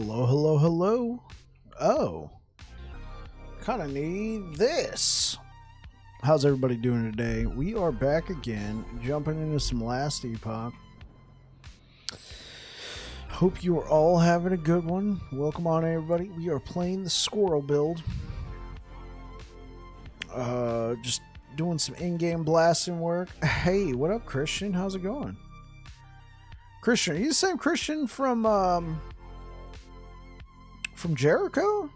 Hello, hello, hello. Oh, kind of need this. How's everybody doing today? We are back again, jumping into some last Epoch. Hope you are all having a good one. Welcome on, everybody. We are playing the squirrel build. Just doing some in-game blasting work. Hey, what up, Christian? How's it going? Christian, are you the same Christian from Jericho?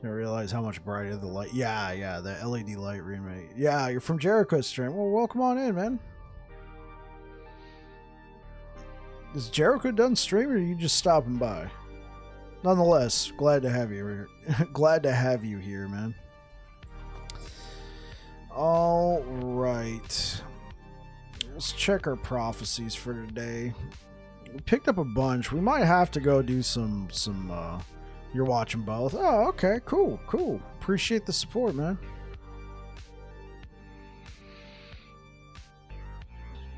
I realize how much brighter the light. Yeah, the LED light remake. Yeah, you're from Jericho stream. Well, welcome on in, man. Is Jericho done streaming, or are you just stopping by? Nonetheless, glad to have you here. Glad to have you here, man. All right. Let's check our prophecies for today. We picked up a bunch. We might have to go do some you're watching both. Oh, okay, cool. Appreciate the support, man.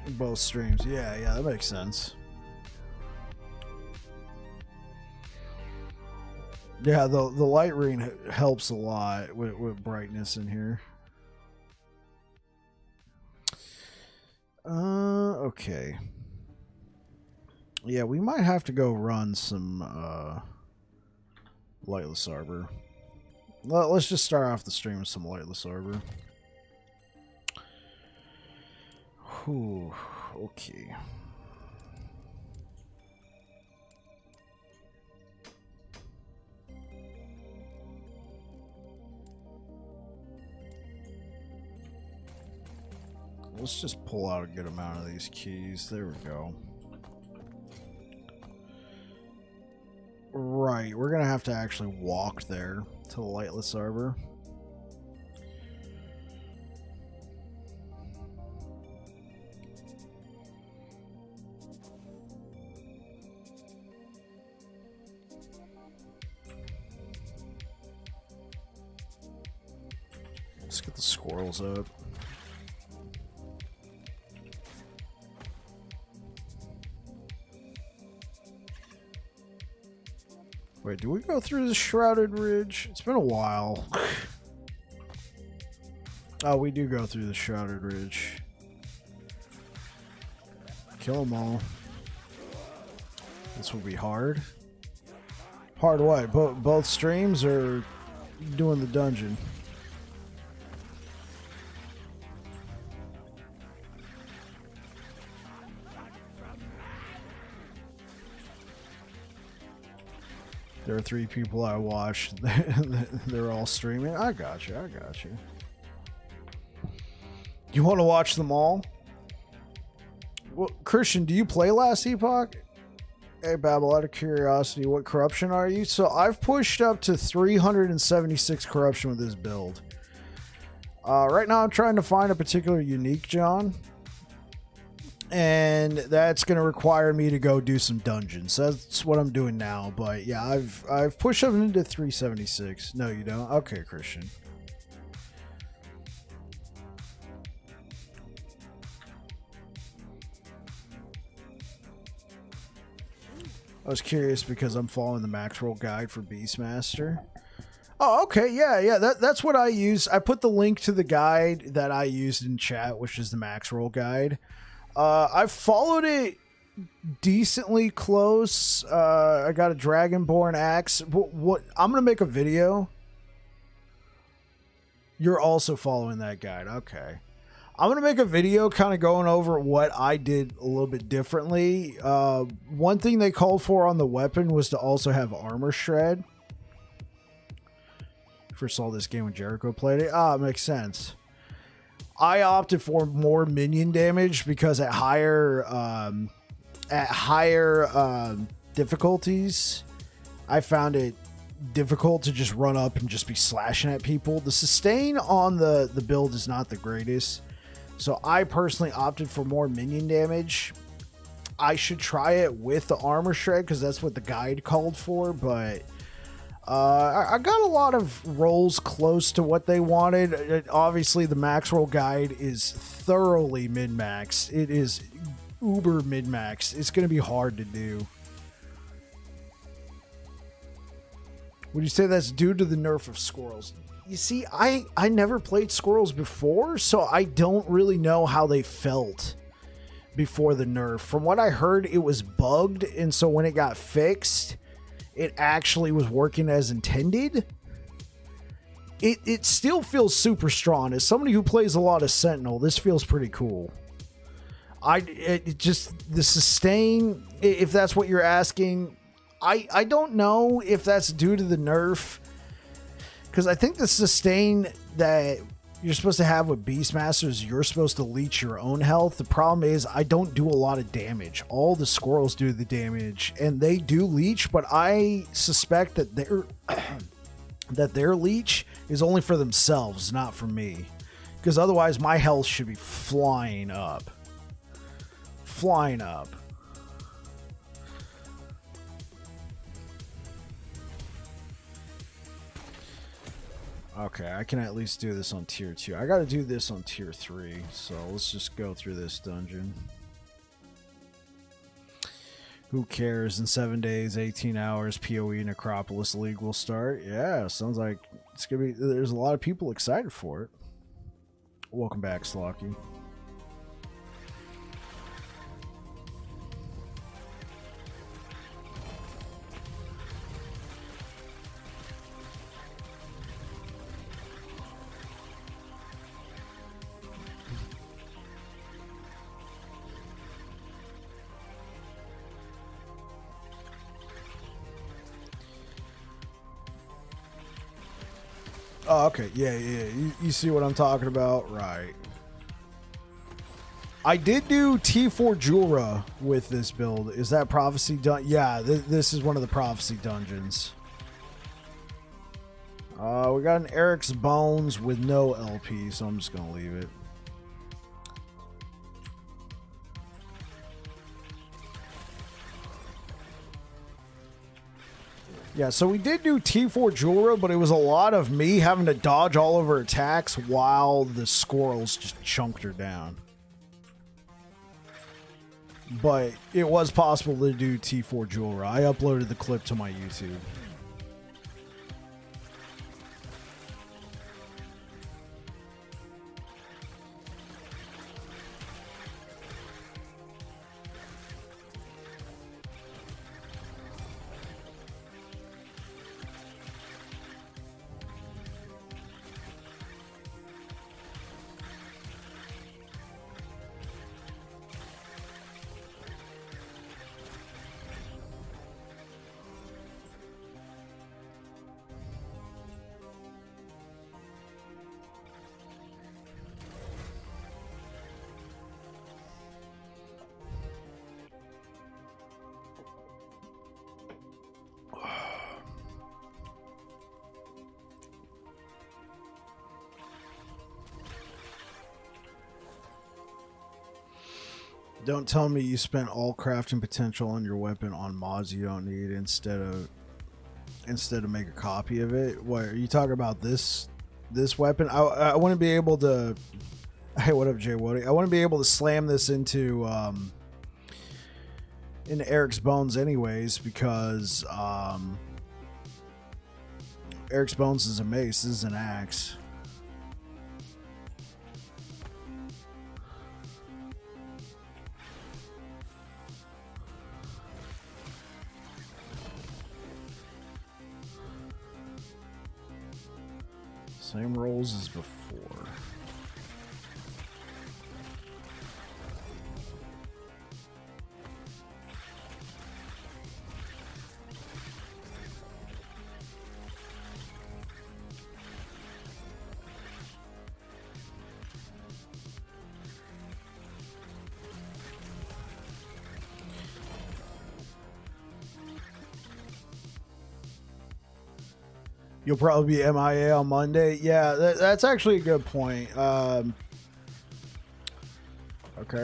Both streams. Yeah, that makes sense. Yeah, the light ring helps a lot with brightness in here. Okay. Yeah, we might have to go run some Lightless Arbor. Let's just start off the stream with some Lightless Arbor. Whew, okay. Let's just pull out a good amount of these keys. There we go. Right, we're gonna have to actually walk there to the Lightless Arbor. Let's get the squirrels up. Wait, do we go through the Shrouded Ridge? It's been a while. Oh, we do go through the Shrouded Ridge. Kill them all. This will be hard. Hard what? Both streams or doing the dungeon? There are 3 people I watched. They're all streaming. I got you. You want to watch them all? Well, Christian, do you play Last Epoch? Hey, Babel, out of curiosity, what corruption are you? So I've pushed up to 376 corruption with this build. Right now I'm trying to find a particular unique John. And that's going to require me to go do some dungeons. That's what I'm doing now. But yeah, I've pushed up into 376. No, you don't? Okay, Christian. I was curious because I'm following the max roll guide for Beastmaster. Oh, okay. Yeah. That's what I use. I put the link to the guide that I used in chat, which is the max roll guide. I've followed it decently close. I got a Dragonborn axe. What I'm gonna make a video. You're also following that guide. Okay. I'm gonna make a video kind of going over what I did a little bit differently. One thing they called for on the weapon was to also have armor shred. First saw this game when Jericho played it. It makes sense. I opted for more minion damage because at higher difficulties, I found it difficult to just run up and just be slashing at people. The sustain on the build is not the greatest, so I personally opted for more minion damage. I should try it with the armor shred because that's what the guide called for, but I got a lot of rolls close to what they wanted. Obviously, the max roll guide is thoroughly min-maxed. It is uber min-maxed. It's going to be hard to do. Would you say that's due to the nerf of squirrels? You see, I never played squirrels before, so I don't really know how they felt before the nerf. From what I heard, it was bugged, and so when it got fixed, it actually was working as intended. It still feels super strong. As somebody who plays a lot of Sentinel, this feels pretty cool. The sustain, if that's what you're asking, I don't know if that's due to the nerf, because I think the sustain that you're supposed to have with Beastmaster is you're supposed to leech your own health. The problem is I don't do a lot of damage. All the squirrels do the damage, and they do leech, but I suspect that their leech is only for themselves, not for me, because otherwise my health should be flying up. Flying up. Okay, I can at least do this on tier 2. I gotta do this on tier 3, so let's just go through this dungeon. Who cares? In 7 days, 18 hours, PoE Necropolis League will start. Yeah, sounds like it's gonna be. There's a lot of people excited for it. Welcome back, Slocky. Oh, okay. Yeah. You see what I'm talking about? Right. I did do T4 Jura with this build. Is that Prophecy done? Yeah, this is one of the Prophecy dungeons. We got an Eric's Bones with no LP, so I'm just going to leave it. Yeah, so we did do T4 Jura, but it was a lot of me having to dodge all of her attacks while the squirrels just chunked her down. But it was possible to do T4 Jura. I uploaded the clip to my YouTube. Don't tell me you spent all crafting potential on your weapon on mods you don't need instead of make a copy of it. What are you talking about? This weapon? I wouldn't be able to. Hey, what up, Jay Woody? I wouldn't be able to slam this into Eric's Bones anyways, because Eric's Bones is a mace. This is an axe. Same rolls as before. You'll probably be MIA on Monday. Yeah, that's actually a good point. Okay,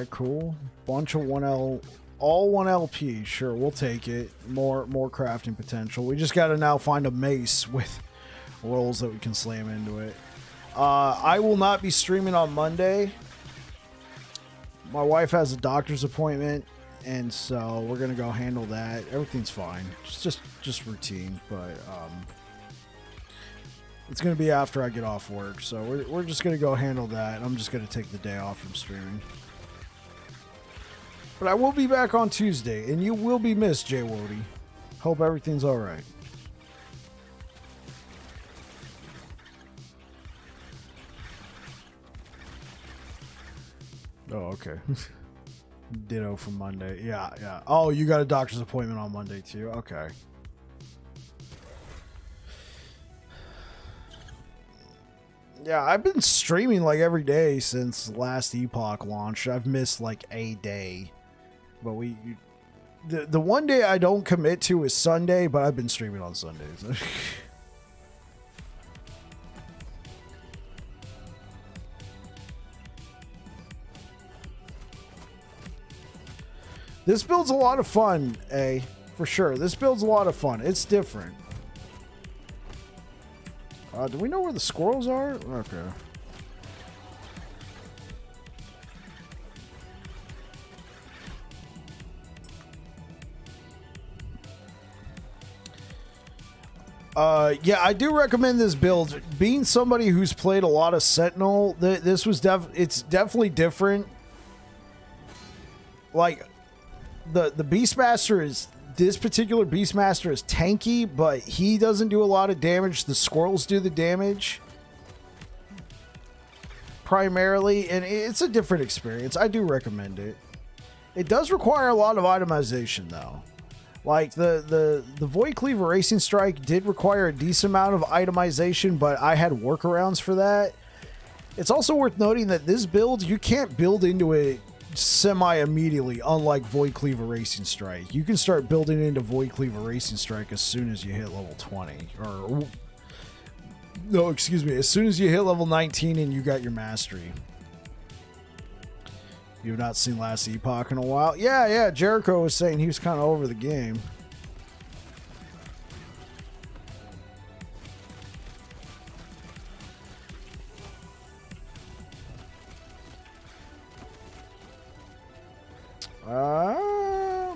cool. Bunch of 1L All 1 LP. Sure, we'll take it. More crafting potential. We just got to now find a mace with rolls that we can slam into it. I will not be streaming on Monday. My wife has a doctor's appointment, and so we're gonna go handle that. Everything's fine. Just routine, but it's gonna be after I get off work. So we're just gonna go handle that. I'm just gonna take the day off from streaming. But I will be back on Tuesday, and you will be missed, Jay Wody. Hope everything's all right. Oh, okay. Ditto for Monday. Yeah. Oh, you got a doctor's appointment on Monday too? Okay. Yeah, I've been streaming like every day since last Epoch launched. I've missed like a day. But the one day I don't commit to is Sunday, but I've been streaming on Sundays. This build's a lot of fun, for sure. This build's a lot of fun. It's different. Do we know where the squirrels are? Okay. Yeah, I do recommend this build. Being somebody who's played a lot of Sentinel, this was it's definitely different. Like, the Beastmaster is, this particular Beastmaster is tanky, but he doesn't do a lot of damage. The squirrels do the damage primarily, and it's a different experience. I do recommend it. It does require a lot of itemization though. Like the Void Cleaver Racing Strike did require a decent amount of itemization, but I had workarounds for that. It's also worth noting that this build, you can't build into it semi-immediately, unlike Void Cleaver Racing Strike. You can start building into Void Cleaver Racing Strike as soon as you hit level 20. Or, no, excuse me, as soon as you hit level 19 and you got your mastery. You've not seen last Epoch in a while? Yeah, Jericho was saying he was kind of over the game.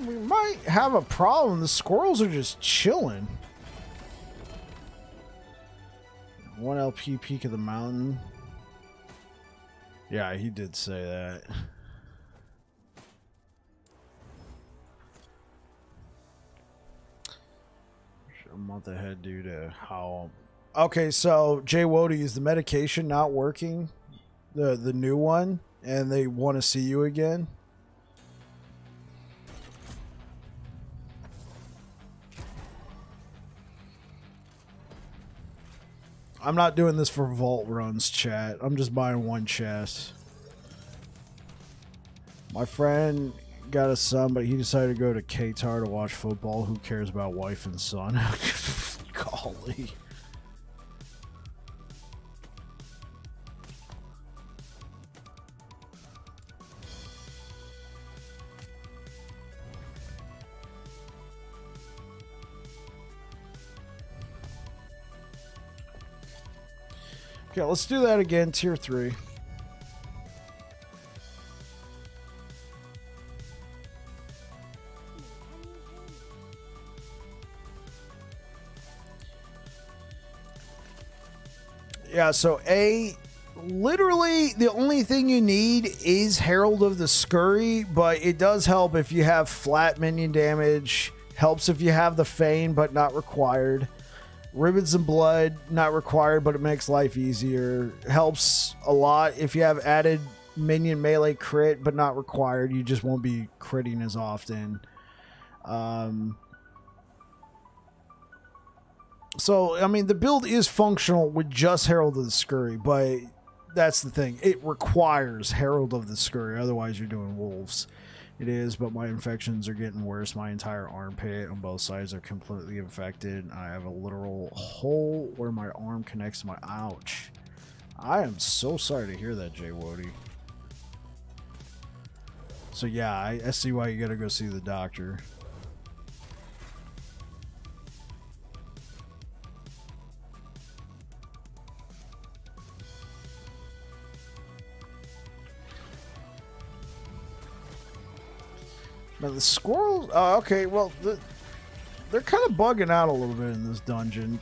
We might have a problem. The squirrels are just chilling. 1 LP peak of the mountain. Yeah, he did say that. A month ahead due to how... Okay, so Jay Wody, is the medication not working? The new one? And they want to see you again? I'm not doing this for vault runs, chat. I'm just buying one chest. My friend got a son, but he decided to go to Qatar to watch football. Who cares about wife and son? Golly. Okay, let's do that again. Tier 3. Yeah, so literally the only thing you need is Herald of the Scurry, but it does help if you have flat minion damage. Helps if you have the Feign, but not required. Ribbons and Blood, not required, but it makes life easier. Helps a lot if you have added minion melee crit, but not required. You just won't be critting as often. So, I mean, the build is functional with just Herald of the Scurry, but that's the thing. It requires Herald of the Scurry, otherwise you're doing wolves. It is, but my infections are getting worse. My entire armpit on both sides are completely infected. I have a literal hole where my arm connects to my... Ouch. I am so sorry to hear that, Jay Wody. So yeah, I see why you gotta go see the doctor. Now the squirrels. Oh, okay. Well, they're kind of bugging out a little bit in this dungeon.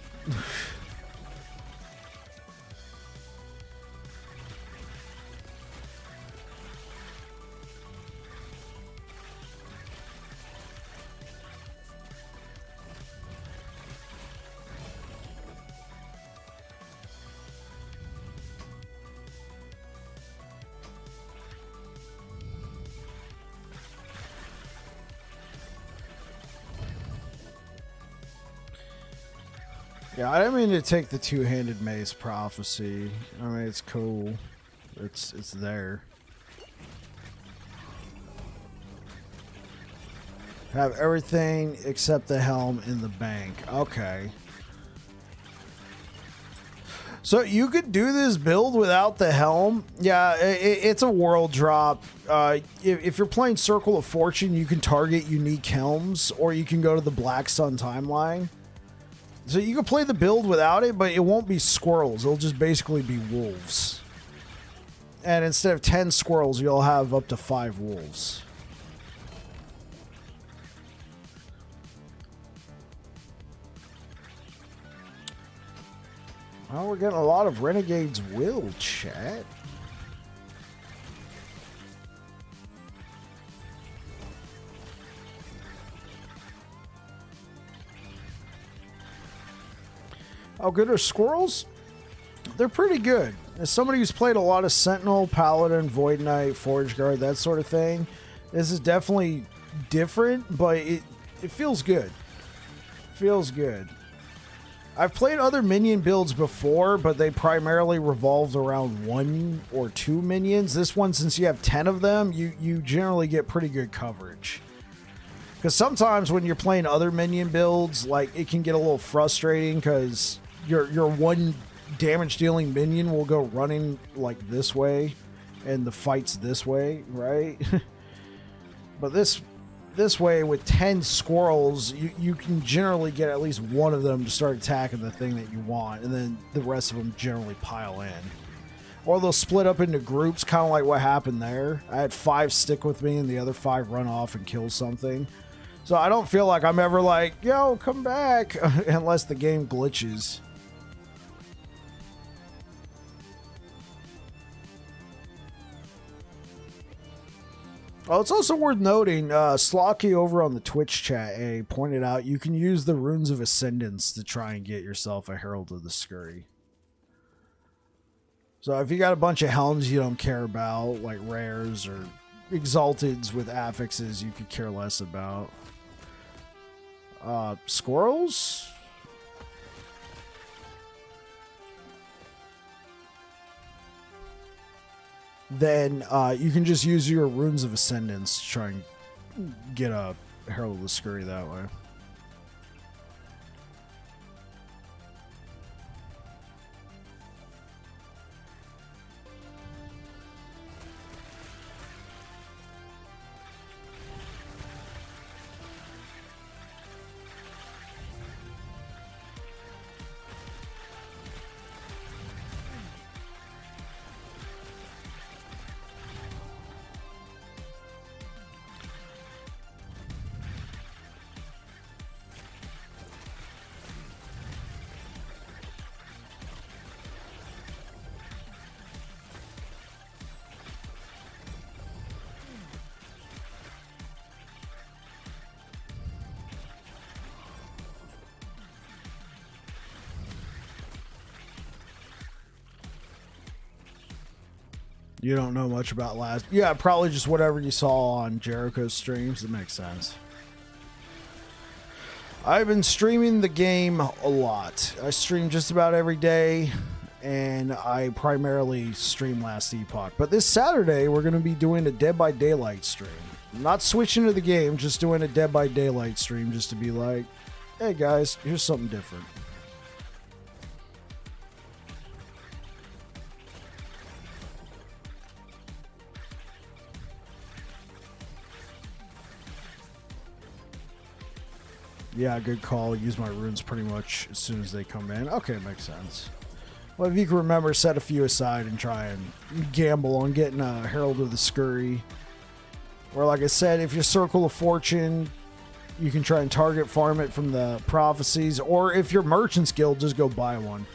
Yeah, I didn't mean to take the two-handed mace prophecy. I mean, it's cool. It's there. Have everything except the helm in the bank. Okay. So you could do this build without the helm. Yeah, it's a world drop. If you're playing Circle of Fortune, you can target unique helms, or you can go to the Black Sun timeline. So you can play the build without it, but it won't be squirrels. It'll just basically be wolves. And instead of 10 squirrels, you'll have up to 5 wolves. Well, we're getting a lot of Renegade's Will, chat. How good are squirrels? They're pretty good. As somebody who's played a lot of Sentinel, Paladin, Void Knight, Forge Guard, that sort of thing, this is definitely different, but it feels good. Feels good. I've played other minion builds before, but they primarily revolved around 1 or 2 minions. This one, since you have 10 of them, you generally get pretty good coverage. Because sometimes when you're playing other minion builds, like, it can get a little frustrating because your one damage dealing minion will go running like this way and the fight's this way, right? But this way with 10 squirrels, you can generally get at least one of them to start attacking the thing that you want, and then the rest of them generally pile in. Or they'll split up into groups, kind of like what happened there. I had 5 stick with me and the other 5 run off and kill something. So I don't feel like I'm ever like, yo, come back, unless the game glitches. Oh, it's also worth noting, Slocky over on the Twitch chat pointed out you can use the Runes of Ascendance to try and get yourself a Herald of the Scurry. So if you got a bunch of helms you don't care about, like rares or exalteds with affixes you could care less about. Squirrels? Then you can just use your Runes of Ascendance to try and get a Herald of the Scurry that way. You don't know much about last... Yeah, probably just whatever you saw on Jericho's streams. It makes sense. I've been streaming the game a lot. I stream just about every day, and I primarily stream Last Epoch. But this Saturday, we're going to be doing a Dead by Daylight stream. I'm not switching to the game, just doing a Dead by Daylight stream just to be like, hey guys, here's something different. Yeah, good call. Use my runes pretty much as soon as they come in. Okay, makes sense. Well, if you can remember, set a few aside and try and gamble on getting a Herald of the Scurry. Or like I said, if you Circle of Fortune, you can try and target farm it from the prophecies. Or if you're Merchant's Guild, just go buy one.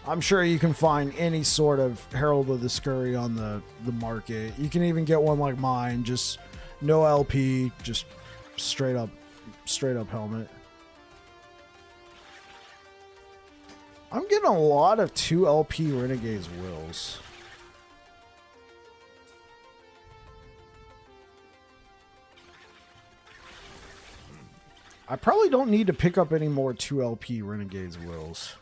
I'm sure you can find any sort of Herald of the Scurry on the market. You can even get one like mine, just no LP, just straight up helmet. I'm getting a lot of 2 LP Renegade's Wills. I probably don't need to pick up any more 2 LP Renegade's Wills.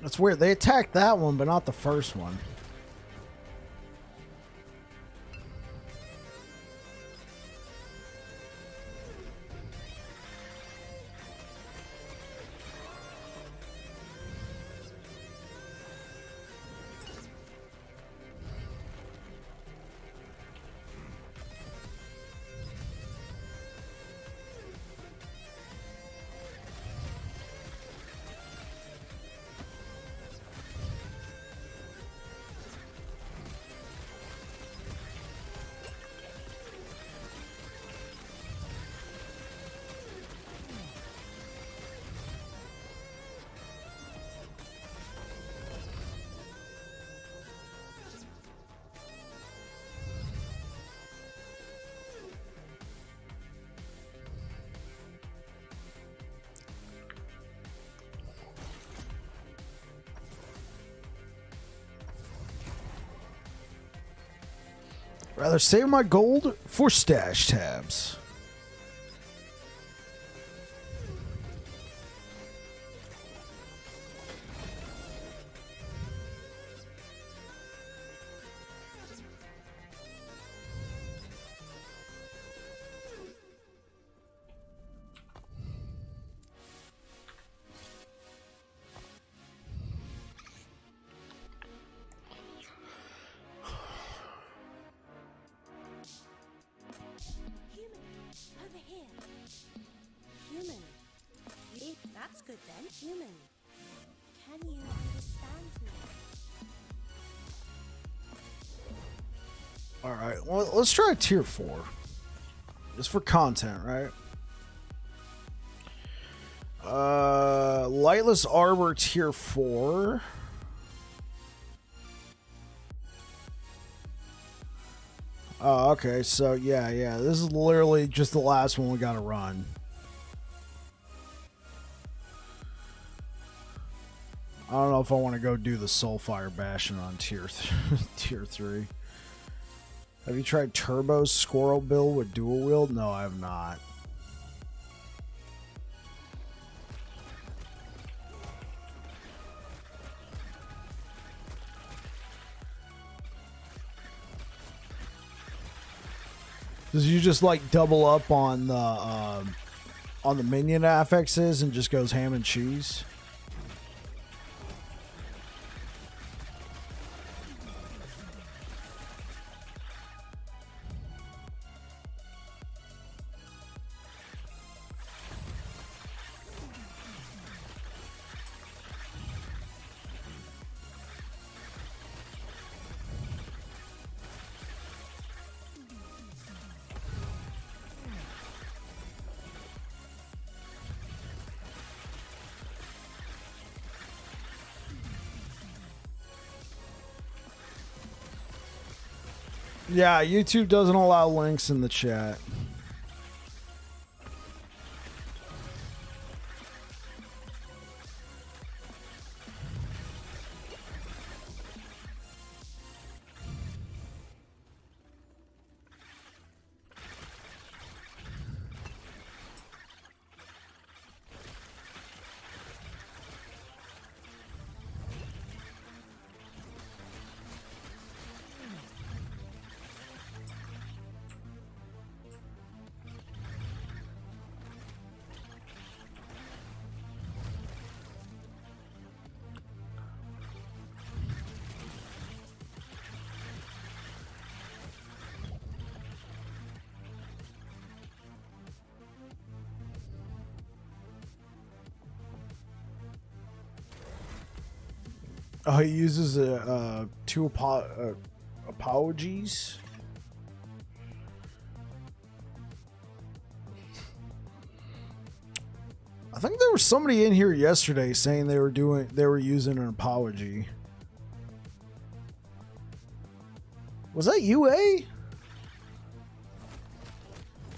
That's weird. They attacked that one, but not the first one. Rather save my gold for stash tabs. Good then, human. Can you understand me? Alright, well, let's try tier 4. Just for content, right? Lightless Arbor tier 4. Oh, okay, so yeah, this is literally just the last one we gotta run. I don't know if I want to go do the Soulfire bashing on tier 3. Have you tried Turbo's Squirrel build with dual wield? No, I have not. Does you just like double up on the minion affixes and just goes ham and cheese? Yeah, YouTube doesn't allow links in the chat. Oh, he uses two apologies. I think there was somebody in here yesterday saying they were using an apology. Was that UA?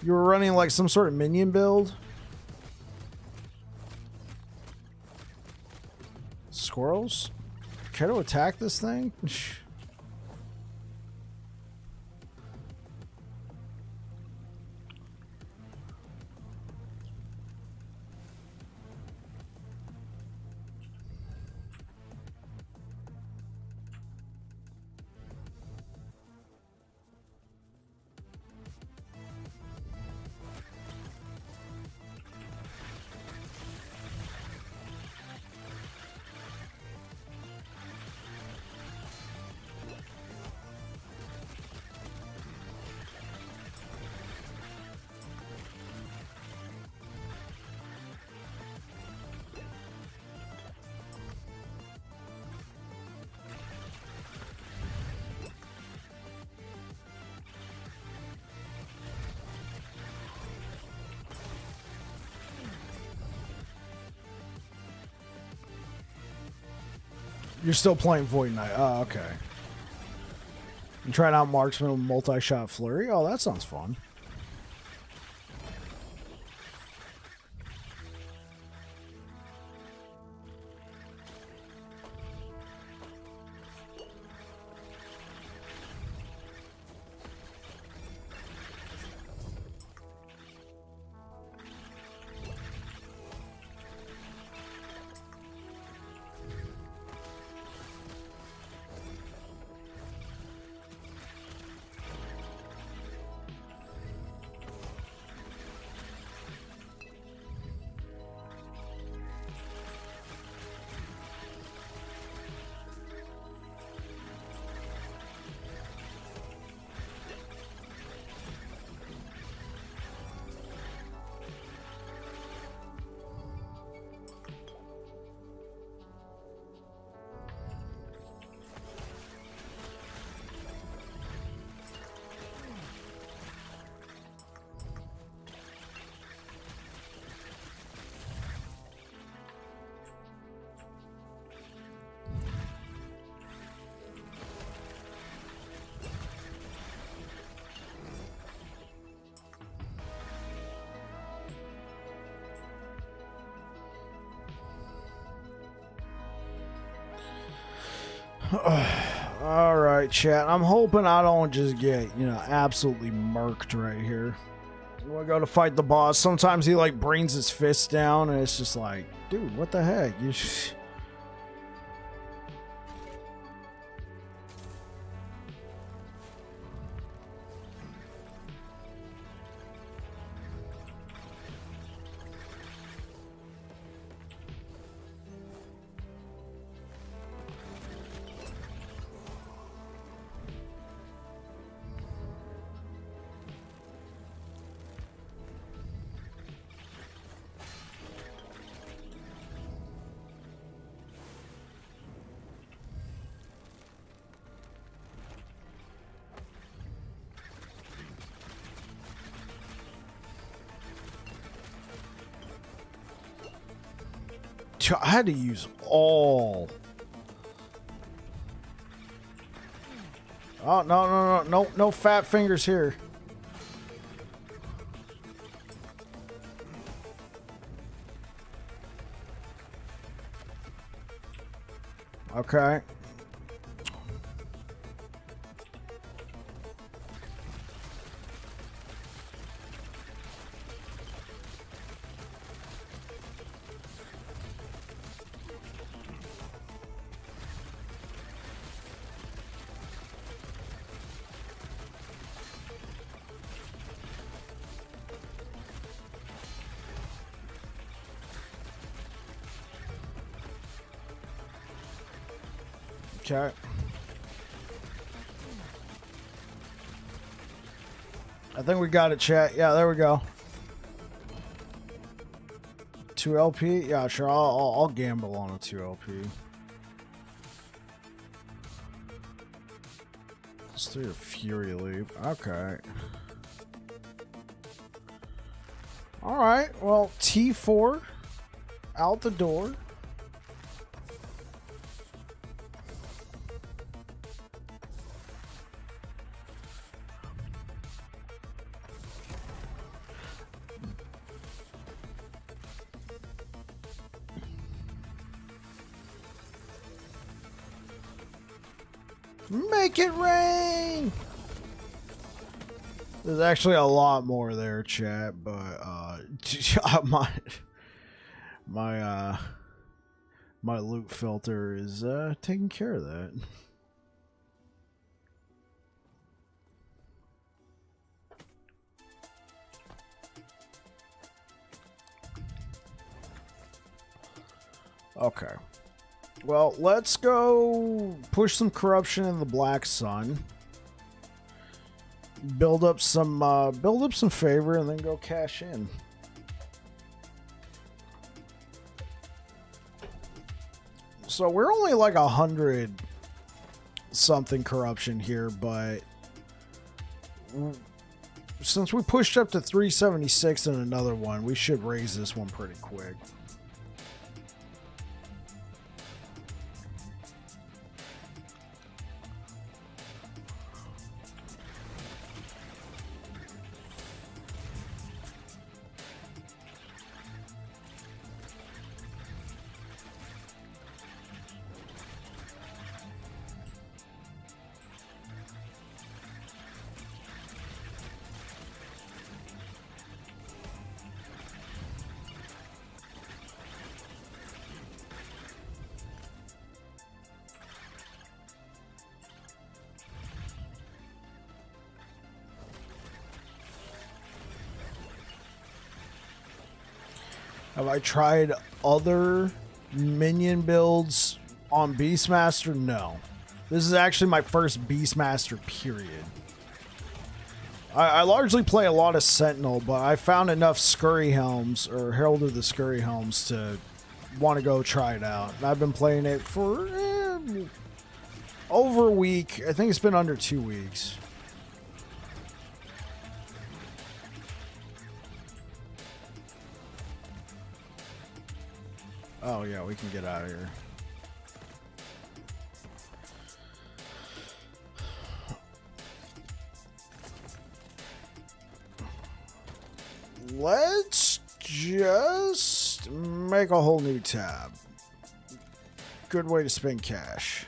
You were running like some sort of minion build? Squirrels? Care to attack this thing? You're still playing Void Knight. Oh, okay. You trying out Marksman with multi-shot flurry? Oh, that sounds fun. All right, chat. I'm hoping I don't just get, absolutely murked right here. When I go to fight the boss, sometimes he like brings his fist down, and it's just like, dude, what the heck? You. I had to use all. Oh, no fat fingers here. Okay. Okay. I think we got it, chat. Yeah, there we go. 2 LP? Yeah, sure. I'll gamble on a 2 LP. Let's do a Fury Leap. Okay. Alright, well, T4 out the door. Make it rain! There's actually a lot more there, chat, but my loot filter is taking care of that. Okay. Well, let's go push some corruption in the Black Sun. Build up some favor, and then go cash in. So we're only like 100 something corruption here, but since we pushed up to 376 in another one, we should raise this one pretty quick. Have I tried other minion builds on Beastmaster? No. This is actually my first Beastmaster, period. I largely play a lot of Sentinel, but I found enough Scurry Helms, or Herald of the Scurry Helms, to want to go try it out. And I've been playing it for over a week. I think it's been under 2 weeks. Oh, yeah, we can get out of here. Let's just make a whole new tab. Good way to spend cash.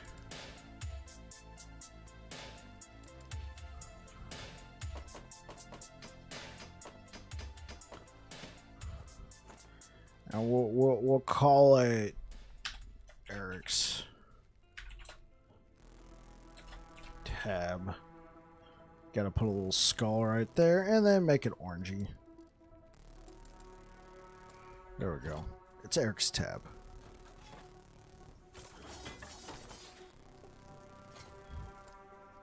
And we'll call it Eric's tab. Gotta put a little skull right there and then make it orangey. There we go. It's Eric's tab.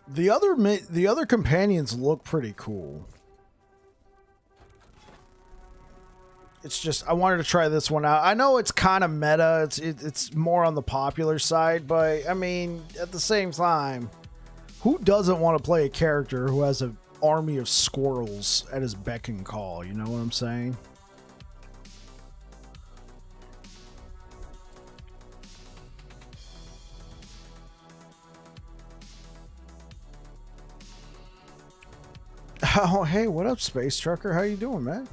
The other companions look pretty cool. It's just I wanted to try this one out. I know it's kind of meta. It's more on the popular side, but I mean, at the same time, who doesn't want to play a character who has an army of squirrels at his beck and call? You know what I'm saying? Oh, hey, what up, Space Trucker? How you doing, man?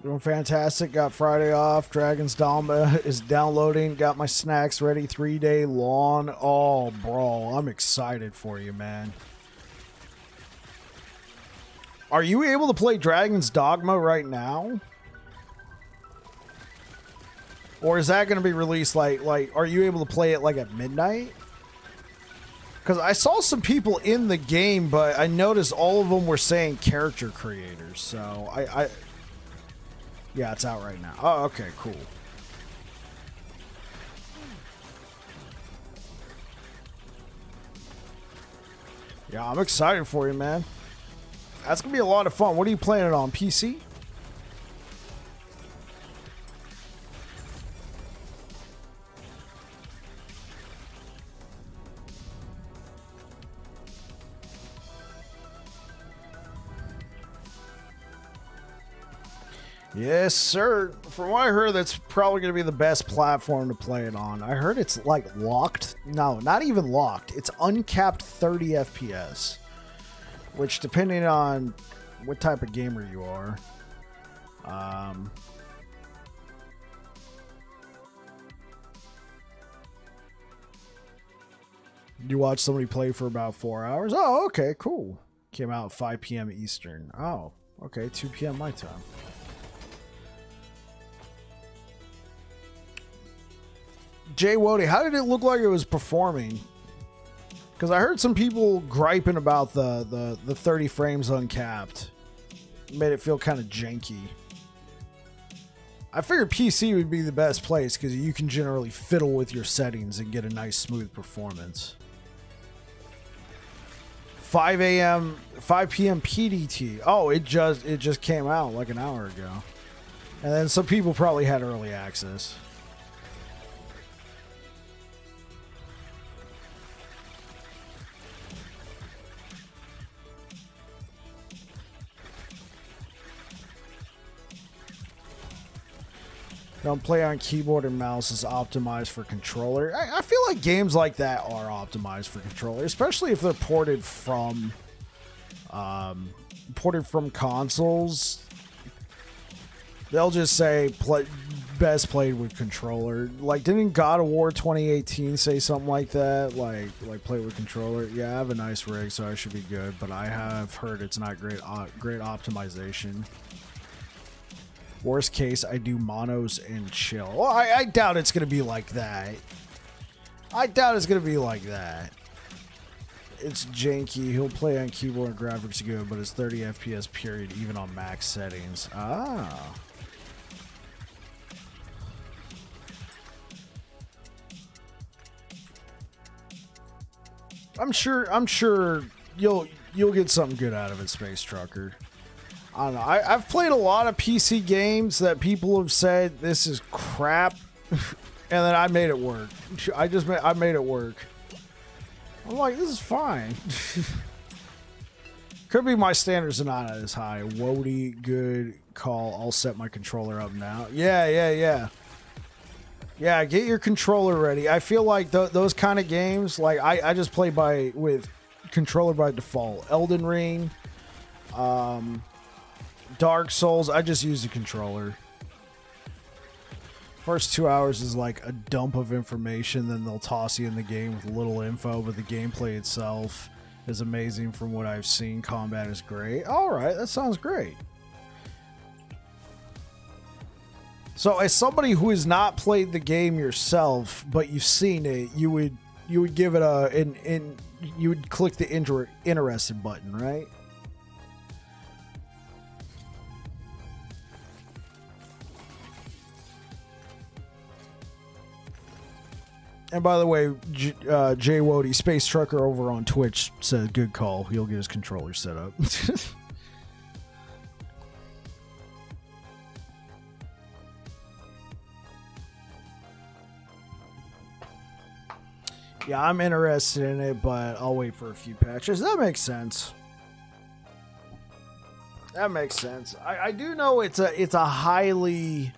Doing fantastic. Got Friday off. Dragon's Dogma is downloading. Got my snacks ready. 3-day lawn. Oh, bro. I'm excited for you, man. Are you able to play Dragon's Dogma right now? Or is that going to be released like are you able to play it like at midnight? Because I saw some people in the game, but I noticed all of them were saying character creators. So I yeah, it's out right now. Oh, okay, cool. Yeah, I'm excited for you, man. That's going to be a lot of fun. What are you playing it on? PC? Yes, sir. From what I heard, that's probably going to be the best platform to play it on. I heard it's like locked. No, not even locked. It's uncapped 30 FPS. Which, depending on what type of gamer you are, you watch somebody play for about 4 hours. Oh, okay, cool. Came out at 5 p.m. Eastern. Oh, okay, 2 p.m. my time. Jay Wody, how did it look like it was performing? Because I heard some people griping about the 30 frames uncapped. Made it feel kind of janky. I figured PC would be the best place because you can generally fiddle with your settings and get a nice smooth performance. 5 p.m. PDT. Oh, it just came out like an hour ago. And then some people probably had early access. Don't play on keyboard and mouse is optimized for controller. I feel like games like that are optimized for controller, especially if they're ported from consoles. They'll just say best played with controller. Like, didn't God of War 2018 say something like that? Like play with controller. Yeah, I have a nice rig, so I should be good. But I have heard it's not great optimization. Worst case, I do monos and chill. Well, I doubt it's going to be like that. I doubt it's going to be like that. It's janky. He'll play on keyboard and graphics good, but it's 30 FPS period, even on max settings. Ah. I'm sure you'll get something good out of it, Space Trucker. I don't know. I've played a lot of PC games that people have said this is crap, and then I made it work. I made it work. I'm like, this is fine. Could be my standards are not as high. Wody, good call. I'll set my controller up now. Yeah, get your controller ready. I feel like those kind of games, like I just play with controller by default. Elden Ring, Dark Souls, I just use the controller. First 2 hours is like a dump of information, then they'll toss you in the game with little info, but the gameplay itself is amazing from what I've seen. Combat is great. Alright, that sounds great. So as somebody who has not played the game yourself, but you've seen it, you would give it you would click the interested button, right? And by the way, Jay Wody, Space Trucker over on Twitch, said good call. He'll get his controller set up. Yeah, I'm interested in it, but I'll wait for a few patches. That makes sense. That makes sense. I do know it's a highly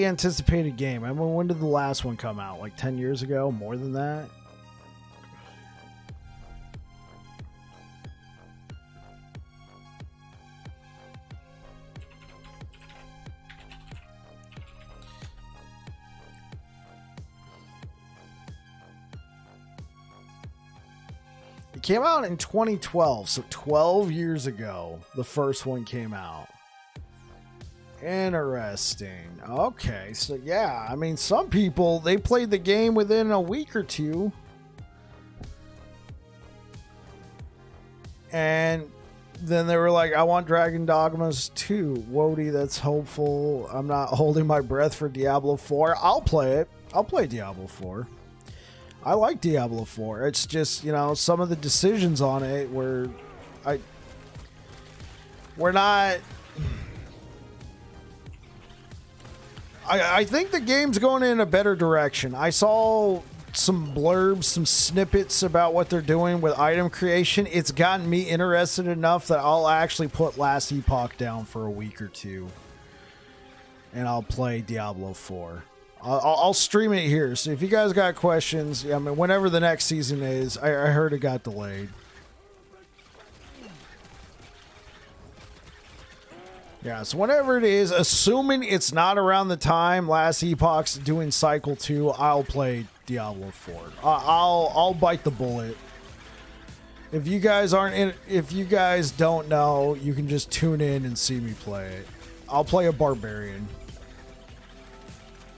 anticipated game. I mean, when did the last one come out? Like 10 years ago? More than that? It came out in 2012, so 12 years ago, the first one came out. Interesting. Okay, so yeah, I mean, some people, they played the game within a week or two. And then they were like, I want Dragon Dogmas 2. Wody, that's hopeful. I'm not holding my breath for Diablo 4. I'll play it. I'll play Diablo 4. I like Diablo 4. It's just, you know, some of the decisions on it were... We're not... I think the game's going in a better direction. I saw some blurbs, some snippets about what they're doing with item creation. It's gotten me interested enough that I'll actually put Last Epoch down for a week or two. And I'll play Diablo 4. I'll stream it here. So if you guys got questions, I mean, whenever the next season is, I heard it got delayed. Yeah, so whenever it is, assuming it's not around the time Last Epoch's doing Cycle 2, I'll play Diablo 4. I'll bite the bullet. If you guys if you guys don't know, you can just tune in and see me play it. I'll play a barbarian.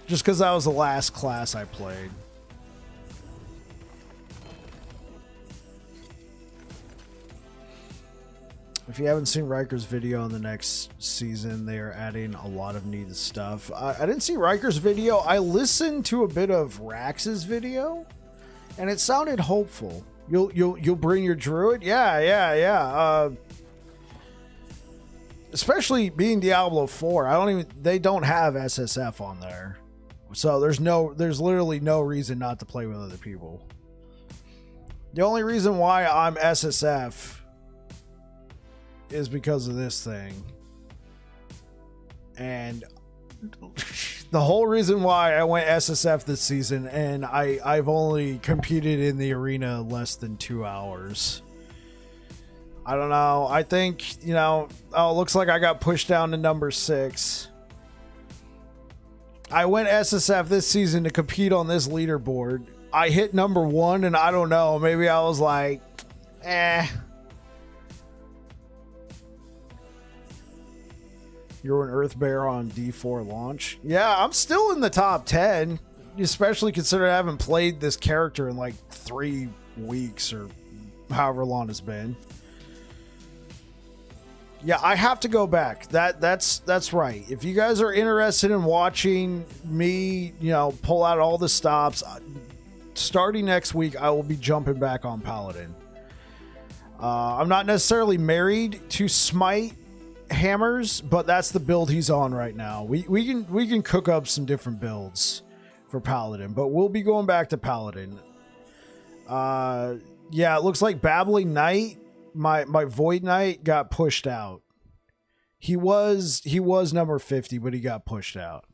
Just because that was the last class I played. If you haven't seen Riker's video on the next season, they are adding a lot of needed stuff. I didn't see Riker's video. I listened to a bit of Rax's video, and it sounded hopeful. You'll bring your druid? Yeah. Especially being Diablo 4. They don't have SSF on there. So there's literally no reason not to play with other people. The only reason why I'm SSF is because of this thing. And the whole reason why I went SSF this season, and I've only competed in the arena less than 2 hours. I don't know. I think, you know, it looks like I got pushed down to number 6. I went SSF this season to compete on this leaderboard. I hit number 1, and I don't know. Maybe I was like, eh. You're an Earth Bear on D4 launch. Yeah, I'm still in the top 10, especially considering I haven't played this character in like 3 weeks or however long it's been. Yeah, I have to go back. That's right. If you guys are interested in watching me, you know, pull out all the stops, starting next week, I will be jumping back on Paladin. I'm not necessarily married to Smite hammers, but that's the build he's on right now. We can cook up some different builds for Paladin, but we'll be going back to Paladin. Yeah, it looks like Babbling Knight, my Void Knight, got pushed out. He was number 50, but he got pushed out.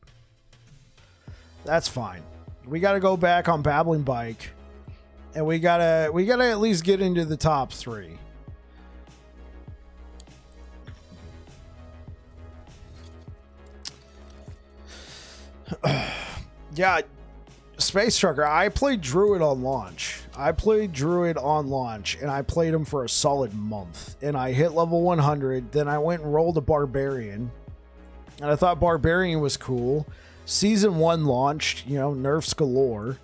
That's fine. We got to go back on Babbling Bike, and we gotta at least get into the top 3. Yeah, Space Trucker, I played Druid on launch. And I played him for a solid month. And I hit level 100. Then I went and rolled a Barbarian. And I thought Barbarian was cool. Season 1 launched, you know, nerfs galore.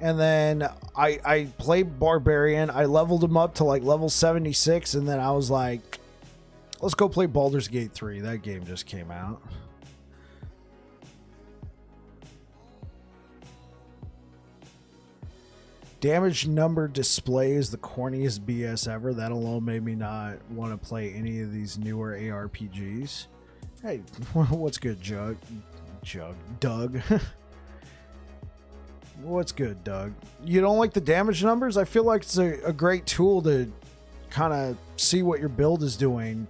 And then I played Barbarian. I leveled him up to like level 76. And then I was like, let's go play Baldur's Gate 3. That game just came out. Damage number display is the corniest BS ever. That alone made me not want to play any of these newer ARPGs. Hey, what's good, Doug? What's good, Doug? You don't like the damage numbers? I feel like it's a great tool to kind of see what your build is doing.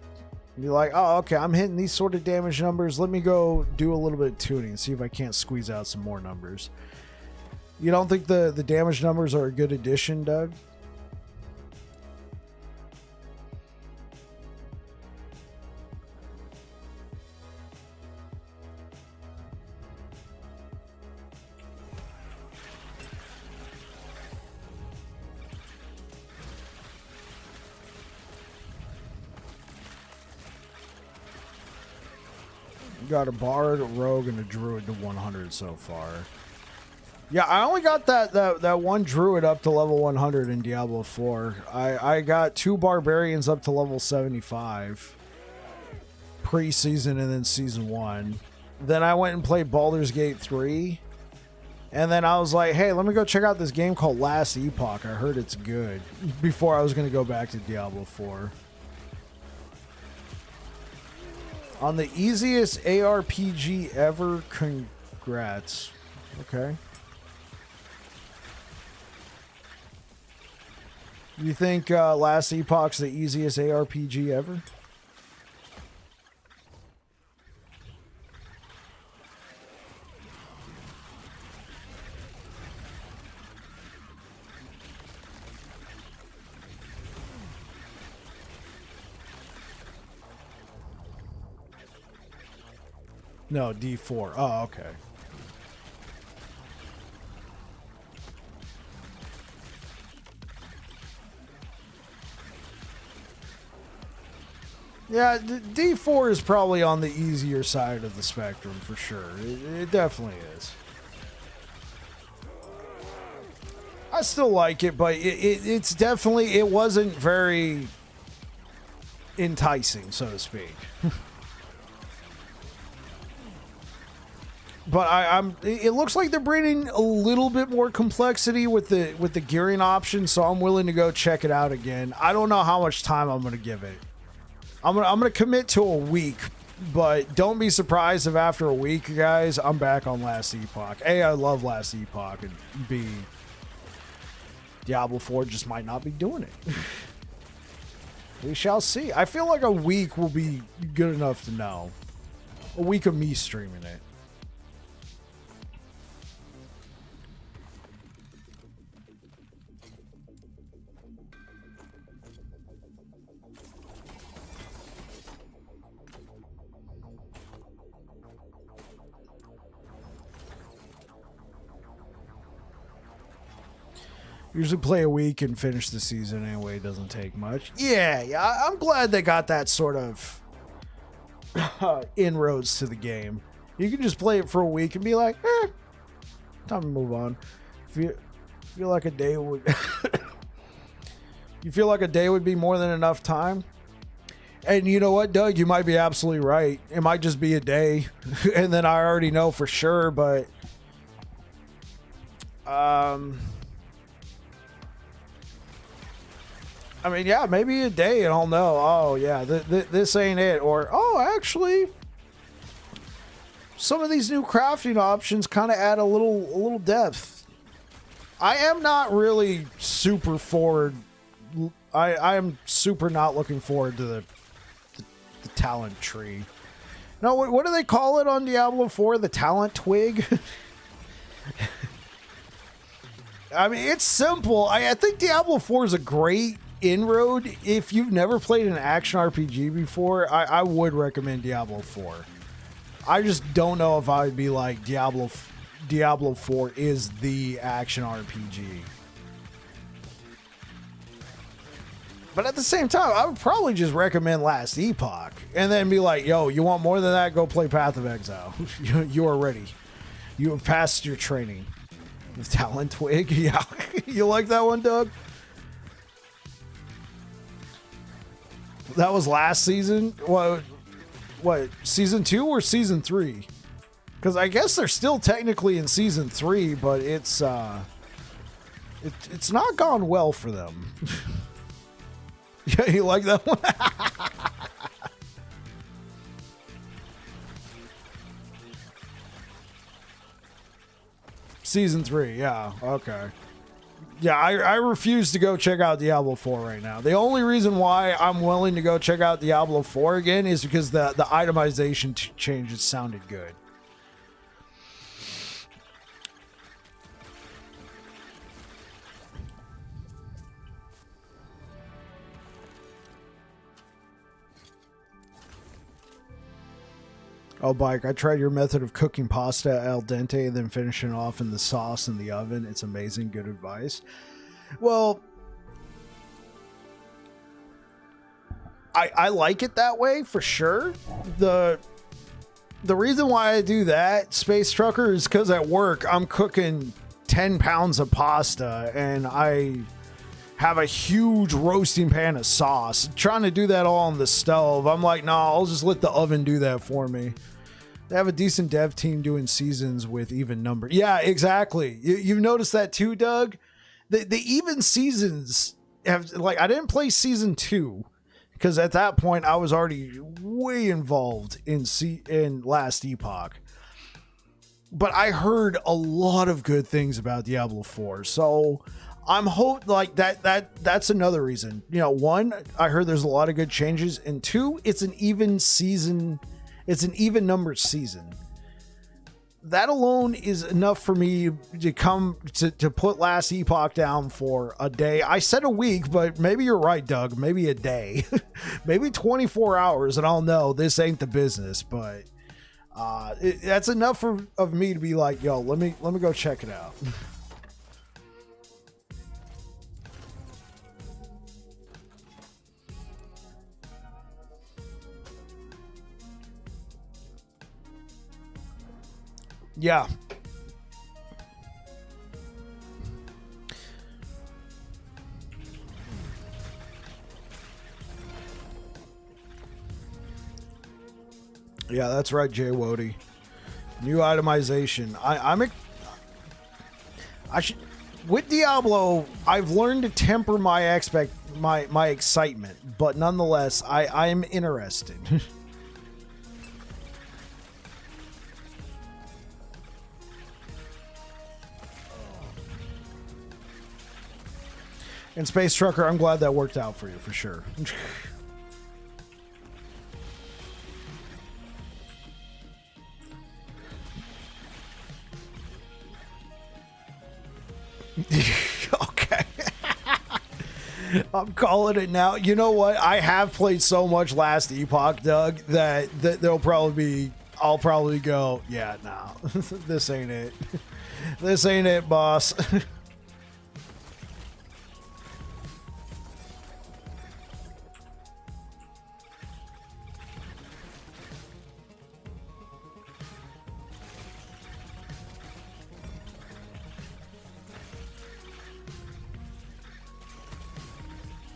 Be like, oh, okay, I'm hitting these sort of damage numbers. Let me go do a little bit of tuning and see if I can't squeeze out some more numbers. You don't think the damage numbers are a good addition, Doug? Got a bard, a rogue, and a druid to 100 so far. Yeah, I only got that one druid up to level 100 in Diablo 4. I got 2 barbarians up to level 75 pre-season and then season 1. Then I went and played Baldur's Gate 3. And then I was like, hey, let me go check out this game called Last Epoch. I heard it's good. Before I was going to go back to Diablo 4. On the easiest ARPG ever, congrats. Okay. You think Last Epoch's the easiest ARPG ever? No, D4. Oh, okay. Yeah, D4 is probably on the easier side of the spectrum for sure. It definitely is. I still like it, but it's definitely, it wasn't very enticing, so to speak. But it looks like they're bringing a little bit more complexity with the gearing option, so I'm willing to go check it out again. I don't know how much time I'm going to give it. I'm gonna commit to a week, but don't be surprised if after a week, guys, I'm back on Last Epoch. A, I love Last Epoch, and B, Diablo 4 just might not be doing it. We shall see. I feel like a week will be good enough to know. A week of me streaming it. Usually play a week and finish the season anyway. It doesn't take much. Yeah. I'm glad they got that sort of inroads to the game. You can just play it for a week and be like, time to move on. Feel like a day would. You feel like a day would be more than enough time. And you know what, Doug? You might be absolutely right. It might just be a day, and then I already know for sure. But I mean, yeah, maybe a day and I'll know, oh, yeah, this ain't it. Or, oh, actually, some of these new crafting options kind of add a little depth. I am not really super forward. I am super not looking forward to the talent tree. No, what do they call it on Diablo 4? The talent twig? I mean, it's simple. I think Diablo 4 is a great inroad. If you've never played an action RPG before, I would recommend Diablo 4. I just don't know if I would be like Diablo 4 is the action RPG. But at the same time, I would probably just recommend Last Epoch and then be like, yo, you want more than that? Go play Path of Exile. You are ready. You have passed your training. With Talent Twig. Yeah. You like that one, Doug? That was last season? What season 2 or season 3? Because I guess they're still technically in season 3, but it's It's not gone well for them. Yeah, you like that one? Season 3, yeah, okay. Yeah, I refuse to go check out Diablo 4 right now. The only reason why I'm willing to go check out Diablo 4 again is because the itemization changes sounded good. Oh, Bike, I tried your method of cooking pasta al dente and then finishing it off in the sauce in the oven. It's amazing. Good advice. Well, I like it that way for sure. The reason why I do that, Space Trucker, is because at work I'm cooking 10 pounds of pasta and I have a huge roasting pan of sauce. Trying to do that all on the stove, I'm like, nah, I'll just let the oven do that for me. They have a decent dev team doing seasons with even number. Yeah, exactly. You've noticed that too, Doug? The even seasons have, like, I didn't play season 2 because at that point I was already way involved in Last Epoch. But I heard a lot of good things about Diablo 4. So I'm like that's another reason. You know, 1, I heard there's a lot of good changes, and 2, it's an even season. It's an even numbered season. That alone is enough for me to come to put Last Epoch down for a day. I said a week, but maybe you're right, Doug. Maybe a day, maybe 24 hours, and I'll know this ain't the business. But that's enough of me to be like, yo, let me go check it out. Yeah. Yeah, that's right, Jay Wody. New itemization. I should, with Diablo, I've learned to temper my excitement, but nonetheless, I'm interested. And Space Trucker, I'm glad that worked out for you, for sure. Okay. I'm calling it now. You know what? I have played so much Last Epoch, Doug, that there'll probably be... I'll probably go, yeah, no. This ain't it. This ain't it, boss.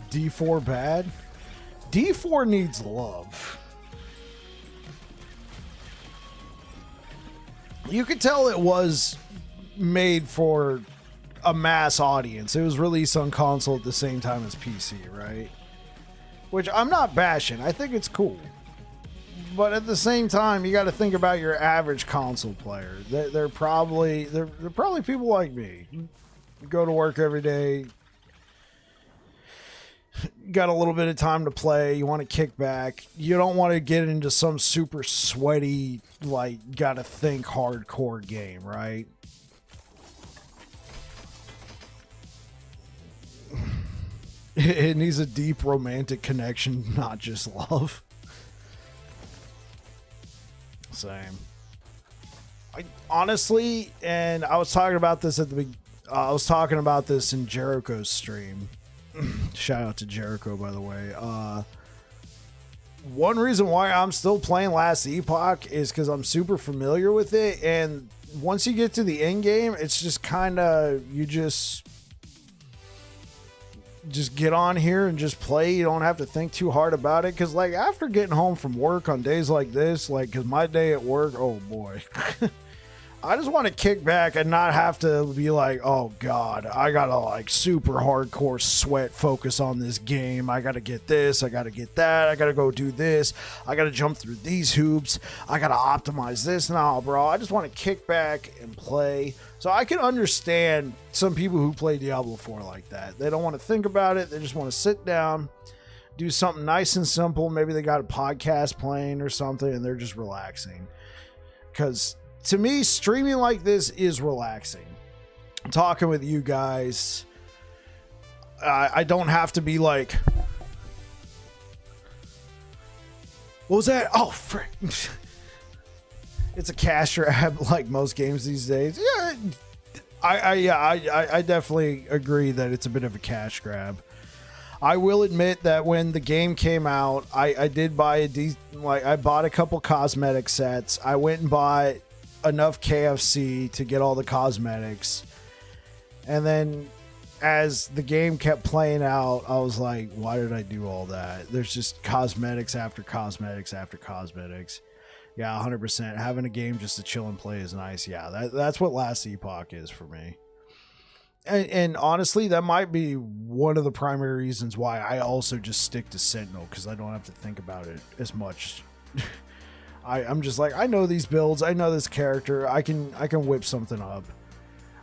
D4 bad? D4 needs love. You could tell it was made for a mass audience. It was released on console at the same time as PC, right? Which I'm not bashing. I think it's cool. But at the same time, you got to think about your average console player. They're probably people like me. You go to work every day, got a little bit of time to play, you want to kick back, you don't want to get into some super sweaty, like, gotta think hardcore game, right? It needs a deep romantic connection, not just love. Same. Honestly, and I was talking about this I was talking about this in Jericho's stream. Shout out to Jericho, by the way. One reason why I'm still playing Last Epoch is because I'm super familiar with it, and once you get to the end game, it's just kind of, you just get on here and just play. You don't have to think too hard about it, because like after getting home from work on days like this, like, because my day at work, oh boy. I just want to kick back and not have to be like, oh God, I gotta like super hardcore sweat focus on this game. I gotta get this, I gotta get that, I gotta go do this, I gotta jump through these hoops, I gotta optimize this. No, bro, I just want to kick back and play. So I can understand some people who play Diablo 4 like that. They don't want to think about it, they just want to sit down, do something nice and simple. Maybe they got a podcast playing or something and they're just relaxing. Because to me, streaming like this is relaxing. Talking with you guys, I don't have to be like, what was that? Oh, frick. It's a cash grab like most games these days. Yeah, I definitely agree that it's a bit of a cash grab. I will admit that when the game came out, I did buy I bought a couple cosmetic sets. I went and bought enough KFC to get all the cosmetics, and then as the game kept playing out, I was like, why did I do all that? There's just cosmetics after cosmetics after cosmetics. Yeah, 100%. Having a game just to chill and play is nice. Yeah, that's what Last Epoch is for me. And honestly, that might be one of the primary reasons why I also just stick to Sentinel, because I don't have to think about it as much. I'm just like, I know these builds, I know this character, I can whip something up.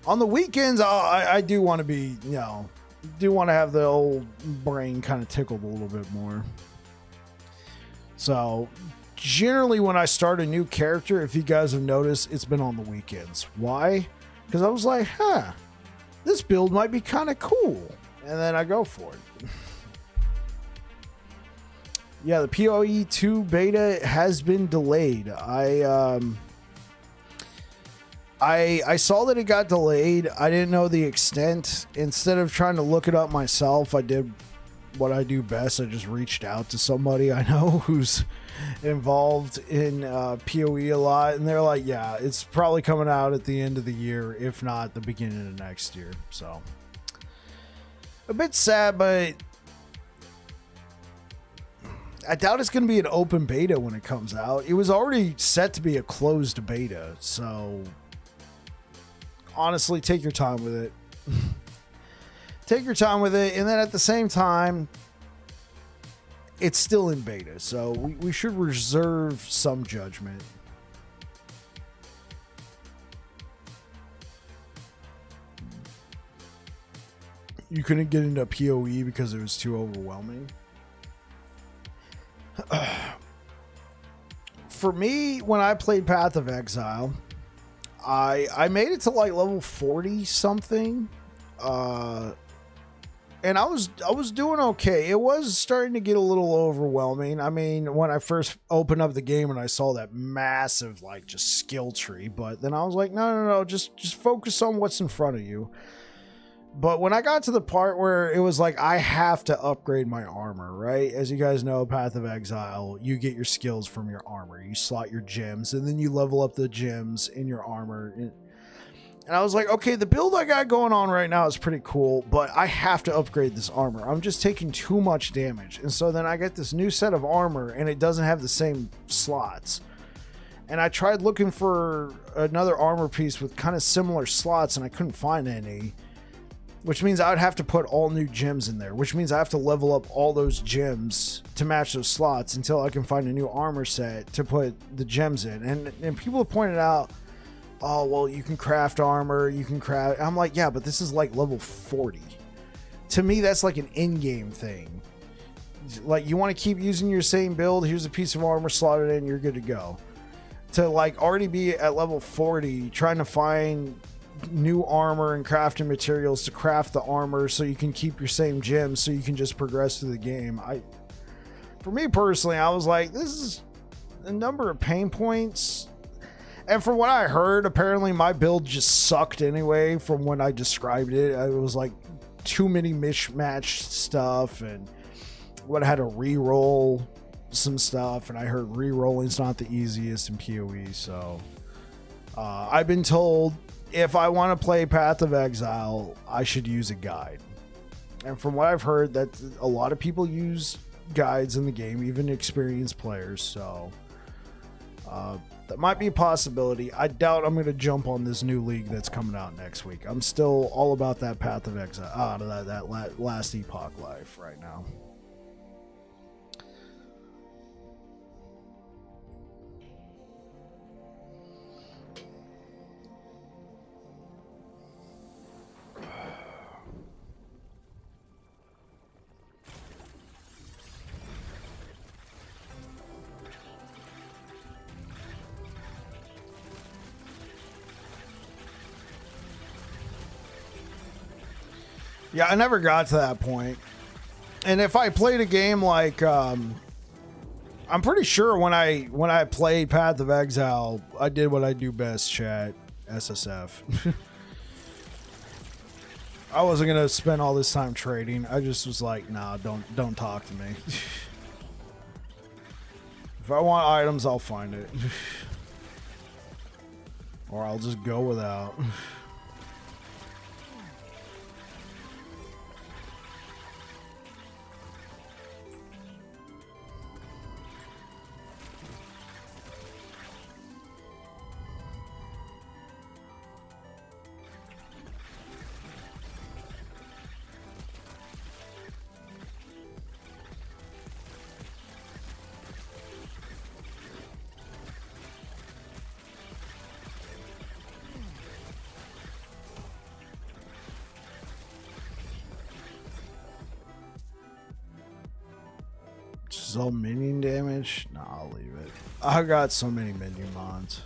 On the weekends, I do want to be, do want to have the old brain kind of tickled a little bit more. So generally when I start a new character, if you guys have noticed, it's been on the weekends. Why? Because I was like, this build might be kind of cool. And then I go for it. Yeah, the PoE 2 beta has been delayed. I saw that it got delayed. I didn't know the extent. Instead of trying to look it up myself, I did what I do best. I just reached out to somebody I know who's involved in PoE a lot, and they're like, yeah, it's probably coming out at the end of the year, if not the beginning of next year. So a bit sad, but I doubt it's going to be an open beta when it comes out. It was already set to be a closed beta, so honestly, take your time with it. Take your time with it, and then at the same time, it's still in beta, so we should reserve some judgment. You couldn't get into PoE because it was too overwhelming. For me, when I played Path of Exile, I made it to like level 40 something. And I was doing okay. It was starting to get a little overwhelming. I mean, when I first opened up the game and I saw that massive, like, just skill tree, but then I was like, no, just focus on what's in front of you. But when I got to the part where it was like, I have to upgrade my armor, right? As you guys know, Path of Exile, you get your skills from your armor. You slot your gems, and then you level up the gems in your armor. And I was like, okay, the build I got going on right now is pretty cool, but I have to upgrade this armor. I'm just taking too much damage. And so then I get this new set of armor, and it doesn't have the same slots. And I tried looking for another armor piece with kind of similar slots, and I couldn't find any. Which means I would have to put all new gems in there, which means I have to level up all those gems to match those slots until I can find a new armor set to put the gems in. And people have pointed out, oh, well, you can craft armor, you can craft. I'm like, yeah, but this is like level 40. To me, that's like an in-game thing. Like, you want to keep using your same build, here's a piece of armor slotted in, you're good to go. To like already be at level 40, trying to find new armor and crafting materials to craft the armor so you can keep your same gems so you can just progress through the game. For me personally, I was like, this is a number of pain points. And from what I heard, apparently my build just sucked anyway from when I described it. It was like too many mismatched stuff, and what I had to re-roll some stuff, and I heard re-rolling's not the easiest in PoE. So I've been told if I want to play Path of Exile, I should use a guide. And from what I've heard, that a lot of people use guides in the game, even experienced players. So That might be a possibility. I doubt I'm going to jump on this new league that's coming out next week. I'm still all about that Path of Exile, that last Epoch life right now. Yeah, I never got to that point. And if I played a game like, I'm pretty sure when I played Path of Exile, I did what I do best, chat, SSF. I wasn't gonna spend all this time trading. I just was like, nah, don't talk to me. If I want items, I'll find it. Or I'll just go without. Just all minion damage? Nah, I'll leave it. I got so many minion mods.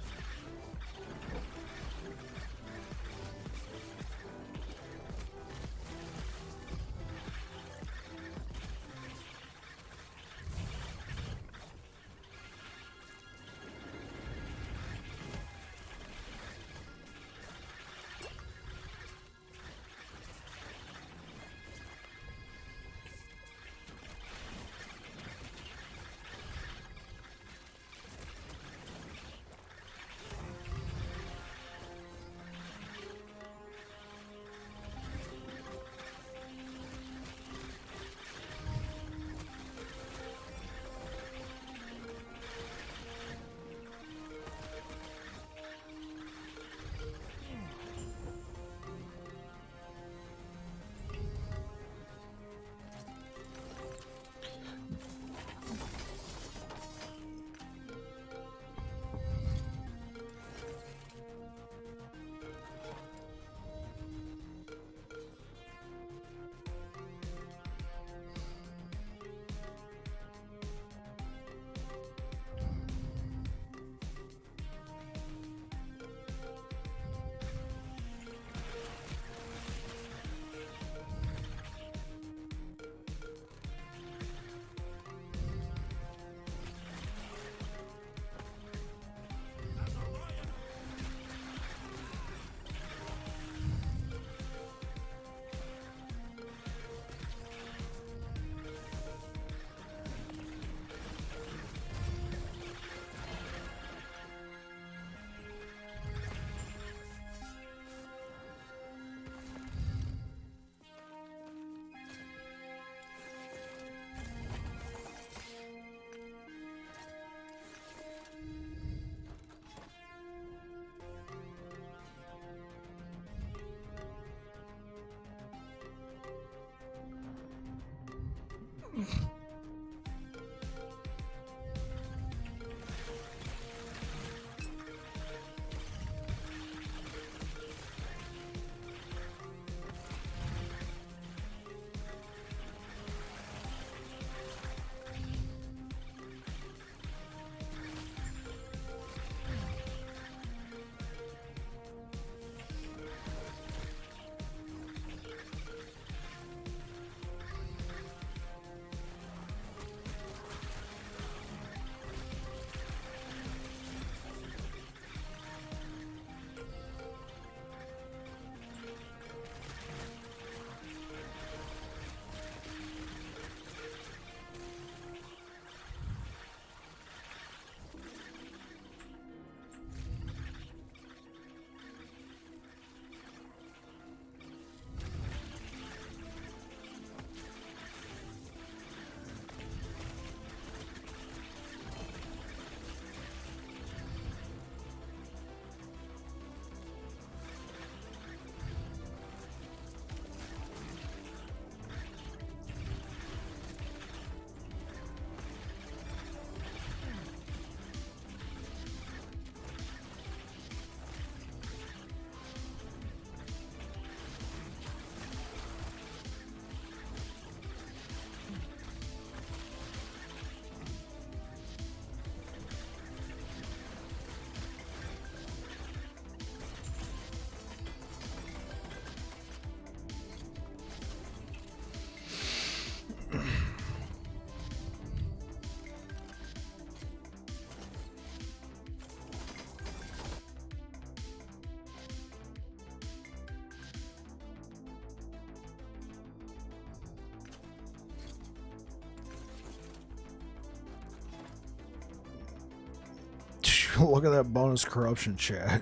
Look at that bonus corruption chat.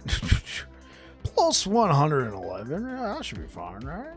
Plus 111. Yeah, that should be fine, right?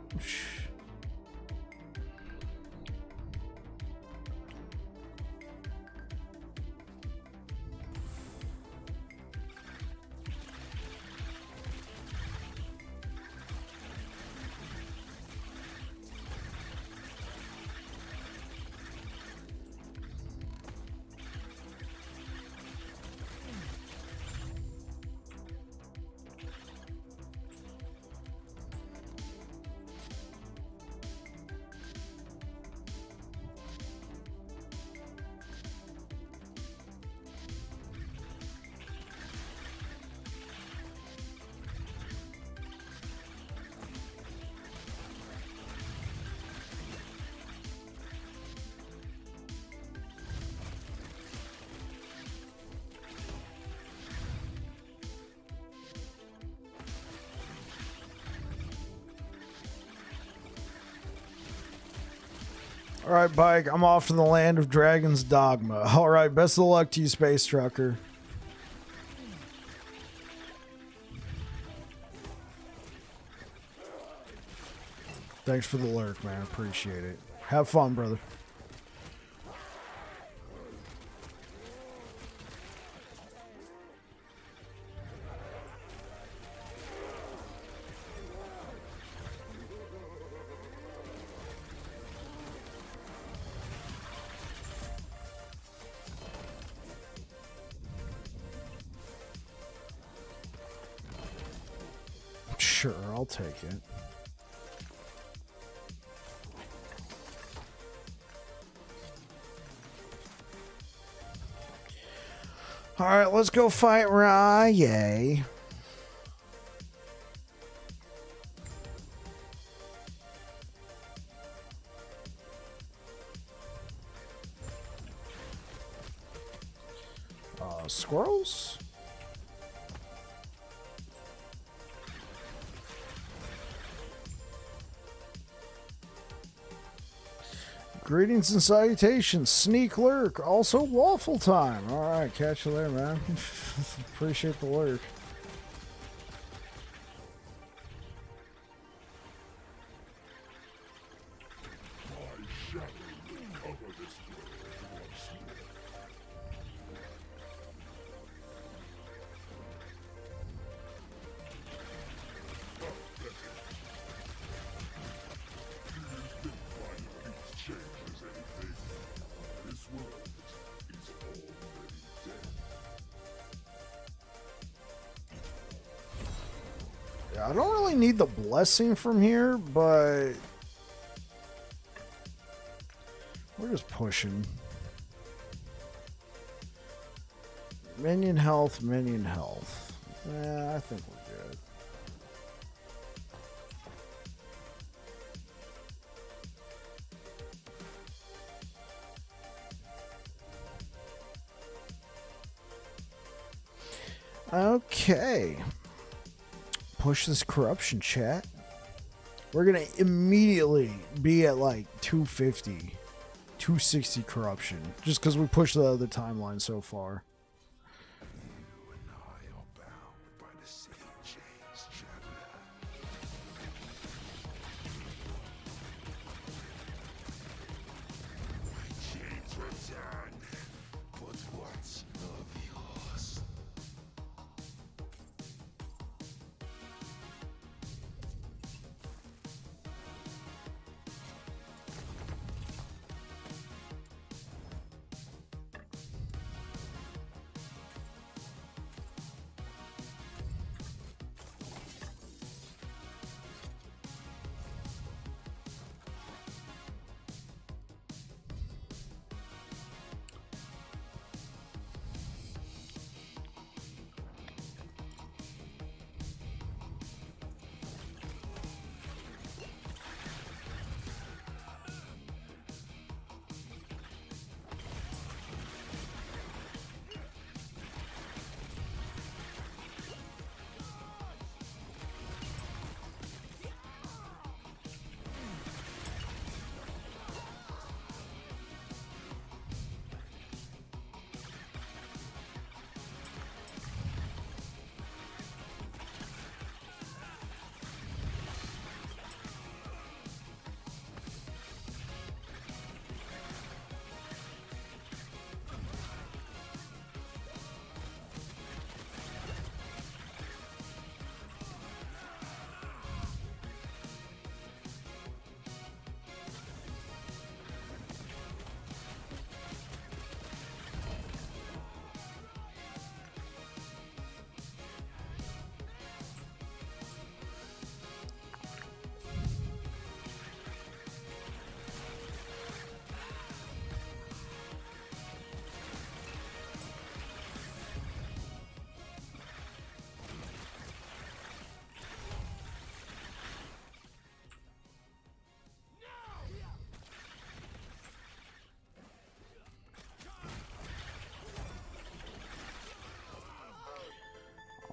All right, Bike, I'm off to the land of Dragon's Dogma. All right, best of luck to you, Space Trucker. Thanks for the lurk, man. Appreciate it. Have fun, brother. Sure, I'll take it. All right, let's go fight Rye. Squirrels? Greetings and salutations, Sneak Lurk. Also, Waffle Time. All right, catch you there, man. Appreciate the lurk. I don't really need the blessing from here, but we're just pushing. Minion health, minion health. Yeah, I think we're good. Okay. Push this corruption, chat. We're gonna immediately be at like 250, 260 corruption, just because we pushed the other timeline so far.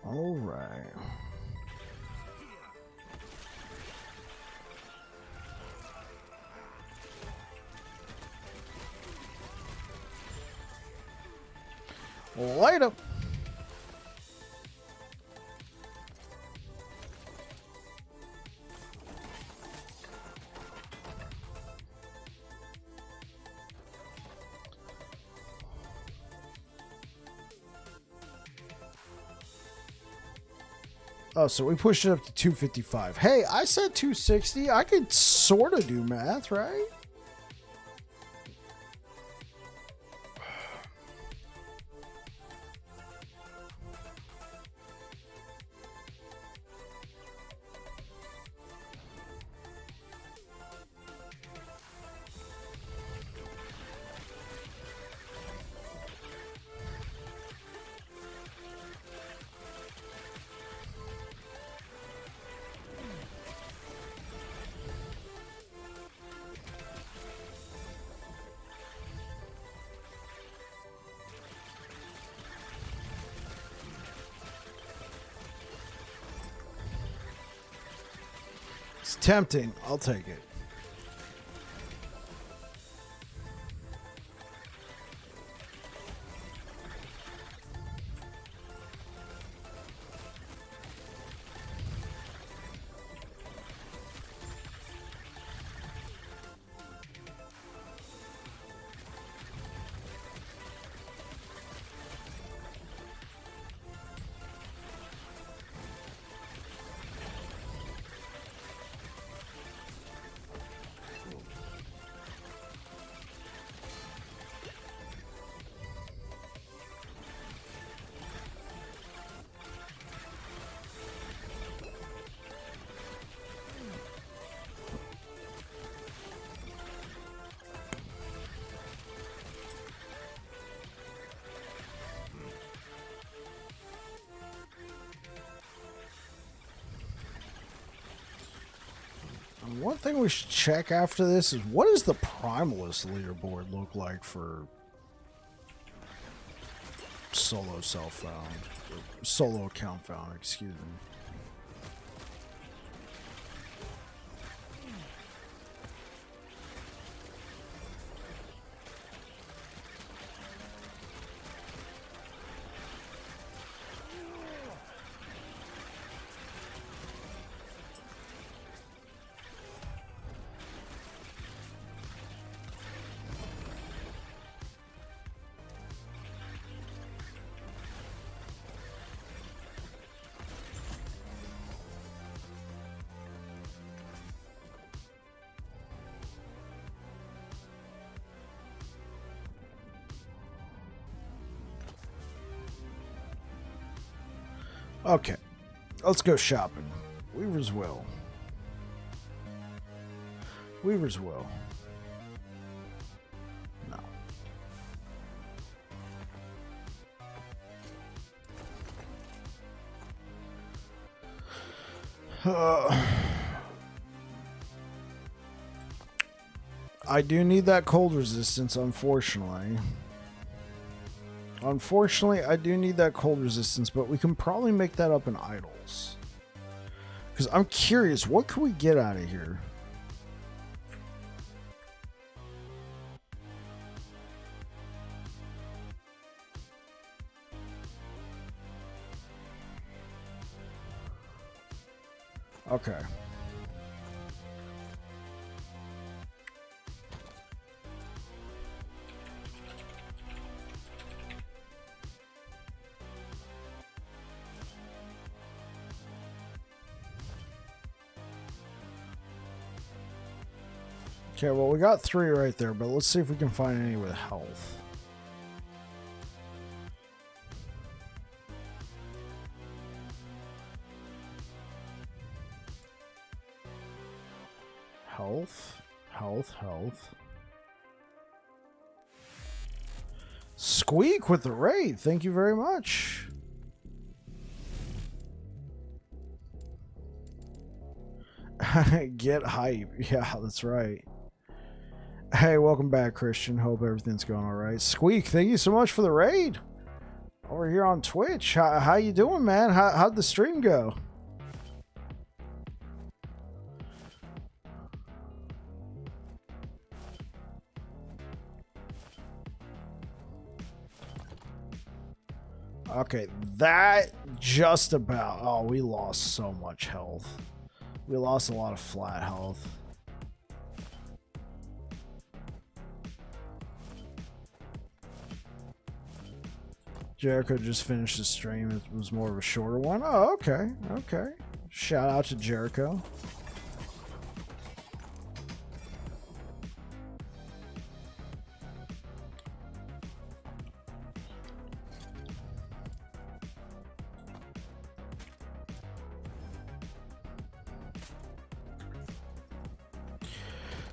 All right. Light up. Oh, so we pushed it up to 255. Hey, I said 260. I could sort of do math, right? It's tempting. I'll take it. One thing we should check after this is what does the Primalist leaderboard look like for solo self-found, solo account found, excuse me. Okay, let's go shopping. Weaver's Will. Weaver's Will. No. I do need that cold resistance, unfortunately. Unfortunately, I do need that cold resistance, but we can probably make that up in idols. Because I'm curious, what can we get out of here? Okay. Okay, well, we got 3 right there, but let's see if we can find any with health. Health. Squeak with the raid. Thank you very much. Get hype. Yeah, that's right. Hey, welcome back, Christian. Hope everything's going all right. Squeak, thank you so much for the raid. over here on Twitch. How you doing, man? How'd the stream go? Okay, that just about... Oh, we lost so much health. We lost a lot of flat health. Jericho just finished the stream. It was more of a shorter one. Oh, okay. Okay. Shout out to Jericho.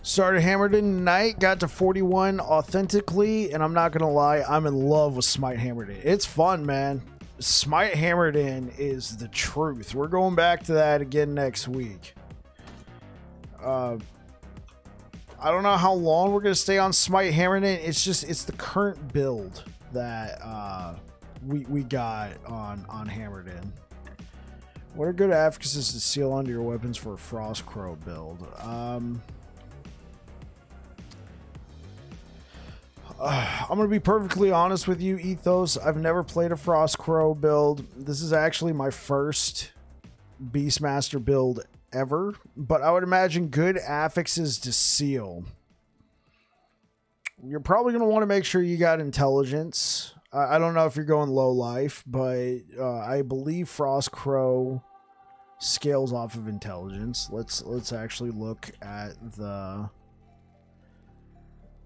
Started Hammered in tonight, got to 41 authentically, and I'm not gonna lie, I'm in love with Smite Hammered in. It's fun, man. Smite Hammered in is the truth. We're going back to that again next week. I don't know how long we're gonna stay on Smite Hammered in. It's the current build that we got on Hammered in. What are good affixes to seal under your weapons for a Frost Crow build? I'm going to be perfectly honest with you, Ethos. I've never played a Frost Crow build. This is actually my first Beastmaster build ever, but I would imagine good affixes to seal. You're probably going to want to make sure you got intelligence. I don't know if you're going low life, but I believe Frost Crow scales off of intelligence. Let's actually look at the...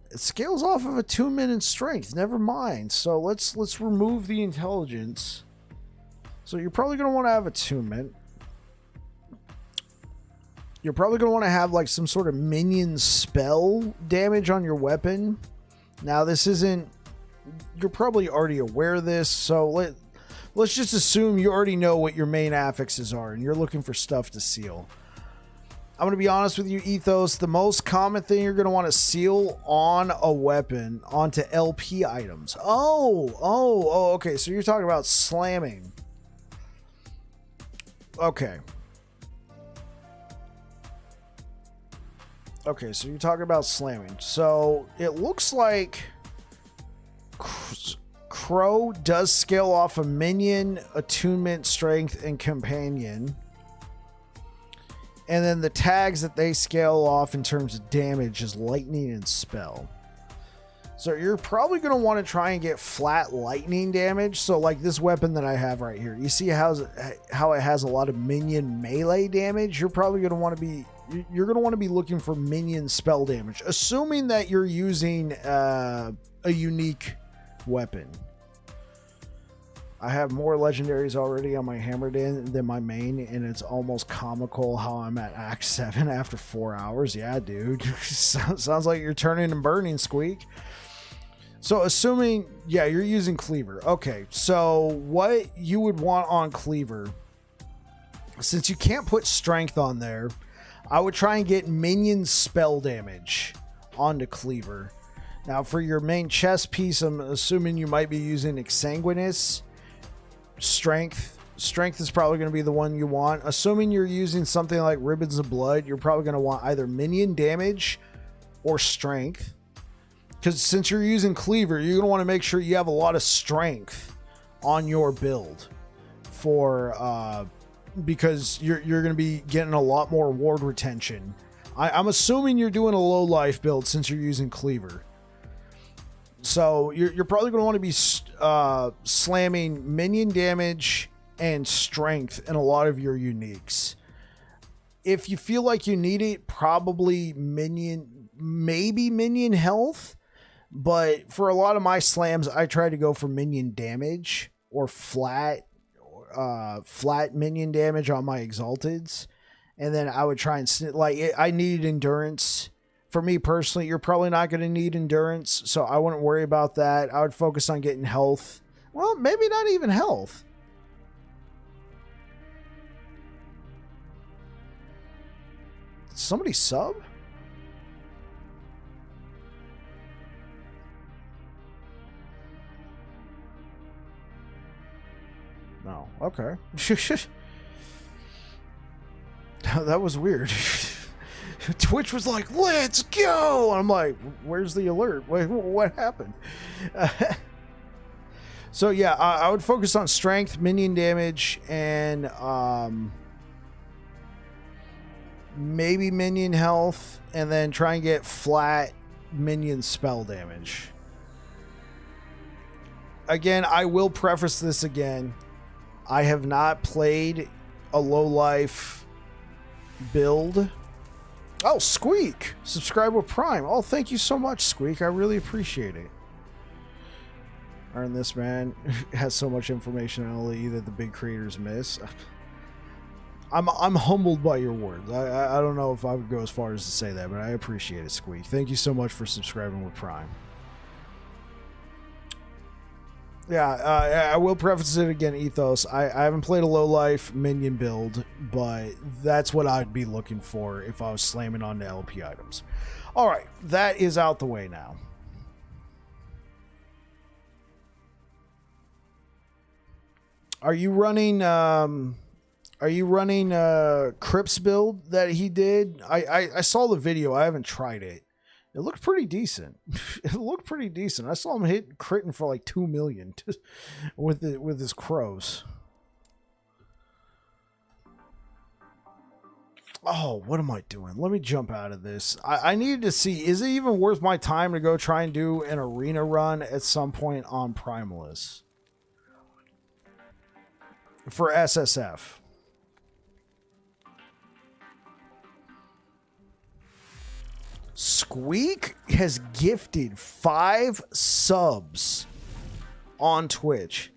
It scales off of attunement and strength. Never mind. So let's remove the intelligence. So you're probably going to want to have attunement. You're probably going to want to have like some sort of minion spell damage on your weapon. Now this isn't... You're probably already aware of this. So let's just assume you already know what your main affixes are and you're looking for stuff to seal. I'm going to be honest with you, Ethos. The most common thing you're going to want to seal on a weapon onto LP items. Oh, okay. So you're talking about slamming. Okay. Okay, so you're talking about slamming. So it looks like Crow does scale off a minion, attunement, strength, and companion. And then the tags that they scale off in terms of damage is lightning and spell. So you're probably going to want to try and get flat lightning damage. So like this weapon that I have right here, you see how it has a lot of minion melee damage? You're probably going to want to be looking for minion spell damage, assuming that you're using a unique weapon. I have more legendaries already on my Hammered in than my main, and it's almost comical how I'm at Act 7 after 4 hours. Yeah, dude. Sounds like you're turning and burning, Squeak. So assuming, yeah, you're using Cleaver. Okay, so what you would want on Cleaver, since you can't put Strength on there, I would try and get minion spell damage onto Cleaver. Now, for your main chest piece, I'm assuming you might be using Exsanguinous. Strength is probably going to be the one you want. Assuming you're using something like Ribbons of Blood, you're probably going to want either minion damage or strength, because since you're using Cleaver, you're going to want to make sure you have a lot of strength on your build for because you're going to be getting a lot more ward retention. I'm assuming you're doing a low life build since you're using Cleaver. So you're probably going to want to be slamming minion damage and strength in a lot of your uniques. If you feel like you need it, probably maybe minion health. But for a lot of my slams, I try to go for minion damage or flat minion damage on my exalteds. And then I would try and I needed endurance. For me personally, you're probably not going to need endurance, so I wouldn't worry about that. I would focus on getting health. Well, maybe not even health. Did somebody sub? No. Okay. That was weird. Twitch was like, let's go! I'm like, where's the alert? What happened? So yeah, I would focus on strength, minion damage, and maybe minion health, and then try and get flat minion spell damage. Again, I will preface this again. I have not played a low life build. Oh, Squeak! Subscribe with Prime. Oh, thank you so much, Squeak. I really appreciate it. Earn this, man. Has so much information on LE that the big creators miss. I'm humbled by your words. I don't know if I would go as far as to say that, but I appreciate it, Squeak. Thank you so much for subscribing with Prime. Yeah, I will preface it again, Ethos. I haven't played a low-life minion build, but that's what I'd be looking for if I was slamming on the LP items. All right, that is out the way now. Are you running Crips build that he did? I saw the video. I haven't tried it. It looked pretty decent. It looked pretty decent. I saw him hit critting for like 2 million with his crows. Oh, what am I doing? Let me jump out of this. I needed to see, is it even worth my time to go try and do an arena run at some point on Primalist for SSF? Squeak has gifted 5 subs on Twitch.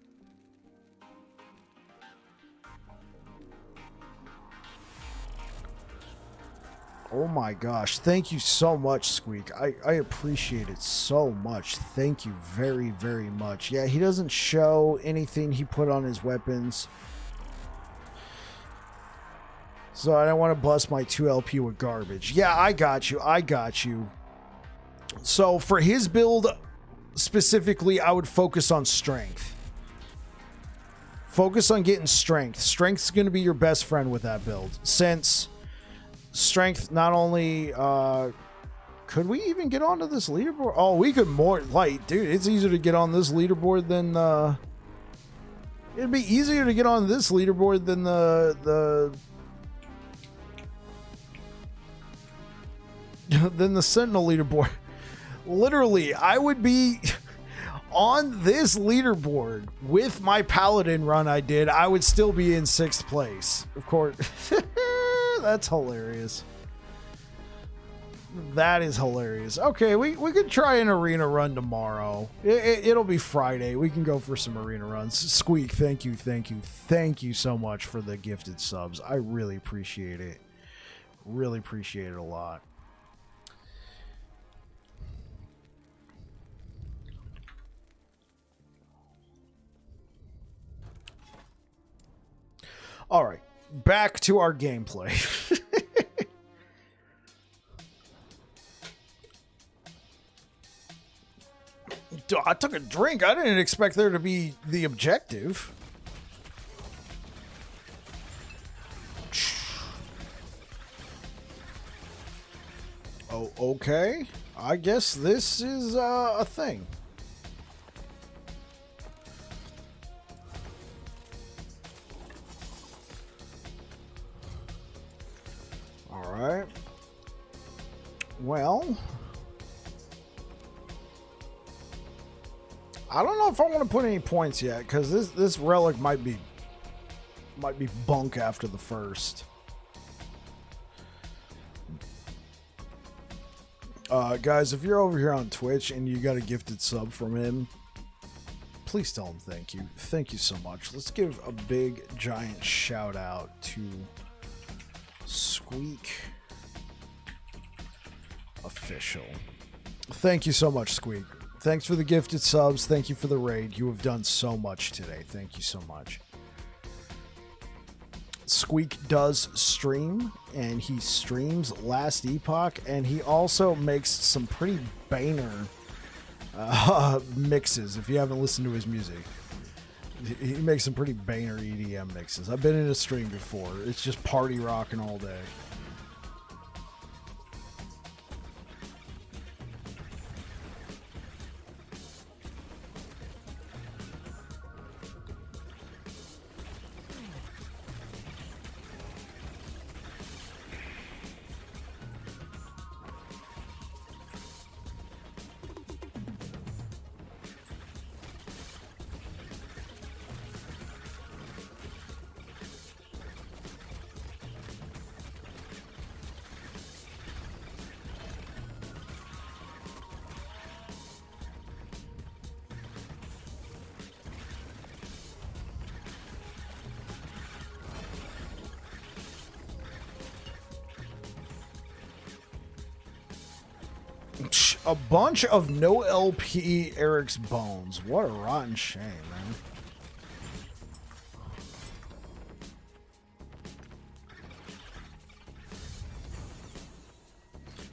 Oh my gosh. Thank you so much, Squeak. I appreciate it so much. Thank you very, very much. Yeah, he doesn't show anything he put on his weapons. So I don't want to bust my 2 LP with garbage. Yeah, I got you. I got you. So for his build specifically, I would focus on strength. Focus on getting strength. Strength's going to be your best friend with that build. Since strength not only... could we even get onto this leaderboard? Oh, we could more... Like, dude, it's easier to get on this leaderboard than... it'd be easier to get on this leaderboard than than the Sentinel leaderboard. Literally, I would be on this leaderboard with my Paladin run I did. I would still be in 6th place. Of course. That's hilarious. That is hilarious. Okay, we could try an arena run tomorrow. It'll be Friday. We can go for some arena runs. Squeak, thank you so much for the gifted subs. I really appreciate it. Really appreciate it a lot. All right, back to our gameplay. I took a drink. I didn't expect there to be the objective. Oh, okay. I guess this is a thing. All right. Well, I don't know if I want to put any points yet, because this relic might be bunk after the first. Guys, if you're over here on Twitch and you got a gifted sub from him, please tell him thank you. Thank you so much. Let's give a big giant shout out to Squeak Official. Thank you so much, Squeak. Thanks for the gifted subs. Thank you for the raid. You have done so much today. Thank you so much. Squeak does stream, and he streams Last Epoch, and he also makes some pretty banger mixes if you haven't listened to his music. He makes some pretty banger EDM mixes. I've been in a stream before. It's just party rocking all day. A bunch of no LP Eric's bones. What a rotten shame, man.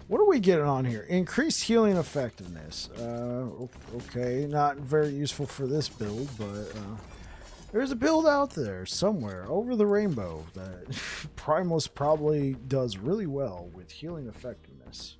What are we getting on here? Increased healing effectiveness. Okay, not very useful for this build, but there's a build out there somewhere over the rainbow that Primalist probably does really well with healing effectiveness.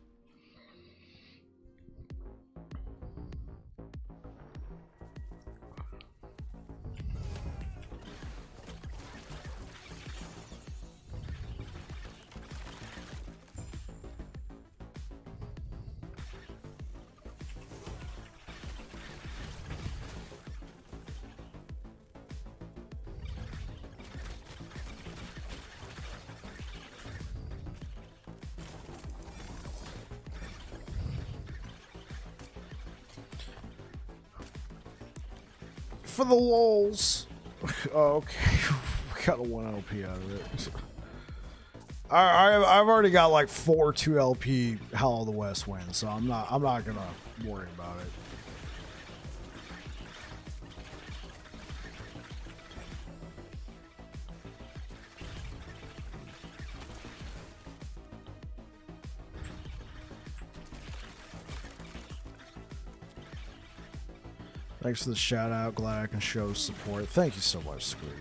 For the lulz. Oh, okay. We got a 1 LP out of it. I've already got like 4 2 LP Howl of the West wins, so I'm not gonna worry about it. Thanks for the shout out. Glad I can show support. Thank you so much, Squeak.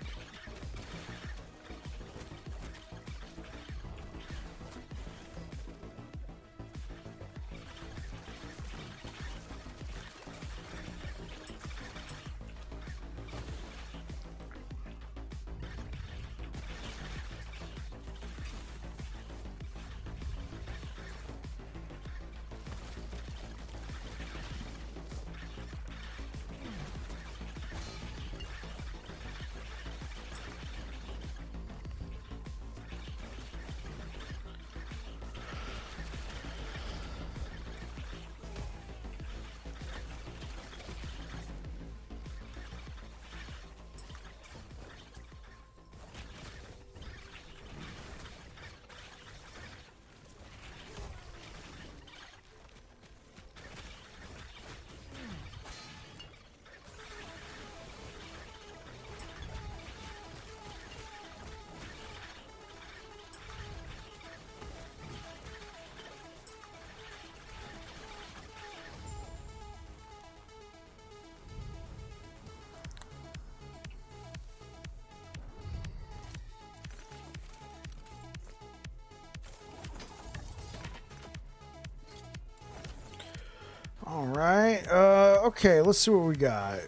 All right. Okay, let's see what we got.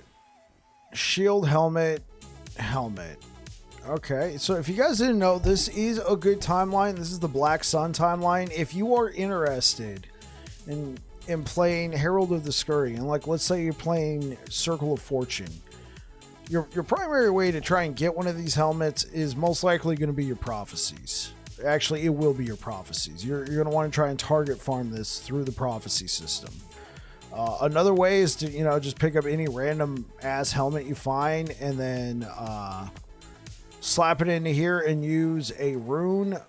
Shield, helmet. Okay, so if you guys didn't know, this is a good timeline. This is the Black Sun timeline. If you are interested in playing Herald of the Scurry, and like let's say you're playing Circle of Fortune, your primary way to try and get one of these helmets is most likely going to be your prophecies. Actually, it will be your prophecies. You're going to want to try and target farm this through the prophecy system. Another way is to, just pick up any random ass helmet you find and then slap it into here and use a rune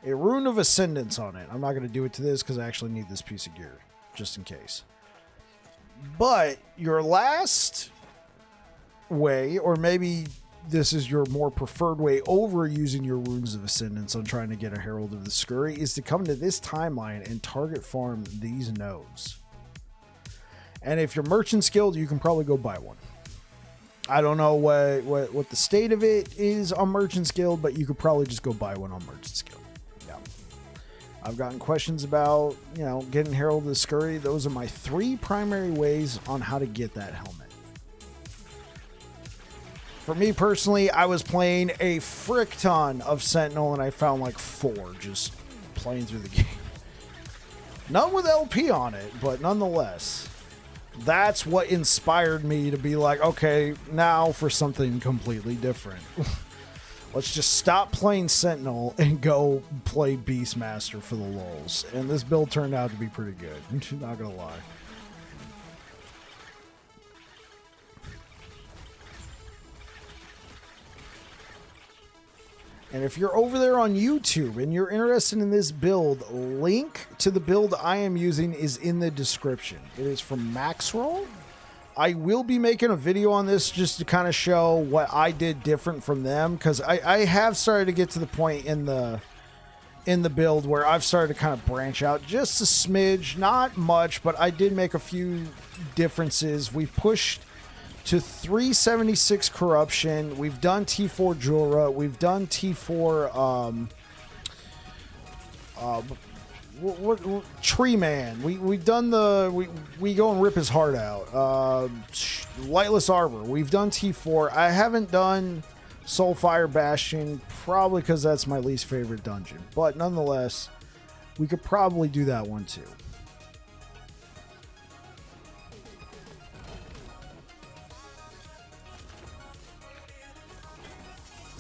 of ascendance on it. I'm not going to do it to this because I actually need this piece of gear just in case. But your last way, or maybe this is your more preferred way over using your runes of ascendance on trying to get a Herald of the Scurry, is to come to this timeline and target farm these nodes. And if you're merchant skilled, you can probably go buy one. I don't know what the state of it is on Merchant's Guild, but you could probably just go buy one on Merchant's Guild. Yeah. I've gotten questions about, getting Herald of the Scurry. Those are my 3 primary ways on how to get that helmet. For me personally, I was playing a frick ton of Sentinel, and I found like 4 just playing through the game. None with LP on it, but nonetheless. That's what inspired me to be like, okay, now for something completely different. Let's just stop playing Sentinel and go play Beastmaster for the lulz. And this build turned out to be pretty good. I'm not gonna lie. And if you're over there on YouTube and you're interested in this build, link to the build I am using is in the description. It is from Maxroll. I will be making a video on this just to kind of show what I did different from them, because I have started to get to the point in the build where I've started to kind of branch out just a smidge, not much, but I did make a few differences. We've pushed to 376 corruption. We've done T4 Jura. We've done T4 Tree Man. We've done we go and rip his heart out. Lightless Arbor. We've done T4. I haven't done Soulfire Bastion, probably because that's my least favorite dungeon. But nonetheless, we could probably do that one too.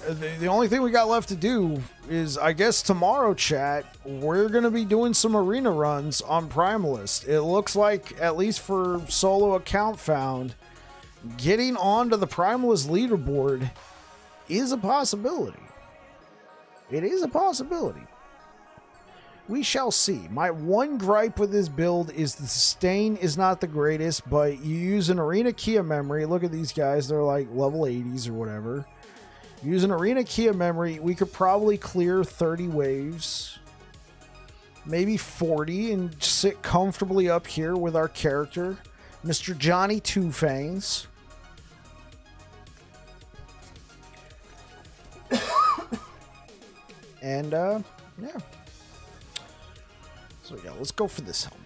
The only thing we got left to do is, I guess, tomorrow, chat, we're going to be doing some arena runs on Primalist. It looks like, at least for solo account found, getting onto the Primalist leaderboard is a possibility. It is a possibility. We shall see. My one gripe with this build is the sustain is not the greatest, but you use an arena Kia memory. Look at these guys. They're like level 80s or whatever. Use an arena Kia memory, we could probably clear 30 waves, maybe 40, and sit comfortably up here with our character, Mr. Johnny Two Fangs. And, yeah. So, yeah, let's go for this helmet.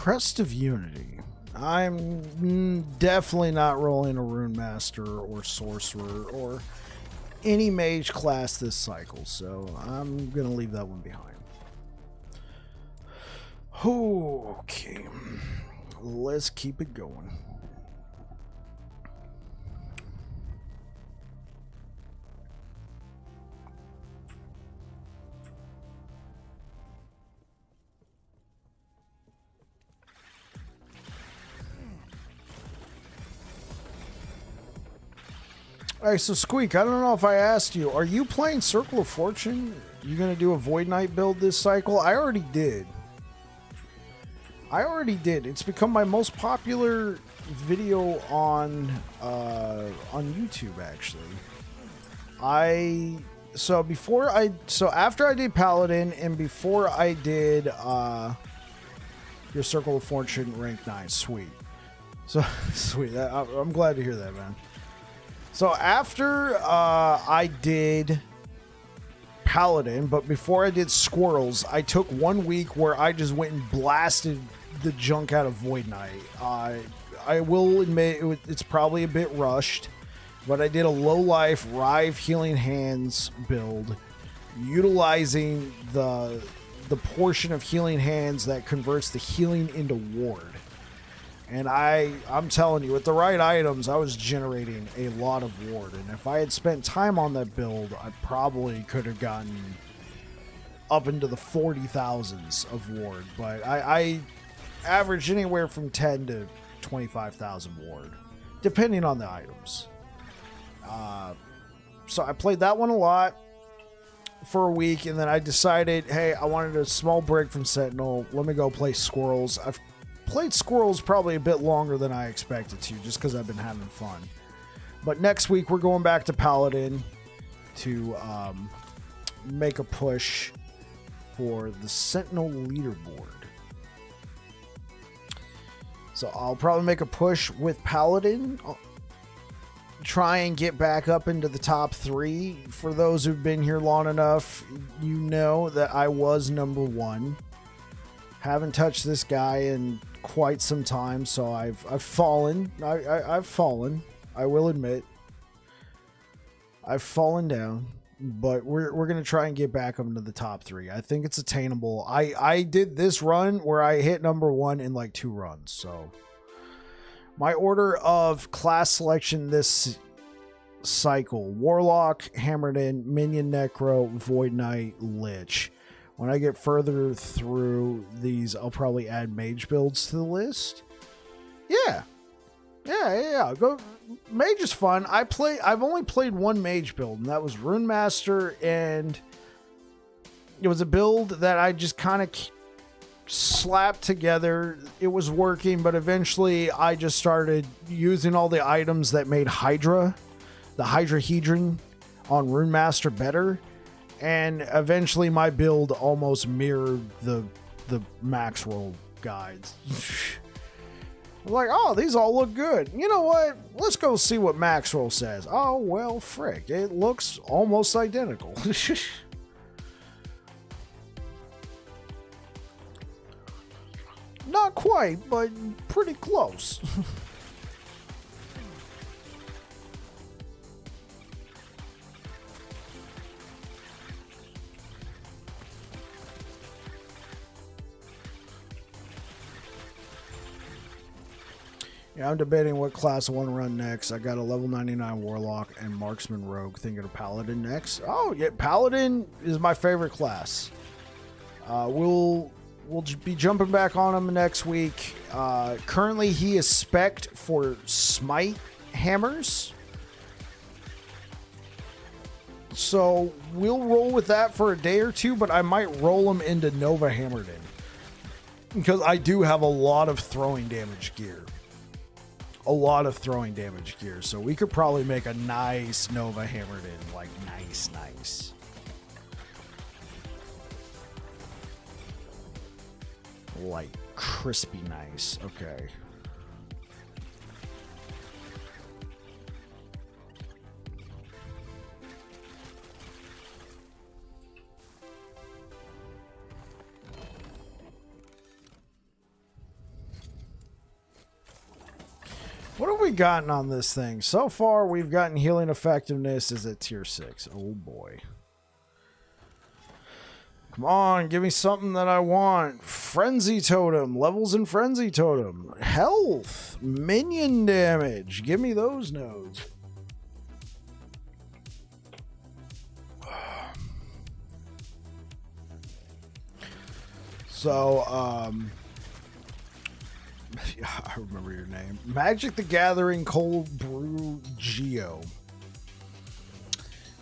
Crest of Unity. I'm definitely not rolling a Rune Master or Sorcerer or any mage class this cycle, so I'm gonna leave that one behind. Okay, let's keep it going. Alright, so Squeak, I don't know if I asked you, are you playing Circle of Fortune? You gonna do a Void Knight build this cycle? I already did. It's become my most popular video on YouTube, actually. After I did Paladin and before I did your Circle of Fortune rank 9, sweet. So sweet. I'm glad to hear that, man. So after I did Paladin, but before I did Squirrels, I took 1 week where I just went and blasted the junk out of Void Knight. I will admit it's probably a bit rushed, but I did a low life Rive Healing Hands build, utilizing the portion of Healing Hands that converts the healing into ward. And I'm telling you, with the right items, I was generating a lot of ward. And if I had spent time on that build, I probably could have gotten up into the 40,000s of ward. But I averaged anywhere from 10 to 25,000 ward, depending on the items. So I played that one a lot for a week, and then I decided, hey, I wanted a small break from Sentinel. Let me go play Squirrels. I've played Squirrels probably a bit longer than I expected to, just because I've been having fun. But next week we're going back to Paladin to make a push for the Sentinel leaderboard. So I'll probably make a push with Paladin. I'll try and get back up into the top 3. For those who've been here long enough, you know that I was number 1. Haven't touched this guy in quite some time, so I've fallen. I've fallen. I will admit, I've fallen down, but we're gonna try and get back up into the top 3. I think it's attainable. I did this run where I hit number 1 in like 2 runs. So my order of class selection this cycle: Warlock, Hammered In, Minion, Necro, Void Knight, Lich. When I get further through these, I'll probably add mage builds to the list. Yeah. Go. Mage is fun. I've only played 1 mage build, and that was Rune Master, and it was a build that I just kind of slapped together. It was working, but eventually I just started using all the items that made the Hydrahedron on Rune Master better. And eventually my build almost mirrored the max roll guides. I'm like, oh, these all look good. You know what? Let's go see what max roll says. Oh, well, frick. It looks almost identical. Not quite, but pretty close. Yeah, I'm debating what class I want to run next. I got a level 99 Warlock and Marksman Rogue, thinking of Paladin next. Oh, yeah, Paladin is my favorite class. We'll be jumping back on him next week. Currently, he is spec'd for Smite Hammers. So we'll roll with that for a day or two, but I might roll him into Nova Hammered In, because I do have a lot of throwing damage gear. So we could probably make a nice Nova Hammered In, like nice. Like crispy nice. Okay. What have we gotten on this thing? So far, we've gotten healing effectiveness is at tier 6. Oh boy. Come on, give me something that I want. Frenzy Totem. Levels in Frenzy Totem. Health. Minion damage. Give me those nodes. So, yeah, I remember your name. Magic the Gathering Cold Brew Geo.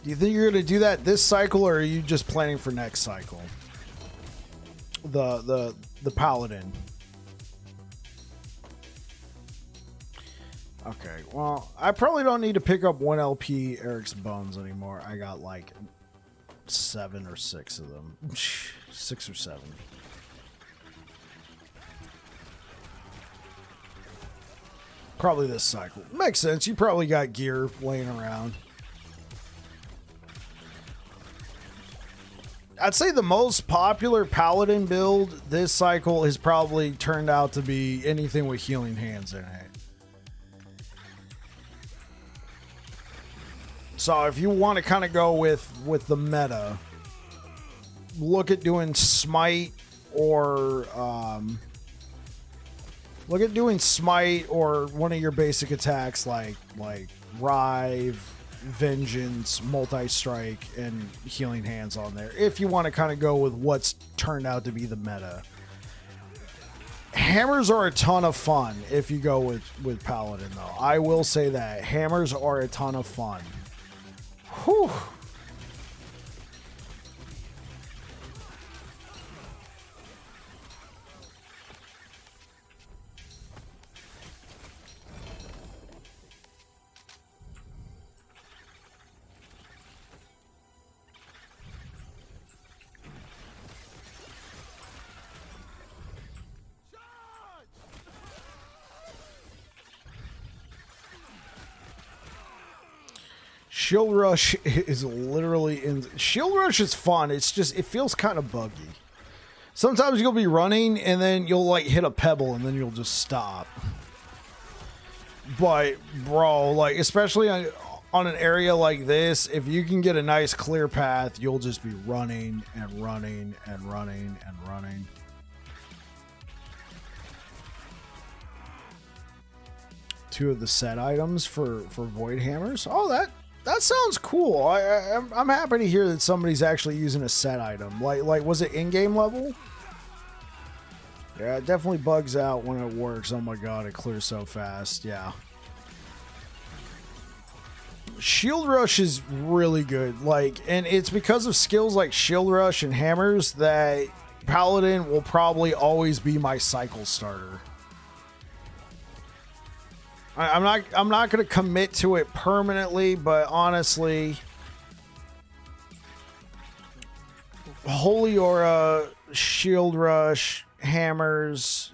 Do you think you're going to do that this cycle, or are you just planning for next cycle? The Paladin. Okay, well, I probably don't need to pick up 1 LP Eric's Bones anymore. I got like 7 or 6 of them. 6 or 7. Probably this cycle. Makes sense. You probably got gear laying around. I'd say the most popular Paladin build this cycle has probably turned out to be anything with healing hands in it. So if you want to kind of go with the meta, look at doing Smite or one of your basic attacks like Rive, Vengeance, Multi-Strike, and Healing Hands on there. If you want to kind of go with what's turned out to be the meta. Hammers are a ton of fun if you go with Paladin, though. I will say that. Hammers are a ton of fun. Whew. Shield Rush is literally in. Shield Rush is fun. It's just, it feels kind of buggy. Sometimes you'll be running and then you'll like hit a pebble and then you'll just stop. But bro, like especially on an area like this, if you can get a nice clear path, you'll just be running and running and running and running. Two of the set items for Void Hammers. Oh, that sounds cool. I'm happy to hear that somebody's actually using a set item. Like was it in-game level? Yeah, it definitely bugs out when it works. Oh my god, it clears so fast. Yeah. Shield Rush is really good. And it's because of skills like Shield Rush and Hammers that Paladin will probably always be my cycle starter. I'm not going to commit to it permanently, but honestly, Holy Aura, Shield Rush, Hammers,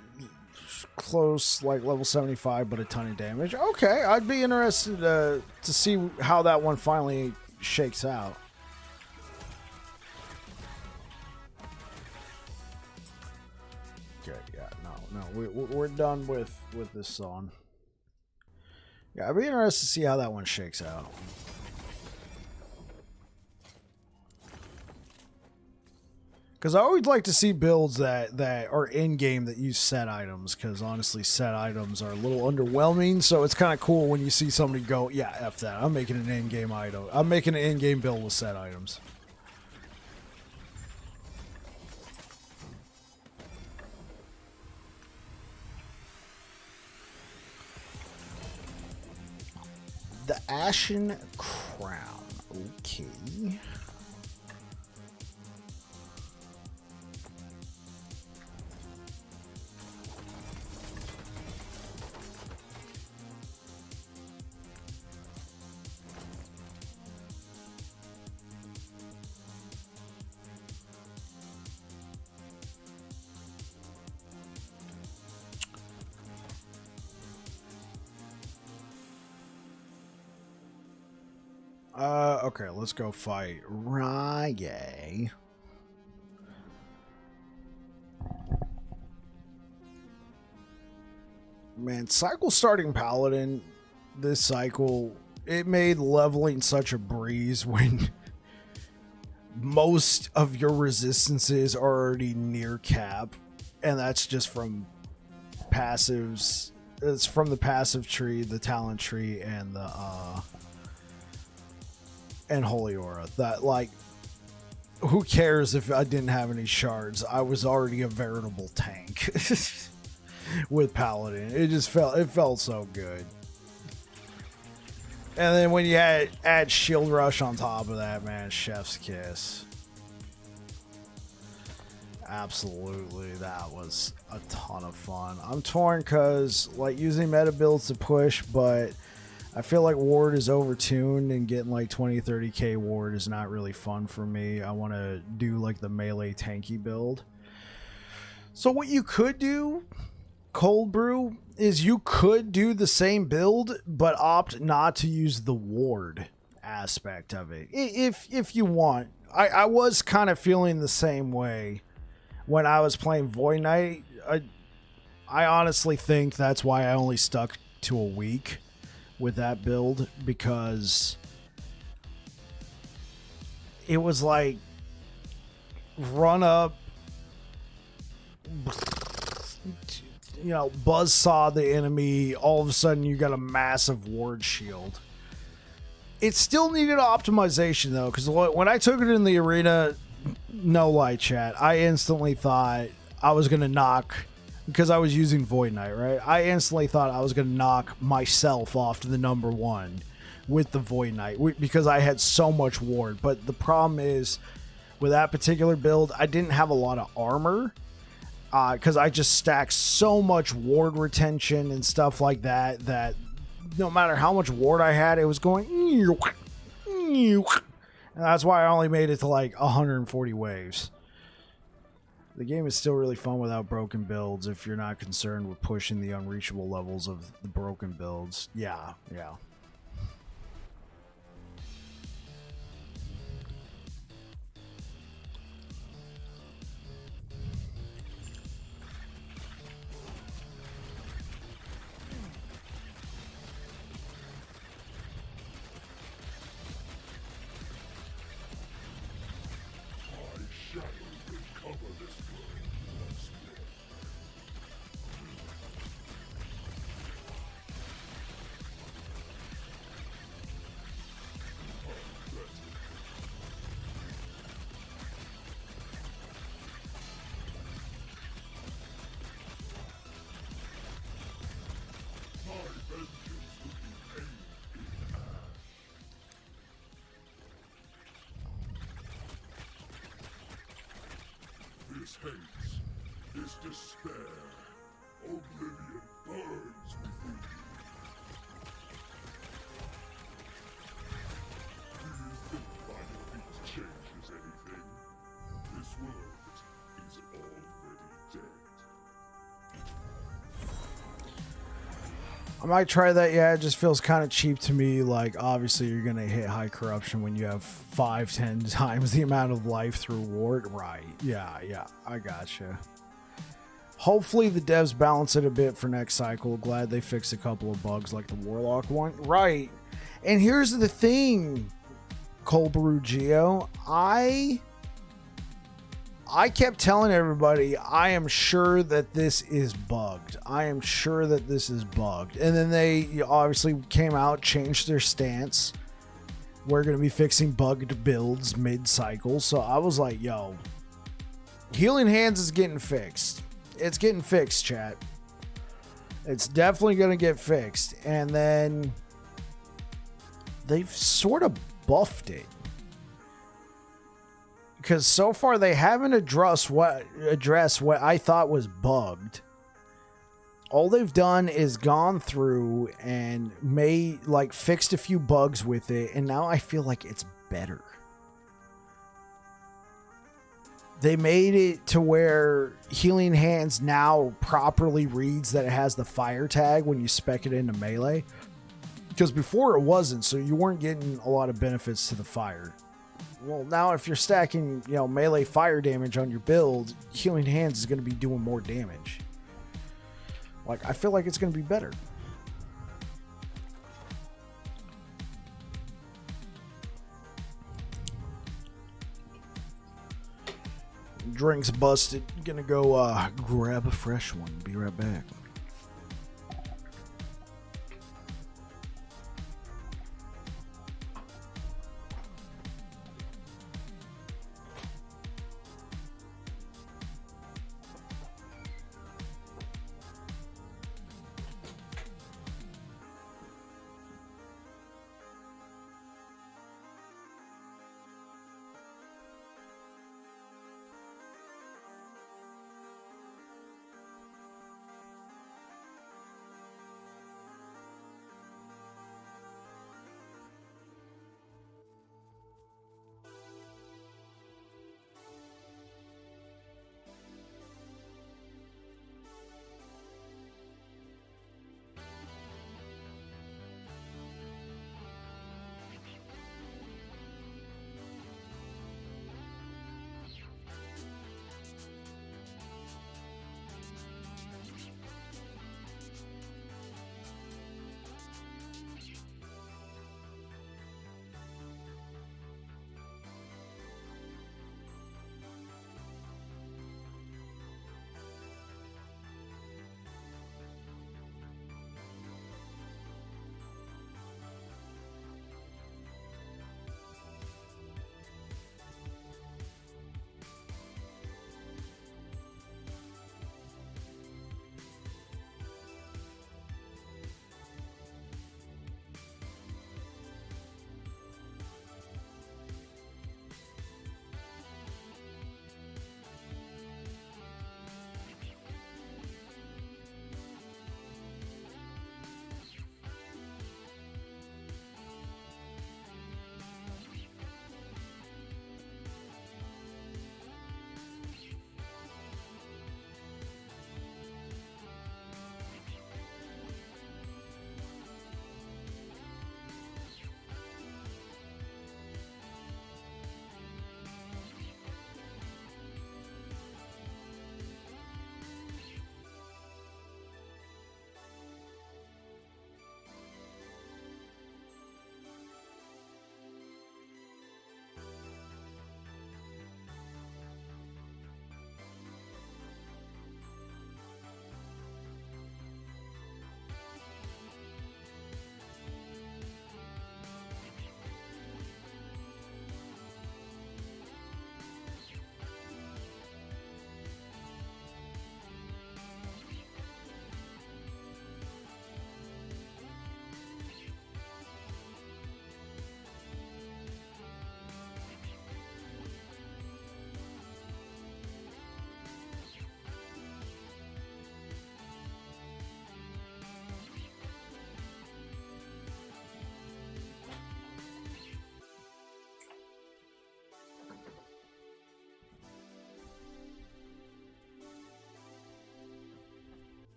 close, like level 75, but a ton of damage. Okay, I'd be interested to see how that one finally shakes out. Okay, yeah, no, we're done with this song. Yeah, I'd be interested to see how that one shakes out. Because I always like to see builds that are in-game that use set items, because honestly, set items are a little underwhelming, so it's kind of cool when you see somebody go, yeah, F that, I'm making an in-game item. I'm making an in-game build with set items. The Ashen Crown. Okay. Okay, let's go fight Rye. Man, cycle starting Paladin this cycle, it made leveling such a breeze when most of your resistances are already near cap, and that's just from passives. It's from the passive tree, the talent tree, and the and Holy Aura. That, like, who cares if I didn't have any shards? I was already a veritable tank with Paladin. It felt so good. And then when you add Shield Rush on top of that, man, chef's kiss. Absolutely, that was a ton of fun. I'm torn because, like, using meta builds to push, but I feel like ward is overtuned, and getting like 20-30k ward is not really fun for me. I want to do like the melee tanky build. So what you could do, Cold Brew, is you could do the same build but opt not to use the ward aspect of it if you want. I was kind of feeling the same way when I was playing Void Knight. I honestly think that's why I only stuck to a week with that build, because it was like run up, you know, buzzsaw the enemy, all of a sudden you got a massive ward shield. It still needed optimization though, because when I took it in the arena, no lie chat, I instantly thought I was going to knock, because I was using Void Knight, right? I instantly thought I was going to knock myself off to the number 1 with the Void Knight, because I had so much ward. But the problem is, with that particular build, I didn't have a lot of armor, because I just stacked so much ward retention and stuff like that, that no matter how much ward I had, it was going... And that's why I only made it to like 140 waves. The game is still really fun without broken builds if you're not concerned with pushing the unreachable levels of the broken builds. Yeah. This hates, this despair, oblivion burns within you. Do you think my defeat changes anything? This world is already dead. I might try that. Yeah, it just feels kind of cheap to me. Like, obviously you're gonna hit high corruption when you have 5-10 times the amount of life through ward. Right, yeah, I gotcha. Hopefully the devs balance it a bit for next cycle. Glad they fixed a couple of bugs like the warlock one. Right. And here's the thing, Cold Brew Geo, I kept telling everybody, I am sure that this is bugged. I am sure that this is bugged. And then they obviously came out, changed their stance. We're going to be fixing bugged builds mid-cycle. So I was like, yo, Healing Hands is getting fixed. It's getting fixed, chat. It's definitely going to get fixed. And then they've sort of buffed it. Because so far they haven't addressed what I thought was bugged. All they've done is gone through and fixed a few bugs with it, and now I feel like it's better. They made it to where Healing Hands now properly reads that it has the fire tag when you spec it into melee. Because before it wasn't, so you weren't getting a lot of benefits to the fire. Well, now if you're stacking, melee fire damage on your build, Healing Hands is going to be doing more damage. Like, I feel like it's going to be better. Drinks busted. Gonna go grab a fresh one. Be right back.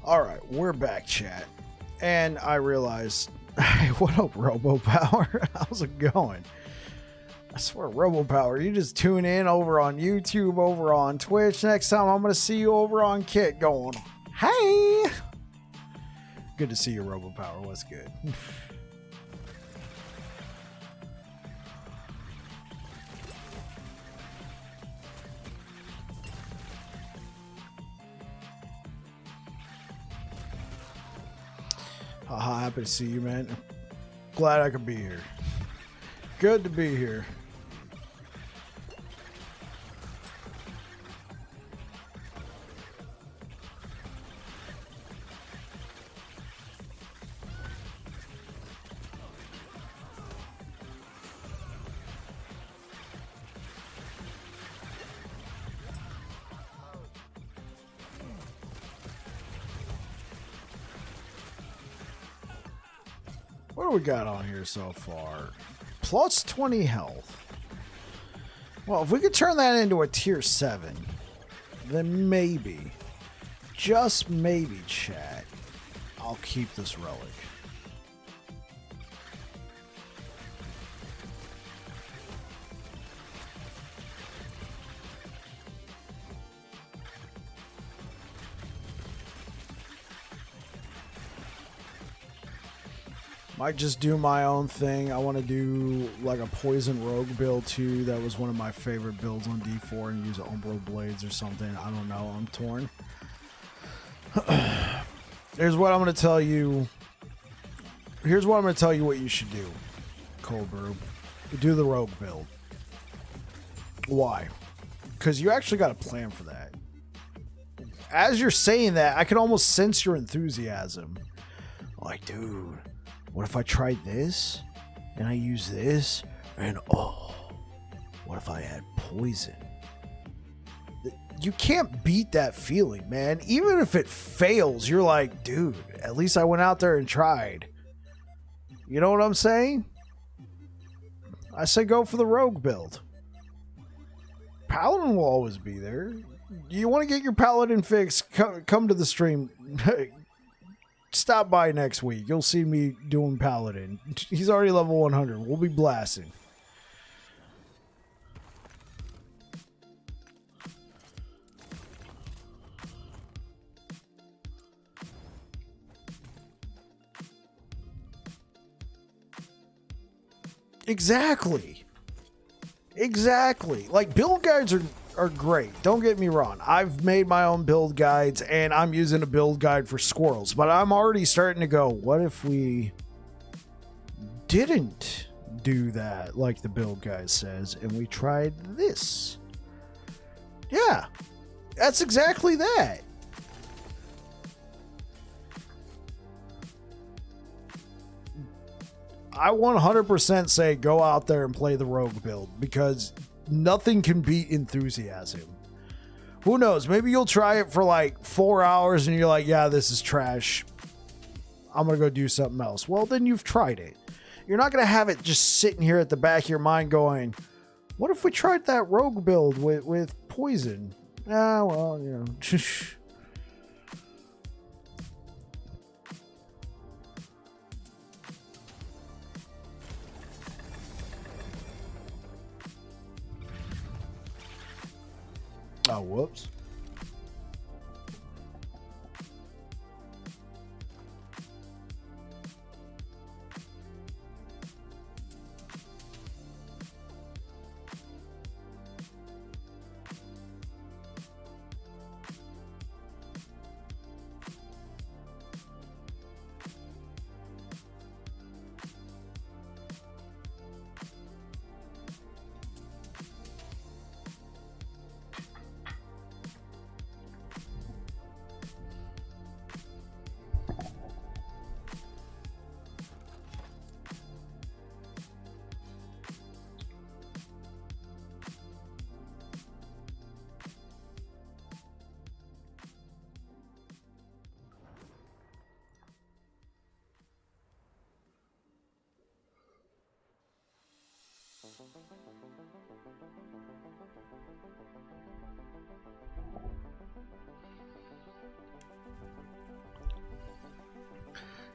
All right, we're back, chat. And I realized, hey, what up, RoboPower? How's it going? I swear, RoboPower, you just tune in over on YouTube, over on Twitch. Next time, I'm going to see you over on Kit going, hey! Good to see you, RoboPower. What's good? Haha, happy to see you, man. Glad I could be here. Good to be here. What do we got on here so far? Plus 20 health. Well, if we could turn that into a tier 7, then maybe, just maybe, chat, I'll keep this relic. Might just do my own thing. I want to do like a poison rogue build too. That was one of my favorite builds on D4, and use Umbral Blades or something. I don't know. I'm torn. Here's what I'm going to tell you. Here's what I'm going to tell you what you should do, Cold Brew. Do the rogue build. Why? Because you actually got a plan for that. As you're saying that, I can almost sense your enthusiasm. Like, dude, what if I tried this and I use this and oh, what if I had poison? You can't beat that feeling, man. Even if it fails, you're like, dude, at least I went out there and tried. You know what I'm saying? I say go for the rogue build. Paladin will always be there. You want to get your Paladin fix, come to the stream. Stop by next week. You'll see me doing Paladin. He's already level 100. We'll be blasting. Exactly. Exactly. Like, build guides are great. Don't get me wrong. I've made my own build guides, and I'm using a build guide for squirrels. But I'm already starting to go, what if we didn't do that like the build guide says, and we tried this? Yeah, that's exactly that. I 100% say go out there and play the rogue build, because nothing can beat enthusiasm. Who knows? Maybe you'll try it for like 4 hours and you're like, yeah, this is trash. I'm going to go do something else. Well, then you've tried it. You're not going to have it just sitting here at the back of your mind going, what if we tried that rogue build with poison? Ah, well, you know. Oh, whoops.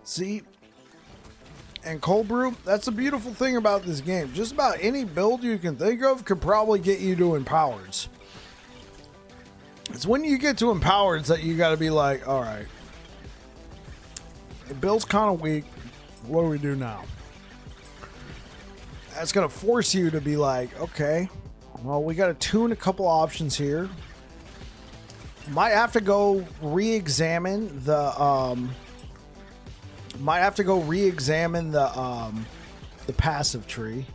See, and Cold Brew, that's the beautiful thing about this game. Just about any build you can think of could probably get you to Empowereds. It's when you get to Empowereds that you got to be like, all right, the build's kind of weak. What do we do now? That's going to force you to be like, okay, well, we got to tune a couple options here. Might have to go re-examine the passive tree.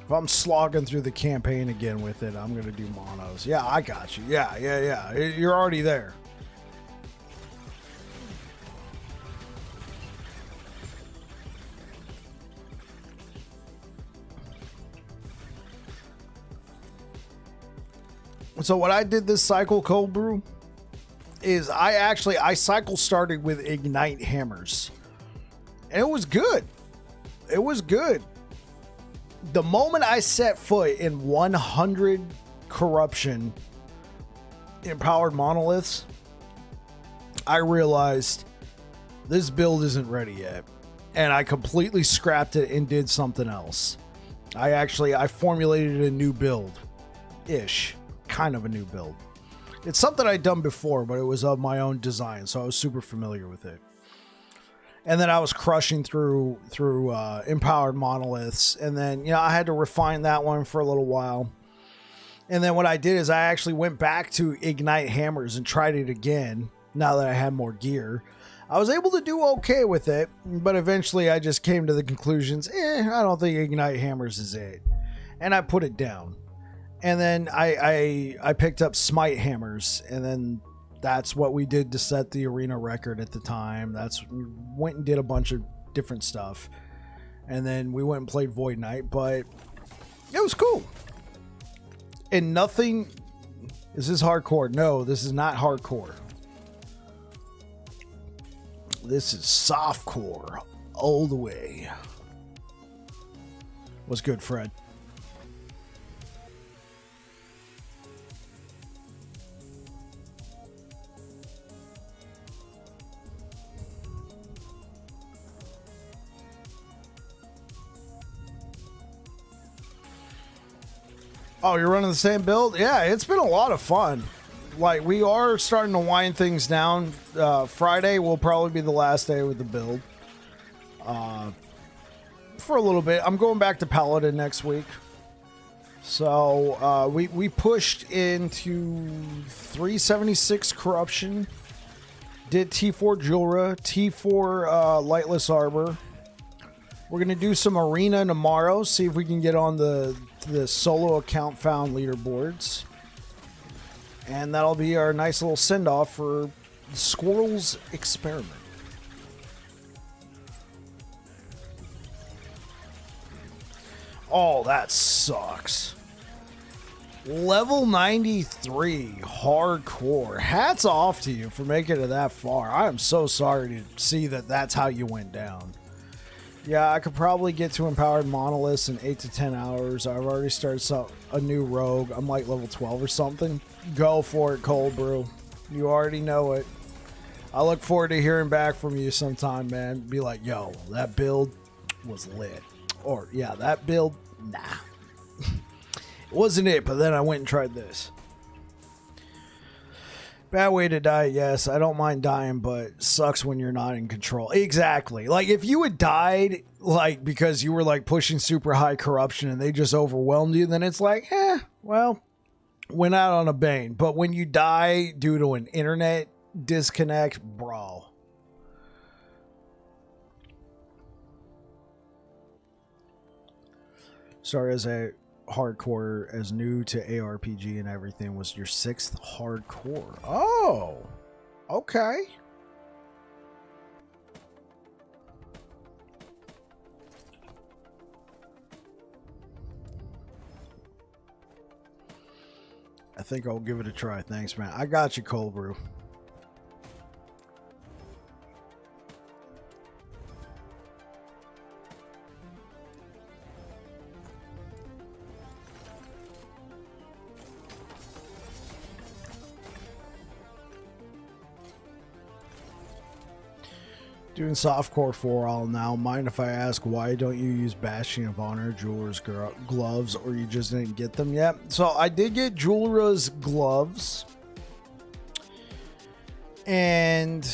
If I'm slogging through the campaign again with it, I'm going to do monos. Yeah, I got you. Yeah. You're already there. So what I did this cycle, Cold Brew, is I cycle started with Ignite Hammers. And it was good. It was good. The moment I set foot in 100 corruption empowered monoliths, I realized this build isn't ready yet. And I completely scrapped it and did something else. I formulated a new build-ish. Kind of a new build. It's something I'd done before, but it was of my own design, so I was super familiar with it. And then I was crushing through empowered monoliths, and then I had to refine that one for a little while. And then what I did is I actually went back to ignite hammers and tried it again. Now that I had more gear, I was able to do okay with it, but eventually I just came to the conclusions, I don't think ignite hammers is it, and I put it down. And then I picked up smite hammers, and then that's what we did to set the arena record at the time. We went and did a bunch of different stuff, and then we went and played Void Knight, but it was cool. And nothing. Is this hardcore? No, this is not hardcore. This is softcore all the way. What's good, Fred? Oh, you're running the same build? Yeah, it's been a lot of fun. Like, we are starting to wind things down. Friday will probably be the last day with the build. For a little bit. I'm going back to Paladin next week. So, we pushed into 376 Corruption. Did T4 Julra, T4 Lightless Arbor. We're going to do some Arena tomorrow. See if we can get on the solo account found leaderboards. And that'll be our nice little send-off for the Squirrels Experiment. Oh, that sucks. Level 93 hardcore. Hats off to you for making it that far. I am so sorry to see that that's how you went down. Yeah, I could probably get to empowered monoliths in 8 to 10 hours. I've already started a new rogue. I'm like level 12 or something. Go for it, Cold Brew. You already know it. I look forward to hearing back from you sometime, man. Be like, yo, that build was lit. Or, yeah, that build, nah. It wasn't it, but then I went and tried this. Bad way to die, yes. I don't mind dying, but sucks when you're not in control. Exactly. Like, if you had died, like, because you were, like, pushing super high corruption and they just overwhelmed you, then it's like, well, went out on a bang. But when you die due to an internet disconnect, bro. Sorry, as a hardcore, as new to ARPG and everything, was your 6th hardcore. Oh, okay. I think I'll give it a try. Thanks, man. I got you, Cold Brew. Doing softcore 4 all now. Mind if I ask, why don't you use Bastion of Honor, Jeweler's gloves, or you just didn't get them yet? So I did get Jeweler's gloves, and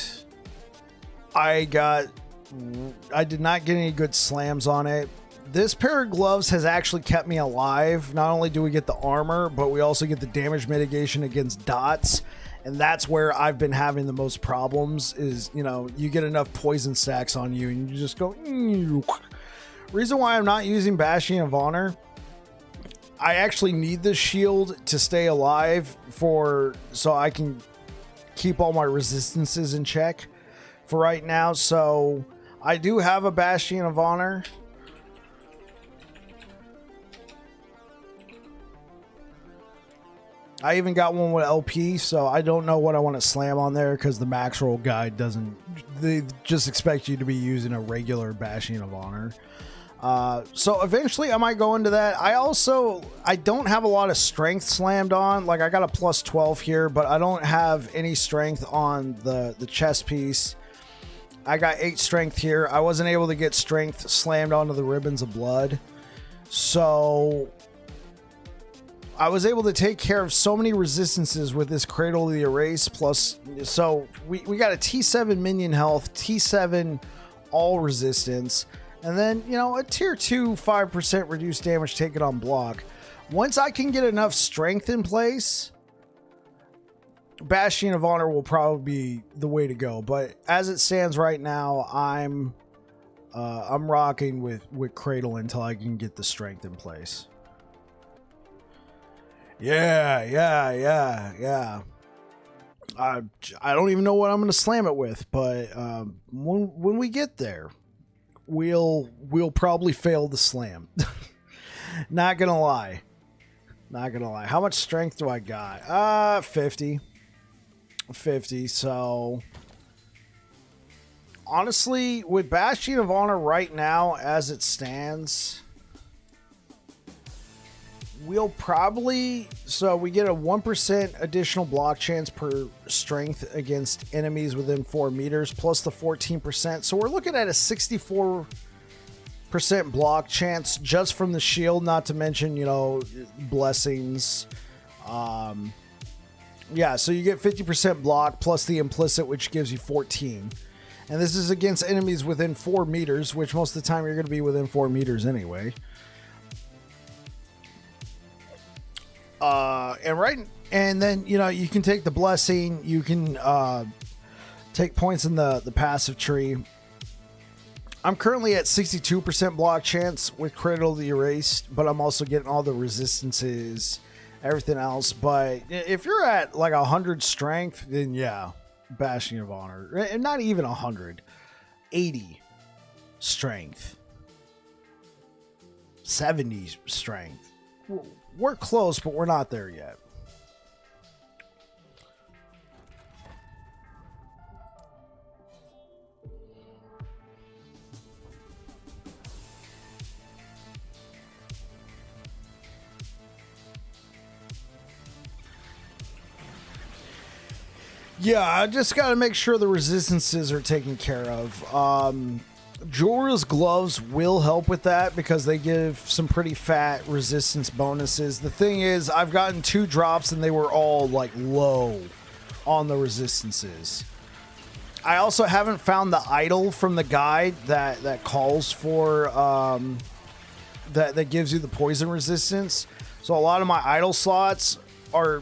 I did not get any good slams on it. This pair of gloves has actually kept me alive. Not only do we get the armor, but we also get the damage mitigation against dots. And that's where I've been having the most problems is, you get enough poison sacks on you and you just go. Reason why I'm not using Bastion of Honor, I actually need this shield to stay alive so I can keep all my resistances in check for right now. So I do have a Bastion of Honor. I even got one with LP, so I don't know what I want to slam on there because the max roll guide doesn't. They just expect you to be using a regular Bastion of Honor. So eventually I might go into that. I don't have a lot of strength slammed on. Like I got a plus 12 here, but I don't have any strength on the chest piece. I got 8 strength here. I wasn't able to get strength slammed onto the ribbons of blood. So I was able to take care of so many resistances with this Cradle of the Erase plus. So we got a T7 minion health, T7 all resistance, and then, you know, a tier 2 5% reduced damage taken on block. Once I can get enough strength in place, Bastion of Honor will probably be the way to go. But as it stands right now, I'm rocking with Cradle until I can get the strength in place. Yeah. I don't even know what I'm going to slam it with, but when we get there, we'll probably fail the slam. Not gonna lie. How much strength do I got? 50. So honestly, with Bastion of Honor right now as it stands, we'll probably, so we get a 1% additional block chance per strength against enemies within 4 meters, plus the 14%. So we're looking at a 64% block chance just from the shield, not to mention, you know, blessings. Yeah, so you get 50% block plus the implicit, which gives you 14. And this is against enemies within 4 meters, which most of the time you're going to be within 4 meters anyway. And then, you know, you can take the blessing, you can take points in the passive tree. I'm currently at 62% block chance with Cradle of the Erased, but I'm also getting all the resistances, everything else. But if you're at like 100 strength, then yeah, Bastion of Honor. And not even 100, 80 strength, 70 strength. We're close, but we're not there yet. Yeah, I just got to make sure the resistances are taken care of. Jorah's gloves will help with that because they give some pretty fat resistance bonuses. The thing is, I've gotten 2 drops and they were all like low on the resistances. I also haven't found the idol from the guide that calls for that gives you the poison resistance. So a lot of my idol slots are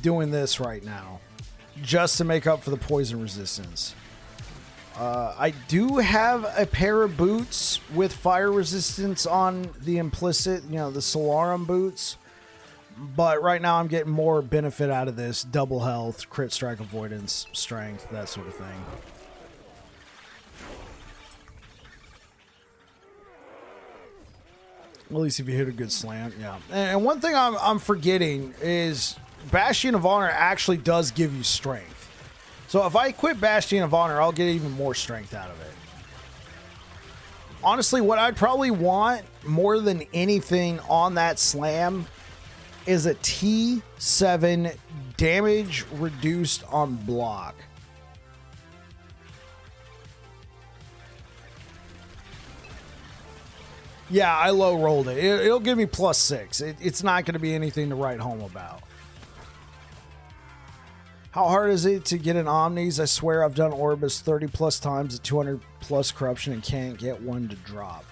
doing this right now just to make up for the poison resistance. I do have a pair of boots with fire resistance on the implicit, you know, the Solarum boots. But right now I'm getting more benefit out of this. Double health, crit strike avoidance, strength, that sort of thing. At least if you hit a good slam, yeah. And one thing I'm forgetting is Bastion of Honor actually does give you strength. So if I equip Bastion of Honor, I'll get even more strength out of it. Honestly, what I'd probably want more than anything on that slam is a T7 damage reduced on block. Yeah, I low rolled it. It'll give me +6. It's not going to be anything to write home about. How hard is it to get an Omnis? I swear I've done Orbis 30 plus times at 200 plus corruption and can't get one to drop.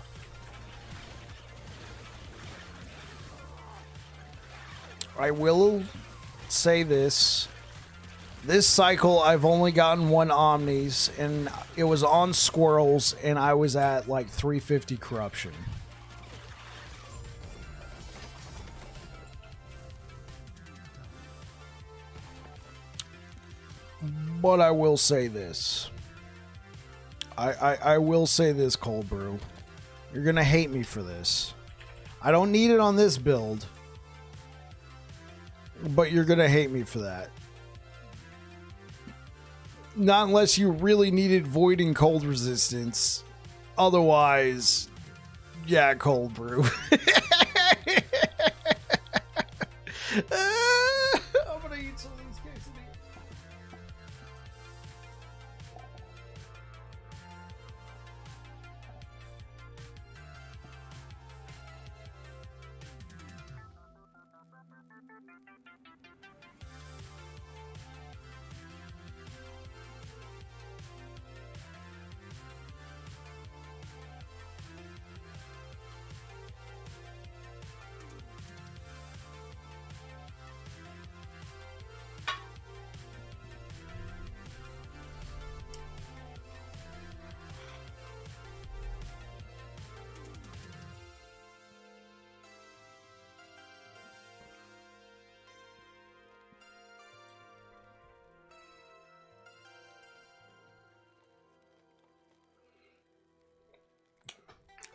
I will say this. This cycle, I've only gotten 1 Omnis, and it was on Squirrels, and I was at like 350 corruption. But I will say this. I will say this, Cold Brew. You're going to hate me for this. I don't need it on this build. But you're going to hate me for that. Not unless you really needed Void and Cold resistance. Otherwise, Yeah, cold brew. I'm gonna eat some of these quesadillas.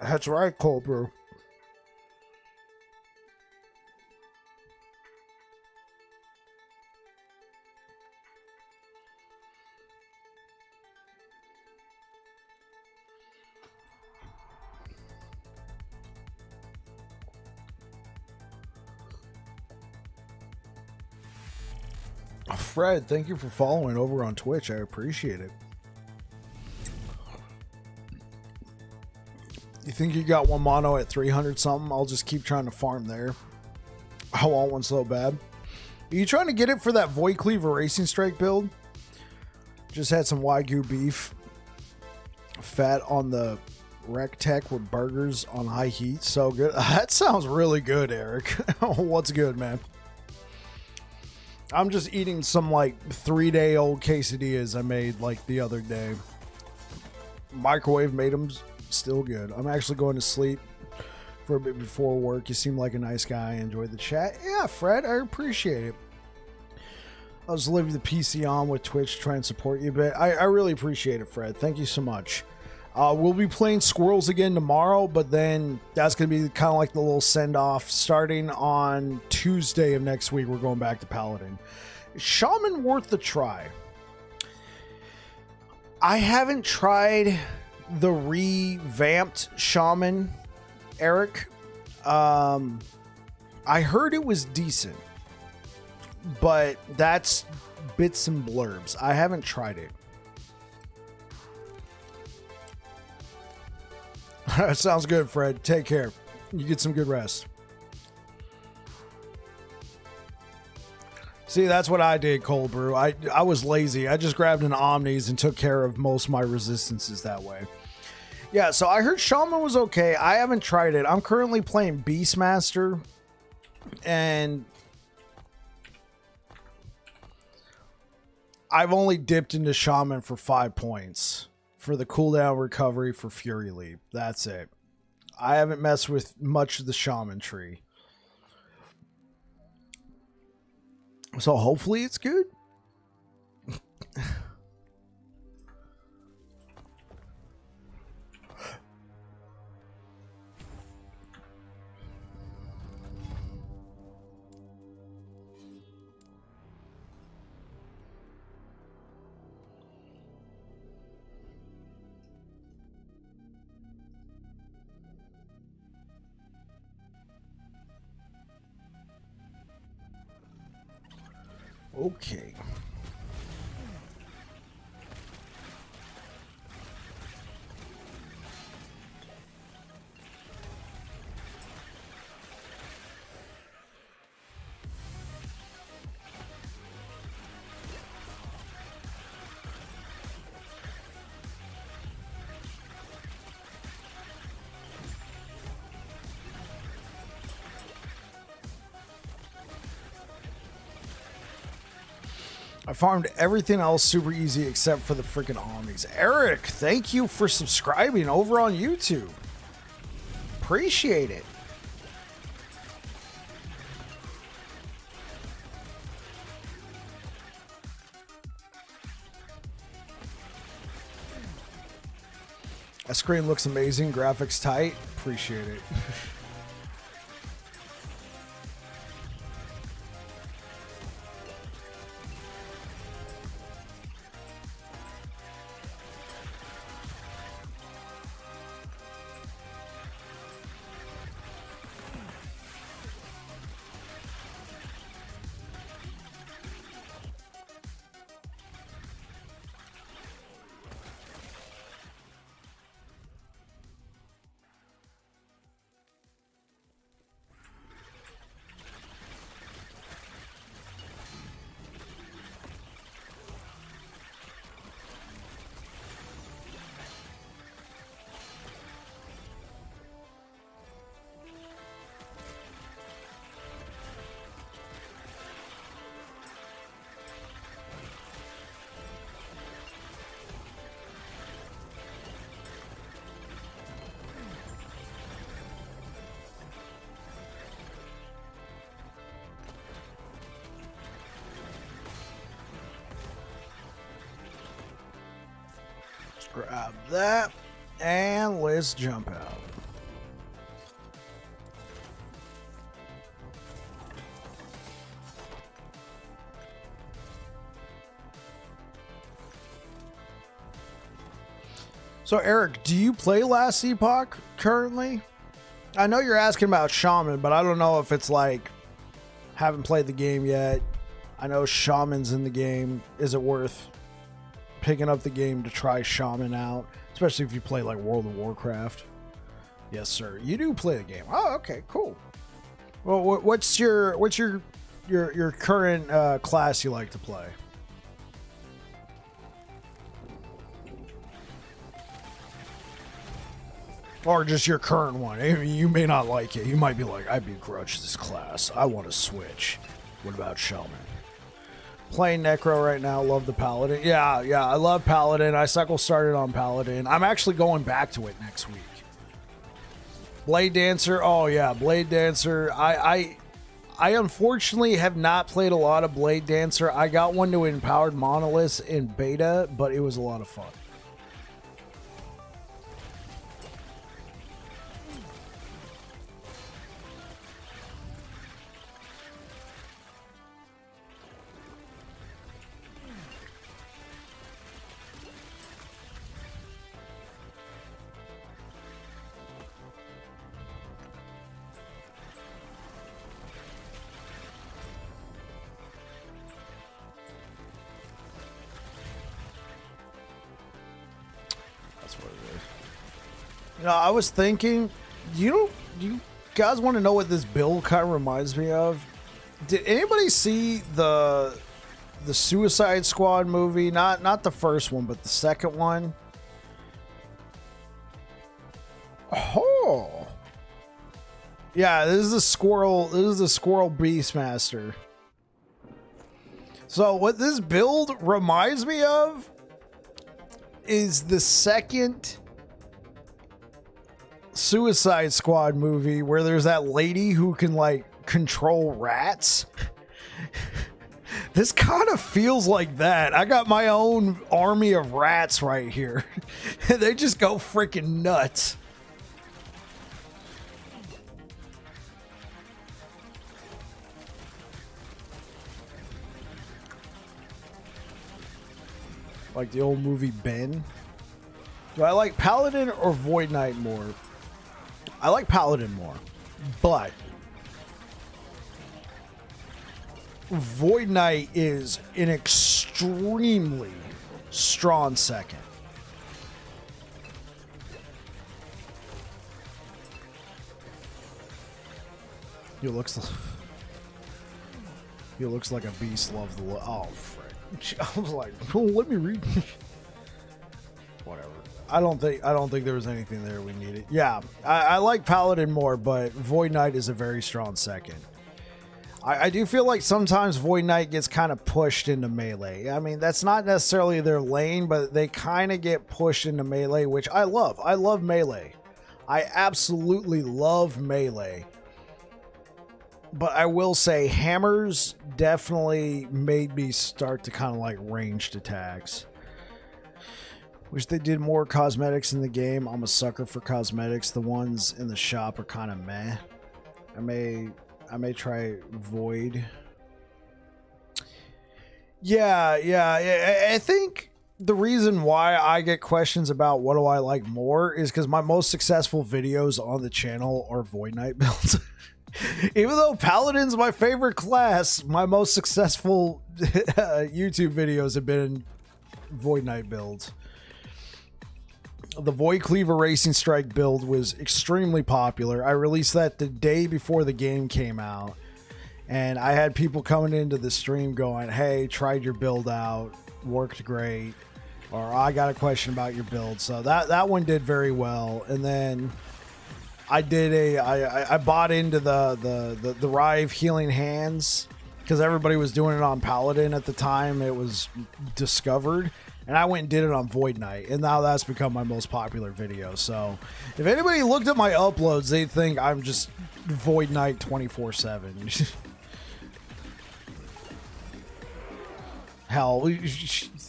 That's right, cold brew. Fred, thank you for following over on Twitch. I appreciate it. You think you got one mono at 300 something? I'll just keep trying to farm there. I want one so bad. Are you trying to get it for that Void Cleaver Racing Strike build? Just had some Wagyu beef. Fat on the Rec Tech with burgers on high heat. So good. That sounds really good, Eric. What's good, man? I'm just eating some like 3-day-old quesadillas I made like the other day. Microwave made them still good. I'm actually going to sleep for a bit before work. You seem like a nice guy. I enjoyed the chat. Yeah, Fred, I appreciate it. I'll just leave the PC on with Twitch to try and support you a bit. I really appreciate it, Fred. Thank you so much. We'll be playing Squirrels again tomorrow, but then that's going to be kind of like the little send-off. Starting on Tuesday of next week, we're going back to Paladin. Is Shaman worth the try? I haven't tried the revamped Shaman, Eric. I heard it was decent, but that's bits and blurbs. I haven't tried it. Sounds good, Fred. Take care. You get some good rest. See, that's what I did, Cold Brew. I was lazy. I just grabbed an Omnis and took care of most of my resistances that way. Yeah, so I heard Shaman was okay. I haven't tried it. I'm currently playing Beastmaster, and I've only dipped into Shaman for 5 points for the cooldown recovery for Fury Leap. That's it. I haven't messed with much of the Shaman tree. So hopefully it's good. Okay. I farmed everything else super easy except for the freaking Omnis. Eric, thank you for subscribing over on YouTube. Appreciate it. That screen looks amazing. Graphics tight. Appreciate it. Grab that, and let's jump out. So Eric, do you play Last Epoch currently? I know you're asking about Shaman, but I don't know if it's like haven't played the game yet. I know Shaman's in the game. Is it worth picking up the game to try Shaman out, especially if you play like World of Warcraft? Yes, sir. You do play the game. Oh, okay, cool. Well, what's your current class you like to play? Or just your current one. I mean, you may not like it. You might be like, I begrudge this class. I want to switch. What about Shaman? Playing Necro right now. Love the Paladin. Yeah, I love Paladin. I cycle started on Paladin. I'm actually going back to it next week. Blade Dancer. Oh, yeah. Blade Dancer. I unfortunately have not played a lot of Blade Dancer. I got one to Empowered Monoliths in beta, but it was a lot of fun. You know, I was thinking, you guys want to know what this build kind of reminds me of? Did anybody see the Suicide Squad movie? Not the first one, but the second one. Oh, yeah, this is a squirrel. This is a squirrel Beastmaster. So what this build reminds me of is the second Suicide Squad movie where there's that lady who can like control rats. This kind of feels like that. I got my own army of rats right here. They just go freaking nuts. Like the old movie Ben. Do I like Paladin or Void Knight more? I like Paladin more, but Void Knight is an extremely strong second. He looks like a beast. Love the look. Oh, frick. I was like, oh, let me read. Whatever. I don't think there was anything there we needed. Yeah, I like Paladin more, but Void Knight is a very strong second. I do feel like sometimes Void Knight gets kind of pushed into melee. I mean, that's not necessarily their lane, but they kind of get pushed into melee, which I love. I love melee. I absolutely love melee. But I will say hammers definitely made me start to kind of like ranged attacks. Wish they did more cosmetics in the game. I'm a sucker for cosmetics. The ones in the shop are kind of meh. I may try Void. Yeah. I think the reason why I get questions about what do I like more is because my most successful videos on the channel are Void Knight builds. Even though Paladin's my favorite class, my most successful YouTube videos have been Void Knight builds. The Void Cleaver Racing Strike build was extremely popular. I released that the day before the game came out, and I had people coming into the stream going, hey, tried your build out, worked great, or I got a question about your build. So that one did very well. And then I bought into the Rive Healing Hands because everybody was doing it on Paladin at the time it was discovered. And I went and did it on Void Knight, and now that's become my most popular video. So if anybody looked at my uploads, they'd think I'm just Void Knight 24/7. Hell,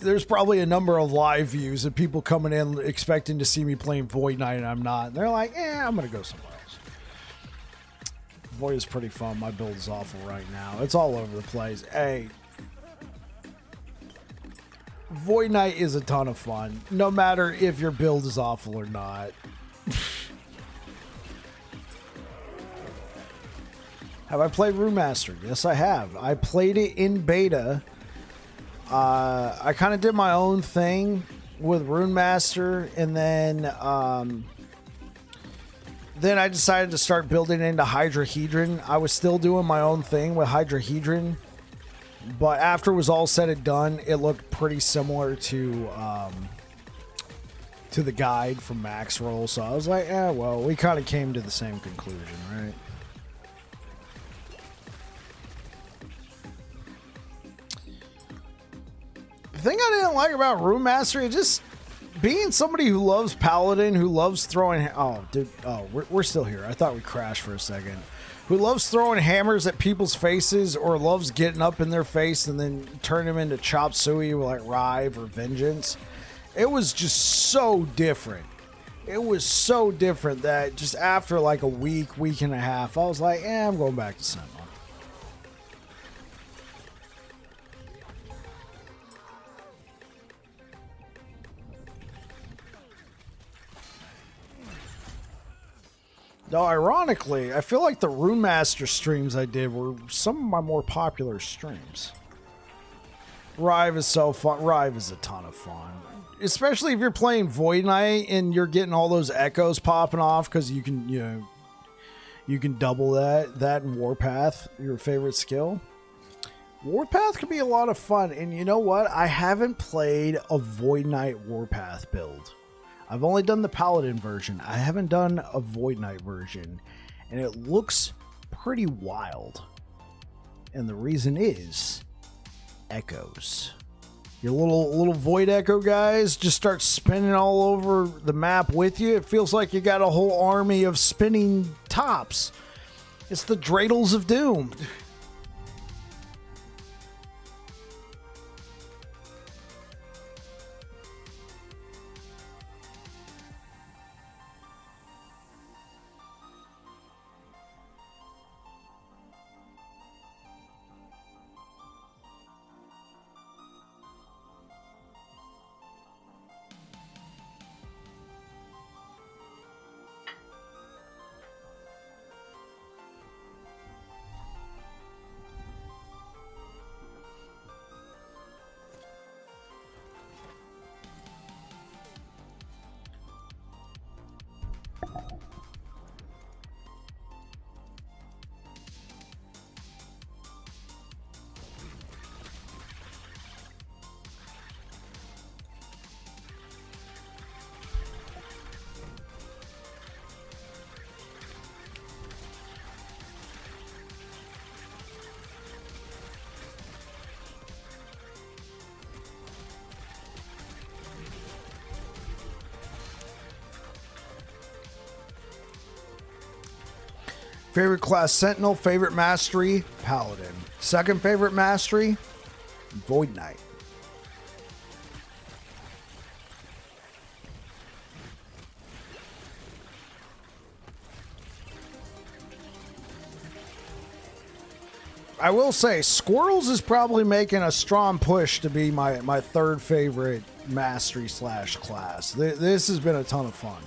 there's probably a number of live views of people coming in expecting to see me playing Void Knight, and I'm not. And they're like, I'm going to go somewhere else. Void is pretty fun. My build is awful right now. It's all over the place. Hey, Void Knight is a ton of fun, no matter if your build is awful or not. Have I played Rune Master? Yes, I have. I played it in beta. I kind of did my own thing with Rune Master, and then I decided to start building into Hydrahedron. I was still doing my own thing with Hydrahedron, but after it was all said and done, it looked pretty similar to the guide from Max Roll. So I was like, well, we kind of came to the same conclusion, right? The thing I didn't like about Rune Master is just being somebody who loves Paladin, who loves throwing... Oh, dude. Oh, we're still here. I thought we crashed for a second. Who loves throwing hammers at people's faces, or loves getting up in their face and then turn them into chop suey with like Rive or Vengeance. It was just so different. It was so different that just after like a week and a half, I was like, I'm going back to Sentinel. Though, ironically, I feel like the Rune Master streams I did were some of my more popular streams. Rive is so fun. Rive is a ton of fun. Especially if you're playing Void Knight and you're getting all those echoes popping off because you can, you can double that in Warpath, your favorite skill. Warpath can be a lot of fun. And you know what? I haven't played a Void Knight Warpath build. I've only done the Paladin version. I haven't done a Void Knight version, and it looks pretty wild. And the reason is echoes. Your little Void Echo guys just start spinning all over the map with you. It feels like you got a whole army of spinning tops. It's the Dreidels of Doom. Favorite class, Sentinel. Favorite mastery, Paladin. Second favorite mastery, Void Knight. I will say, Squirrels is probably making a strong push to be my third favorite mastery / class. This has been a ton of fun.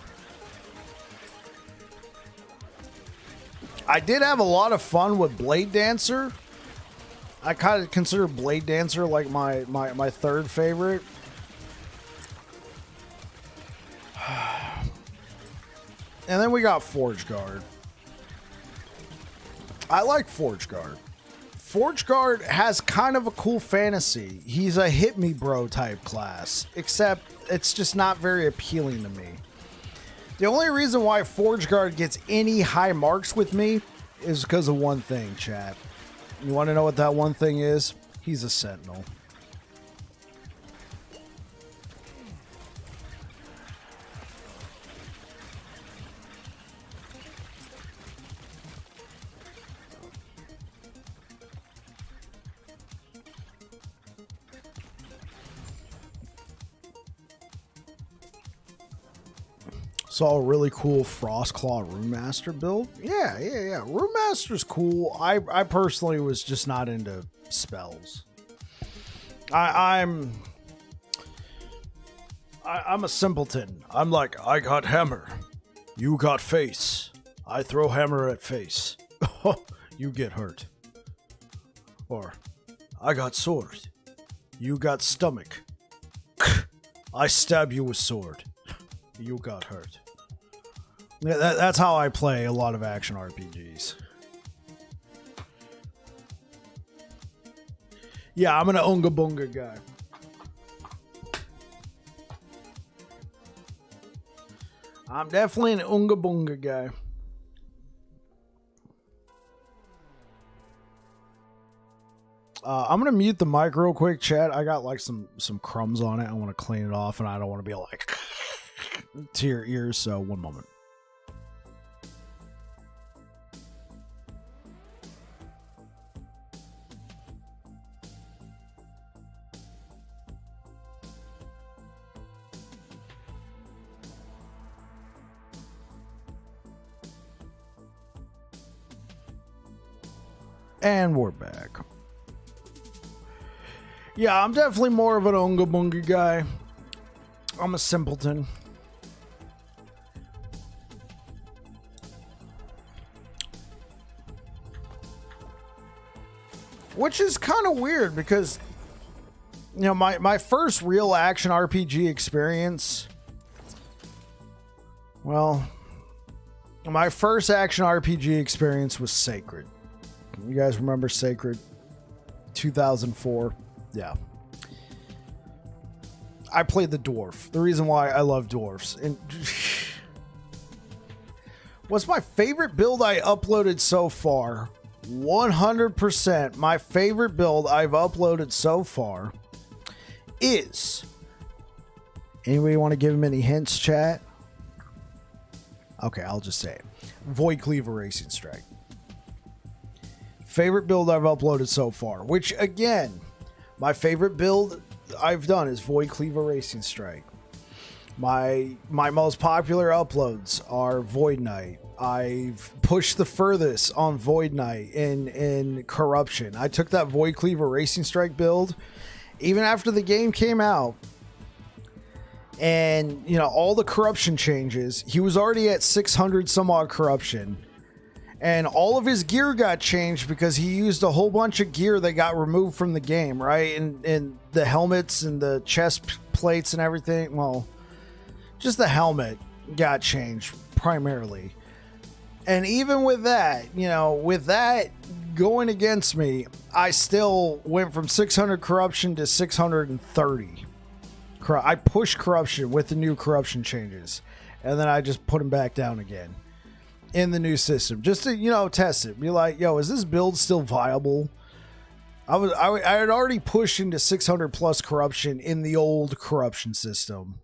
I did have a lot of fun with Blade Dancer. I kind of consider Blade Dancer like my third favorite. And then we got Forge Guard. I like Forge Guard. Forge Guard has kind of a cool fantasy. He's a hit me bro type class, except it's just not very appealing to me. The only reason why Forge Guard gets any high marks with me is because of one thing, chat. You want to know what that one thing is? He's a Sentinel. Saw a really cool Frostclaw Runemaster build. Yeah. Runemaster's cool. I personally was just not into spells. I'm a simpleton. I'm like, I got hammer. You got face. I throw hammer at face. You get hurt. Or, I got sword. You got stomach. I stab you with sword. You got hurt. That's how I play a lot of action RPGs. Yeah, I'm an Unga Bunga guy. I'm definitely an Unga Bunga guy. I'm gonna mute the mic real quick, chat. I got like some crumbs on it. I want to clean it off, and I don't want to be like to your ears. So one moment. And we're back. Yeah, I'm definitely more of an Unga Bunga guy. I'm a simpleton. Which is kind of weird because, you know, my first real action RPG experience, well, my first action RPG experience was Sacred. You guys remember Sacred? 2004. Yeah. I played the dwarf. The reason why I love dwarfs. And what's my favorite build I uploaded so far? 100% my favorite build I've uploaded so far is... Anybody want to give him any hints, chat? Okay, I'll just say it. Void Cleaver Racing Strike. Favorite build I've uploaded so far, which again, my favorite build I've done is Void Cleaver Racing Strike. My most popular uploads are Void Knight. I've pushed the furthest on Void Knight in Corruption. I took that Void Cleaver Racing Strike build even after the game came out, and you know, all the corruption changes. He was already at 600 some odd corruption. And all of his gear got changed because he used a whole bunch of gear that got removed from the game, right? And the helmets and the chest plates and everything. Well, just the helmet got changed primarily. And even with that, you know, with that going against me, I still went from 600 corruption to 630. I pushed corruption with the new corruption changes. And then I just put him back down again in the new system, just to, you know, test it. Be like, yo, is this build still viable? I had already pushed into 600 plus corruption in the old corruption system,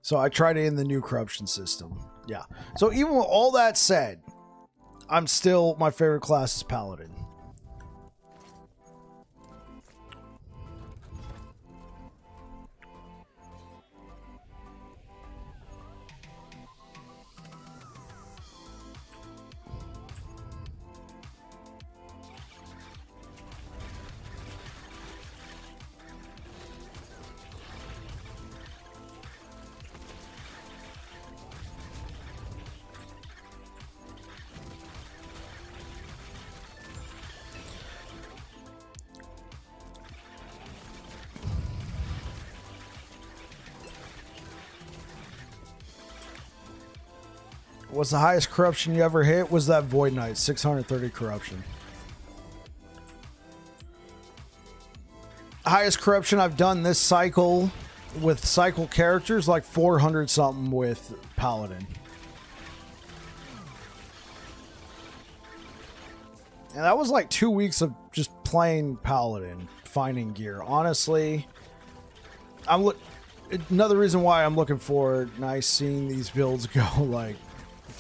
so I tried it in the new corruption system. Yeah. So even with all that said, I'm still, my favorite class is Paladin. What's the highest corruption you ever hit? Was that Void Knight, 630 corruption. Highest corruption I've done this cycle with cycle characters, like 400 something with Paladin. And that was like 2 weeks of just playing Paladin, finding gear. Honestly, another reason why I'm looking forward, nice seeing these builds go like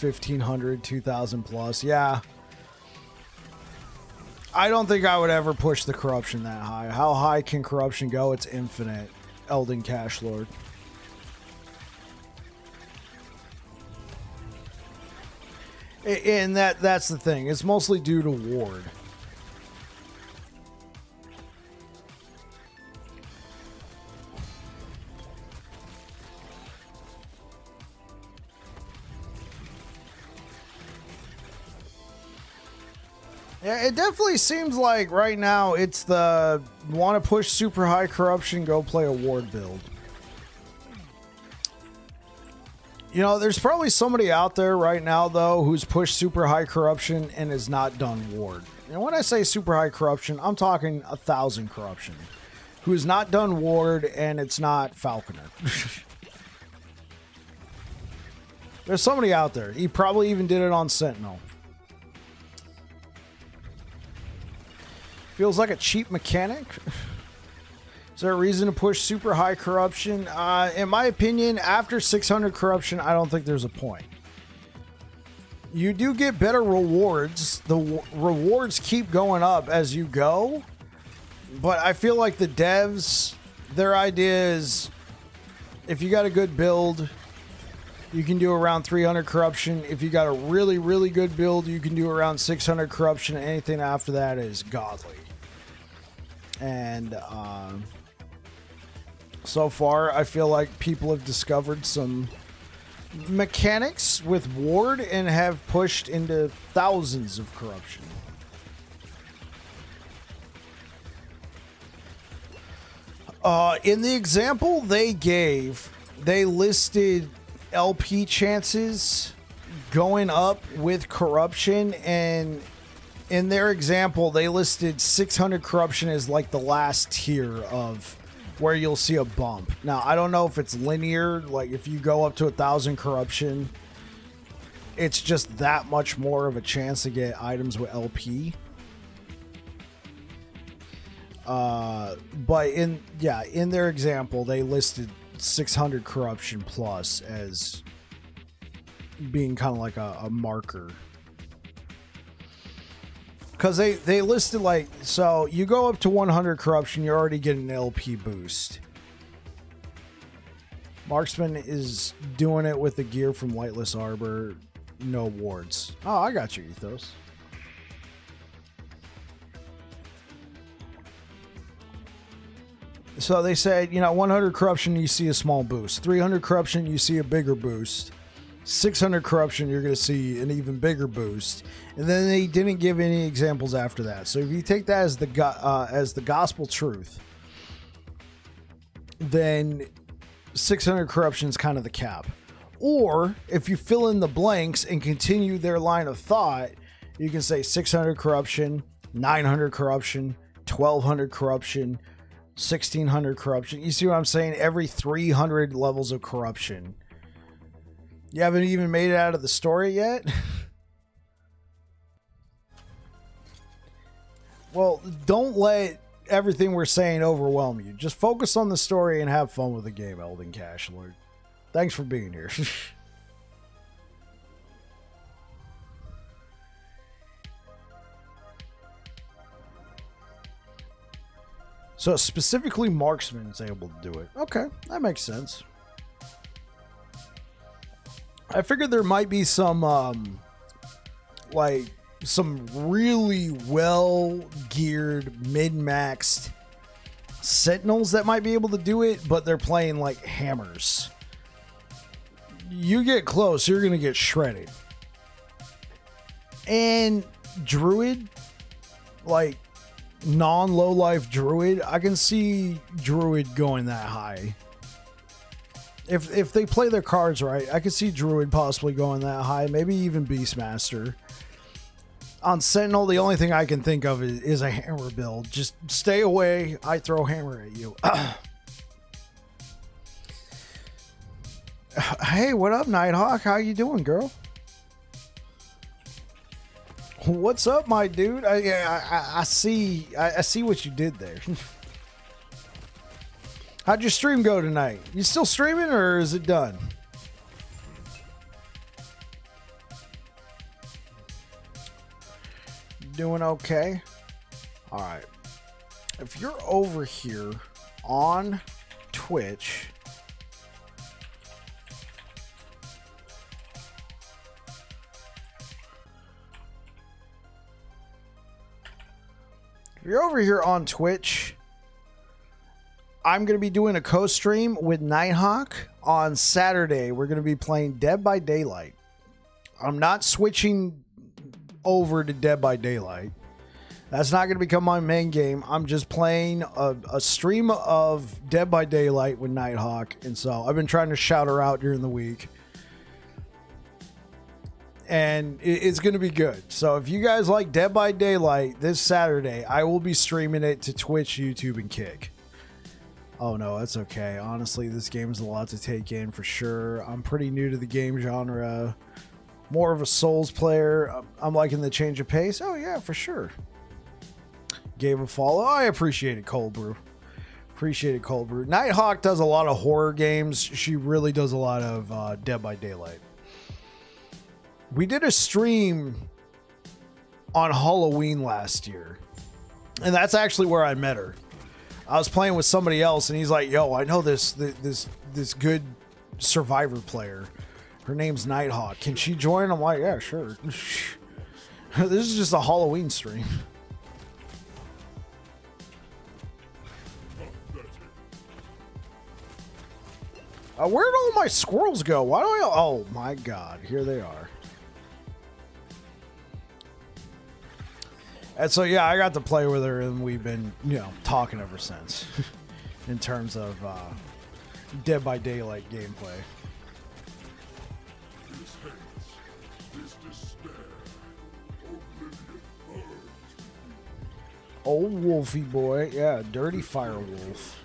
1,500, 2,000 plus. Yeah. I don't think I would ever push the corruption that high. How high can corruption go? It's infinite. Elden Cash Lord. And that's the thing. It's mostly due to ward. Yeah, it definitely seems like right now it's the want to push super high corruption, go play a ward build. You know, there's probably somebody out there right now, though, who's pushed super high corruption and has not done ward. And when I say super high corruption, I'm talking 1,000 corruption. Who has not done ward, and it's not Falconer. There's somebody out there. He probably even did it on Sentinel. Feels like a cheap mechanic. Is there a reason to push super high corruption? In my opinion, after 600 corruption, I don't think there's a point. You do get better rewards. The rewards keep going up as you go. But I feel like the devs, their idea is if you got a good build, you can do around 300 corruption. If you got a really, really good build, you can do around 600 corruption. Anything after that is godly. And so far, I feel like people have discovered some mechanics with ward and have pushed into thousands of corruption. In the example they gave, they listed LP chances going up with corruption, and in their example, they listed 600 corruption as like the last tier of where you'll see a bump. Now, I don't know if it's linear, like if you go up to 1,000 corruption, it's just that much more of a chance to get items with LP. But in their example, they listed 600 corruption plus as being kind of like a marker. Because they listed like, so you go up to 100 corruption, you're already getting an LP boost. Marksman is doing it with the gear from Lightless Arbor, no wards. Oh, I got your ethos. So they said, 100 corruption, you see a small boost. 300 corruption, you see a bigger boost. 600 corruption, you're going to see an even bigger boost. And then they didn't give any examples after that. So if you take that as the gospel truth, then 600 corruption is kind of the cap. Or if you fill in the blanks and continue their line of thought, you can say 600 corruption, 900 corruption, 1200 corruption, 1600 corruption. You see what I'm saying? Every 300 levels of corruption. You haven't even made it out of the story yet? Well, don't let everything we're saying overwhelm you. Just focus on the story and have fun with the game, Elden Cash Lord. Thanks for being here. So specifically Marksman is able to do it. Okay, that makes sense. I figured there might be some some really well geared mid-maxed sentinels that might be able to do it, but they're playing like hammers. You get close, you're gonna get shredded. And druid, like non-low life druid, I can see druid going that high. If they play their cards right, I could see druid possibly going that high, maybe even Beastmaster. On Sentinel, the only thing I can think of is a hammer build. Just stay away, I throw hammer at you. Hey, what up, Nighthawk? How you doing, girl? What's up, my dude? I see what you did there. How'd your stream go tonight? You still streaming or is it done? Doing okay? All right. If you're over here on Twitch, you're over here on Twitch, I'm going to be doing a co-stream with Nighthawk on Saturday. We're going to be playing Dead by Daylight. I'm not switching over to Dead by Daylight. That's not going to become my main game. I'm just playing a stream of Dead by Daylight with Nighthawk. And so I've been trying to shout her out during the week. And it's going to be good. So if you guys like Dead by Daylight this Saturday, I will be streaming it to Twitch, YouTube, and Kick. Oh no, that's okay. Honestly, this game is a lot to take in for sure. I'm pretty new to the game genre. More of a Souls player. I'm liking the change of pace. Oh yeah, for sure. Gave a follow. I appreciate it, Cold Brew. Appreciate it, Cold Brew. Nighthawk does a lot of horror games. She really does a lot of Dead by Daylight. We did a stream on Halloween last year, and that's actually where I met her. I was playing with somebody else, and he's like, "Yo, I know this good Survivor player. Her name's Nighthawk. Can she join?" I'm like, "Yeah, sure." This is just a Halloween stream. Where'd all my squirrels go? Why do I... Oh, my God. Here they are. And so, yeah, I got to play with her, and we've been, talking ever since. In terms of Dead by Daylight gameplay. This hates, this despair, oblivion burns. Old Wolfie boy. Yeah, dirty fire wolf.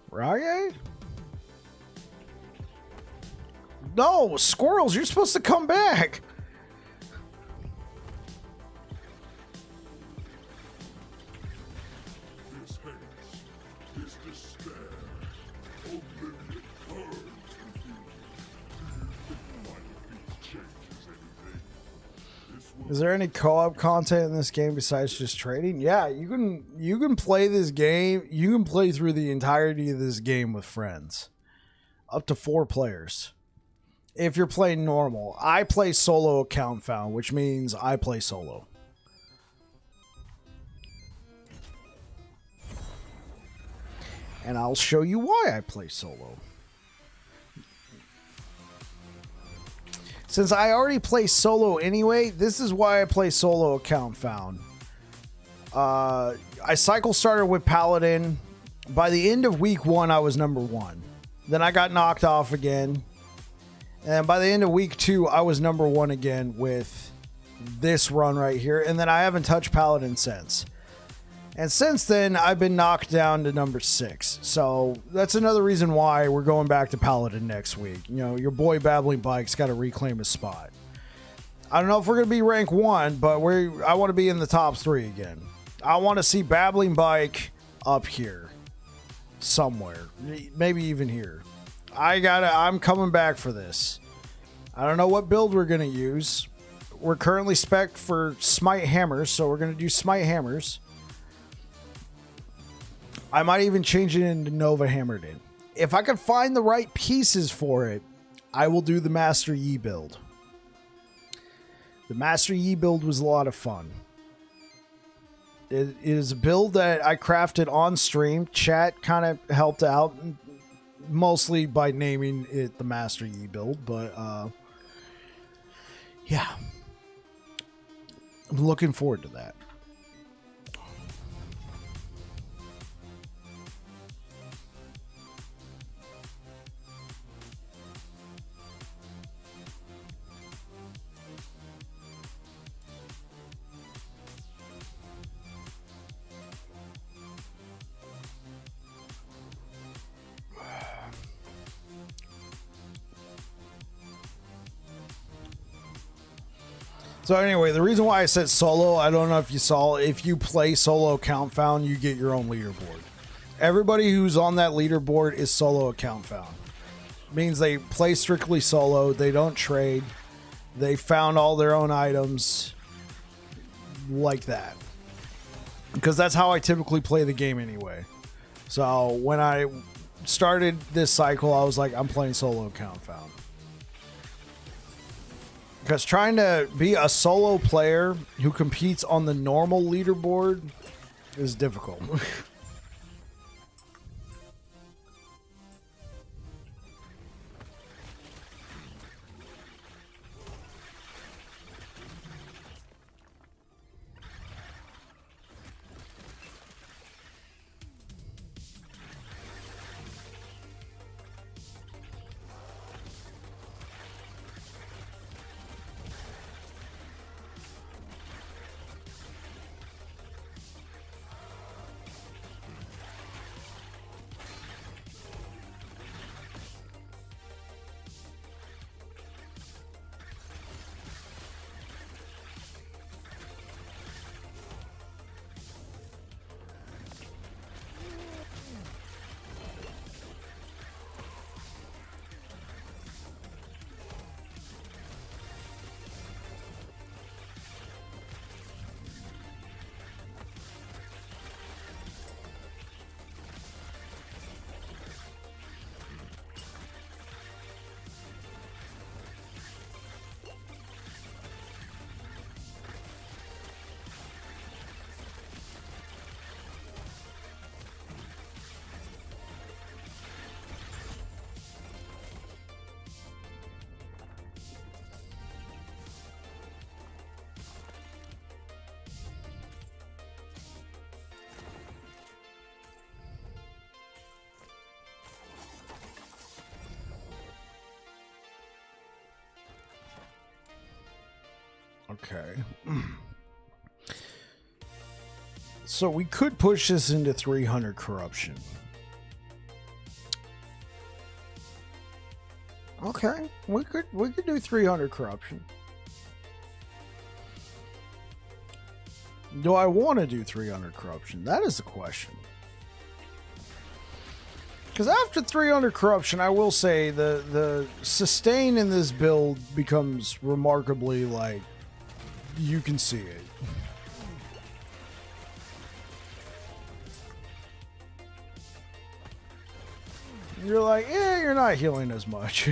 Right? No, squirrels, you're supposed to come back. This hates, this despair, oblivion burns with you. Do you think my defeat changes anything? This will Is there any co-op content in this game besides just trading? Yeah, you can play this game. You can play through the entirety of this game with friends. Up to 4 players. If you're playing normal. I play solo account found, which means I play solo. And I'll show you why I play solo. Since I already play solo anyway, this is why I play solo account found. I cycle started with Paladin. By the end of week 1, I was number 1. Then I got knocked off again. And by the end of week 2, I was number 1 again with this run right here. And then I haven't touched Paladin since. And since then, I've been knocked down to number 6. So that's another reason why we're going back to Paladin next week. Your boy Babbling Bike's got to reclaim his spot. I don't know if we're going to be rank 1, but I want to be in the top 3 again. I want to see Babbling Bike up here. Somewhere. Maybe even here. I'm coming back for this. I don't know what build we're going to use. We're currently spec'd for Smite Hammers, so we're going to do Smite Hammers. I might even change it into Nova Hammered In. If I can find the right pieces for it, I will do the Master Yi build. The Master Yi build was a lot of fun. It is a build that I crafted on stream. Chat kind of helped out, mostly by naming it the Master Yi build, but yeah. I'm looking forward to that. So anyway, the reason why I said solo, I don't know if you saw, if you play solo account found, you get your own leaderboard. Everybody who's on that leaderboard is solo account found. Means they play strictly solo. They don't trade. They found all their own items like that. Because that's how I typically play the game anyway. So when I started this cycle, I was like, I'm playing solo Confound. Because trying to be a solo player who competes on the normal leaderboard is difficult. Okay. So we could push this into 300 corruption. Okay, we could do 300 corruption. Do I want to do 300 corruption? That is the question. Because after 300 corruption, I will say the sustain in this build becomes remarkably, like, you can see it. You're like, yeah, you're not healing as much.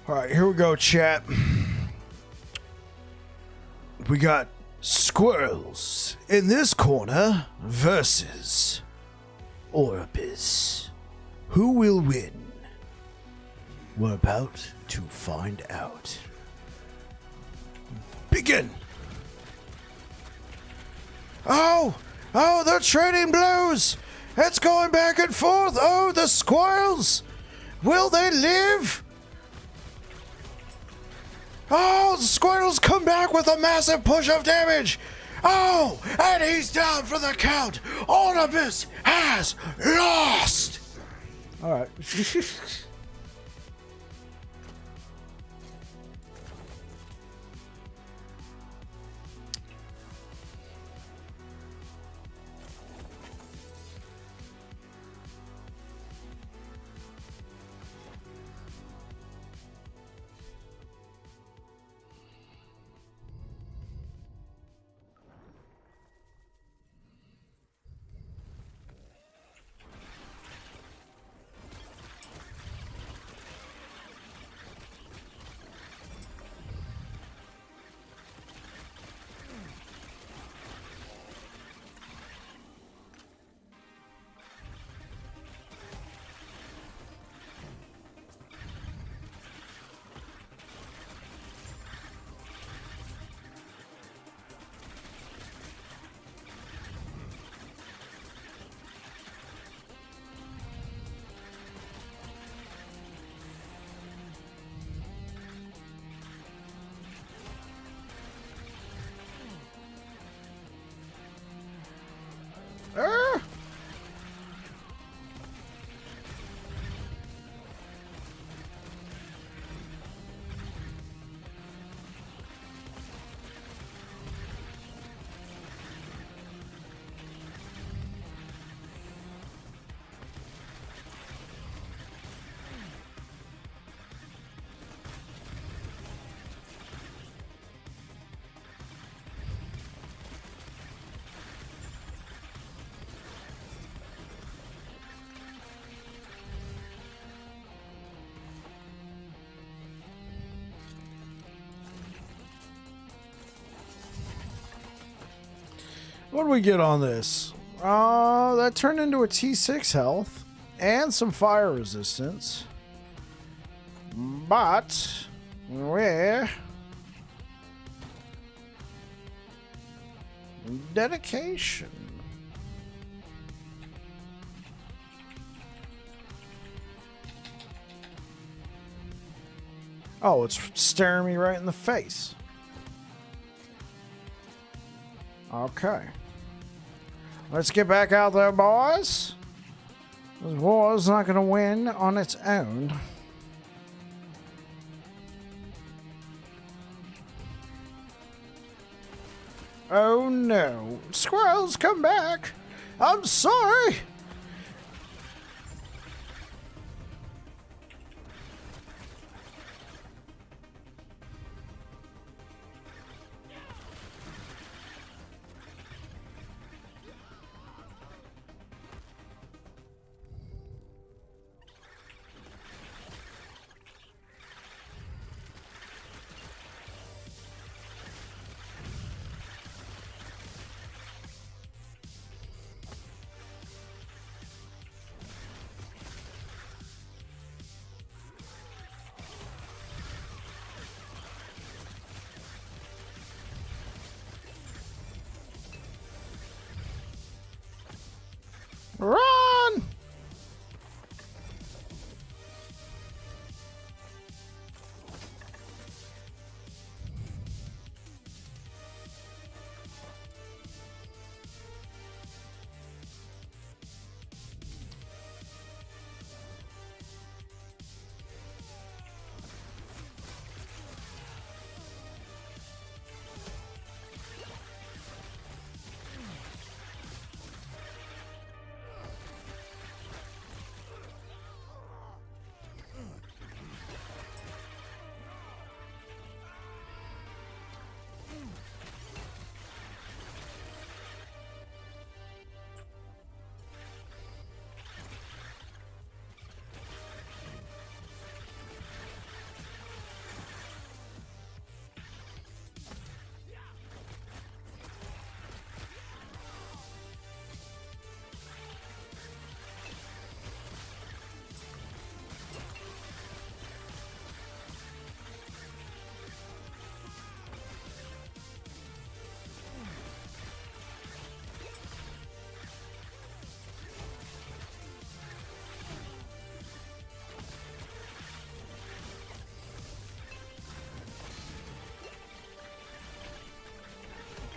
All right, here we go, chat. We got squirrels in this corner versus Orbis. Who will win? We're about to find out. Begin. Oh, they're trading blows. It's going back and forth. Oh, the squirrels. Will they live? Oh, the squirrels come back with a massive push of damage. Oh, and he's down for the count. Orbis has lost. All right. What do we get on this? That turned into a T6 health and some fire resistance. But we're dedication. Oh, it's staring me right in the face. Okay. Let's get back out there, boys. This war's not going to win on its own. Oh no. Squirrels, come back. I'm sorry. Run!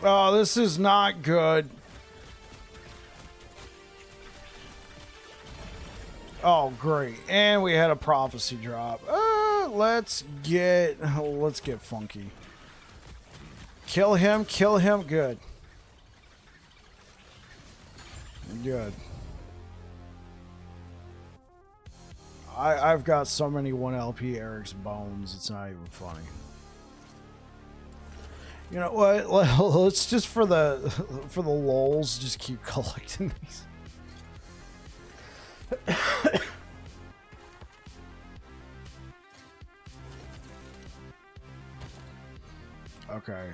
Oh, this is not good. Oh, great. And we had a prophecy drop. Let's get funky. Kill him, good. Good. I've got so many 1 LP Eric's bones, it's not even funny. You know what? Let's just for the lulz just keep collecting these. Okay.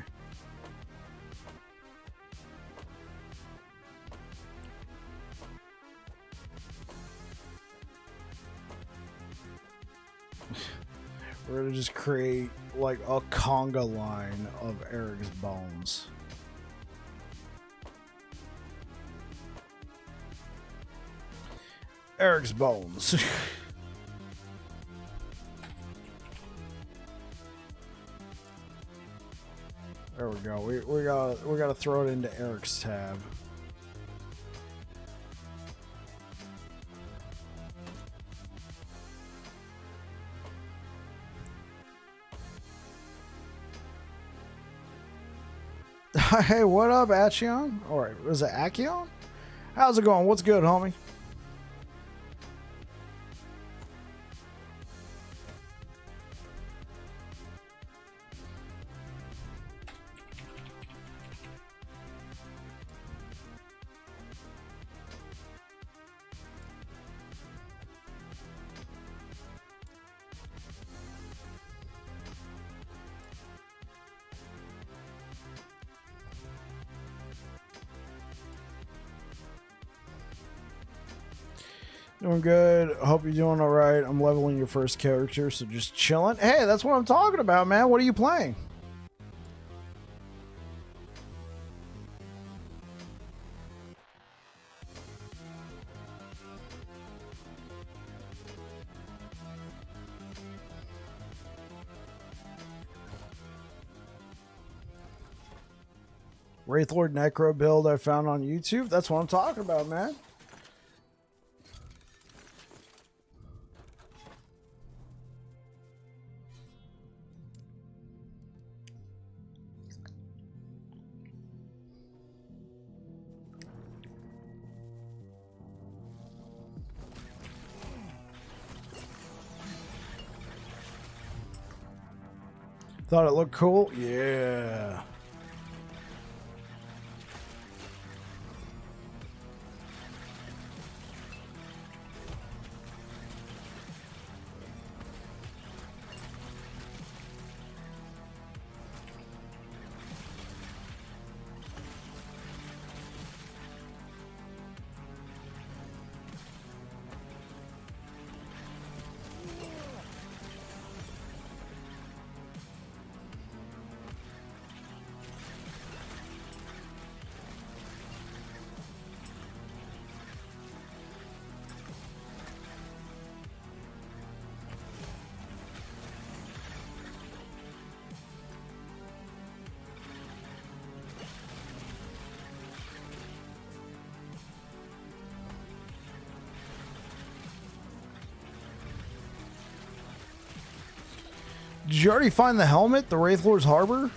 We're gonna just create like a conga line of Eric's bones. Eric's bones. There we go. We gotta throw it into Eric's tab. Hey, what up, Achion? Or was it Akion? How's it going? What's good, homie? Doing good. Hope you're doing all right. I'm leveling your first character, so just chilling. Hey, that's what I'm talking about, man. What are you playing? Wraithlord Necro build I found on YouTube. That's what I'm talking about, man. Thought it looked cool? Yeah. Did you already find the helmet, the Wraithlord's Harbor?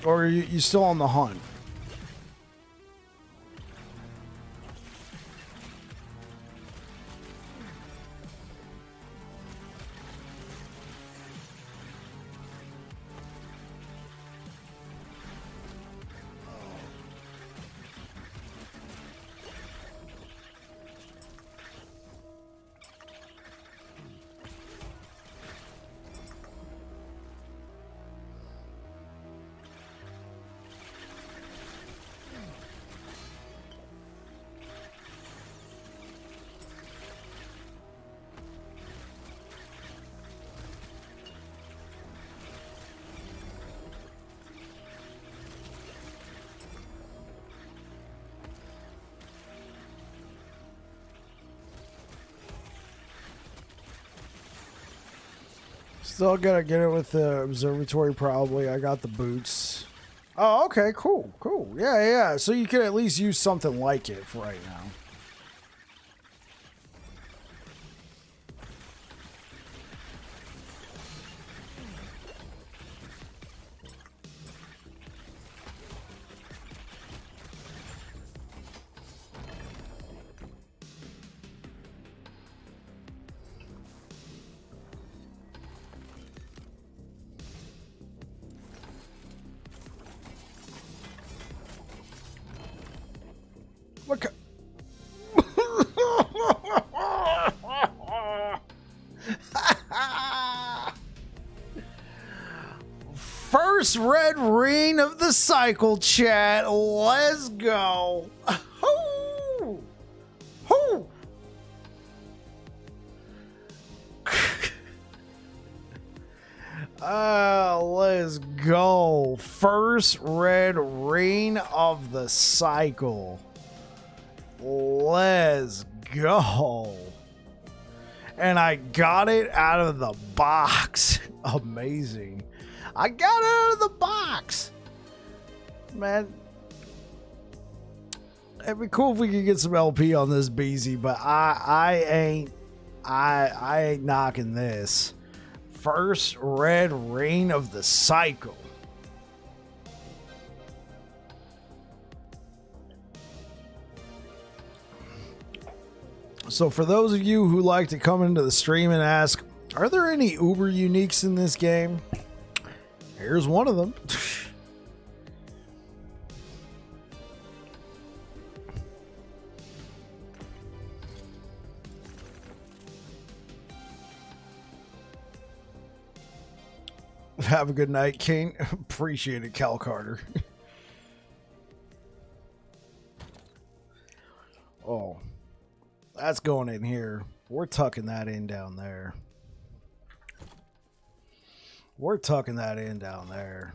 Or are you still on the hunt? Still gotta get it with the observatory probably. I got the boots. Oh, okay, cool, cool. Yeah. So you could at least use something like it for right now. Look. First red ring of the cycle, chat. Let's go. Hoo! Hoo! Let's go. First red ring of the cycle. Let's go. And I got it out of the box. Amazing. I got it out of the box. Man. It'd be cool if we could get some LP on this BZ, but I ain't knocking this. First red ring of the cycle. So for those of you who like to come into the stream and ask, are there any Uber uniques in this game? Here's one of them. Have a good night, King. Appreciate it, Cal Carter. Oh. That's going in here. We're tucking that in down there. We're tucking that in down there.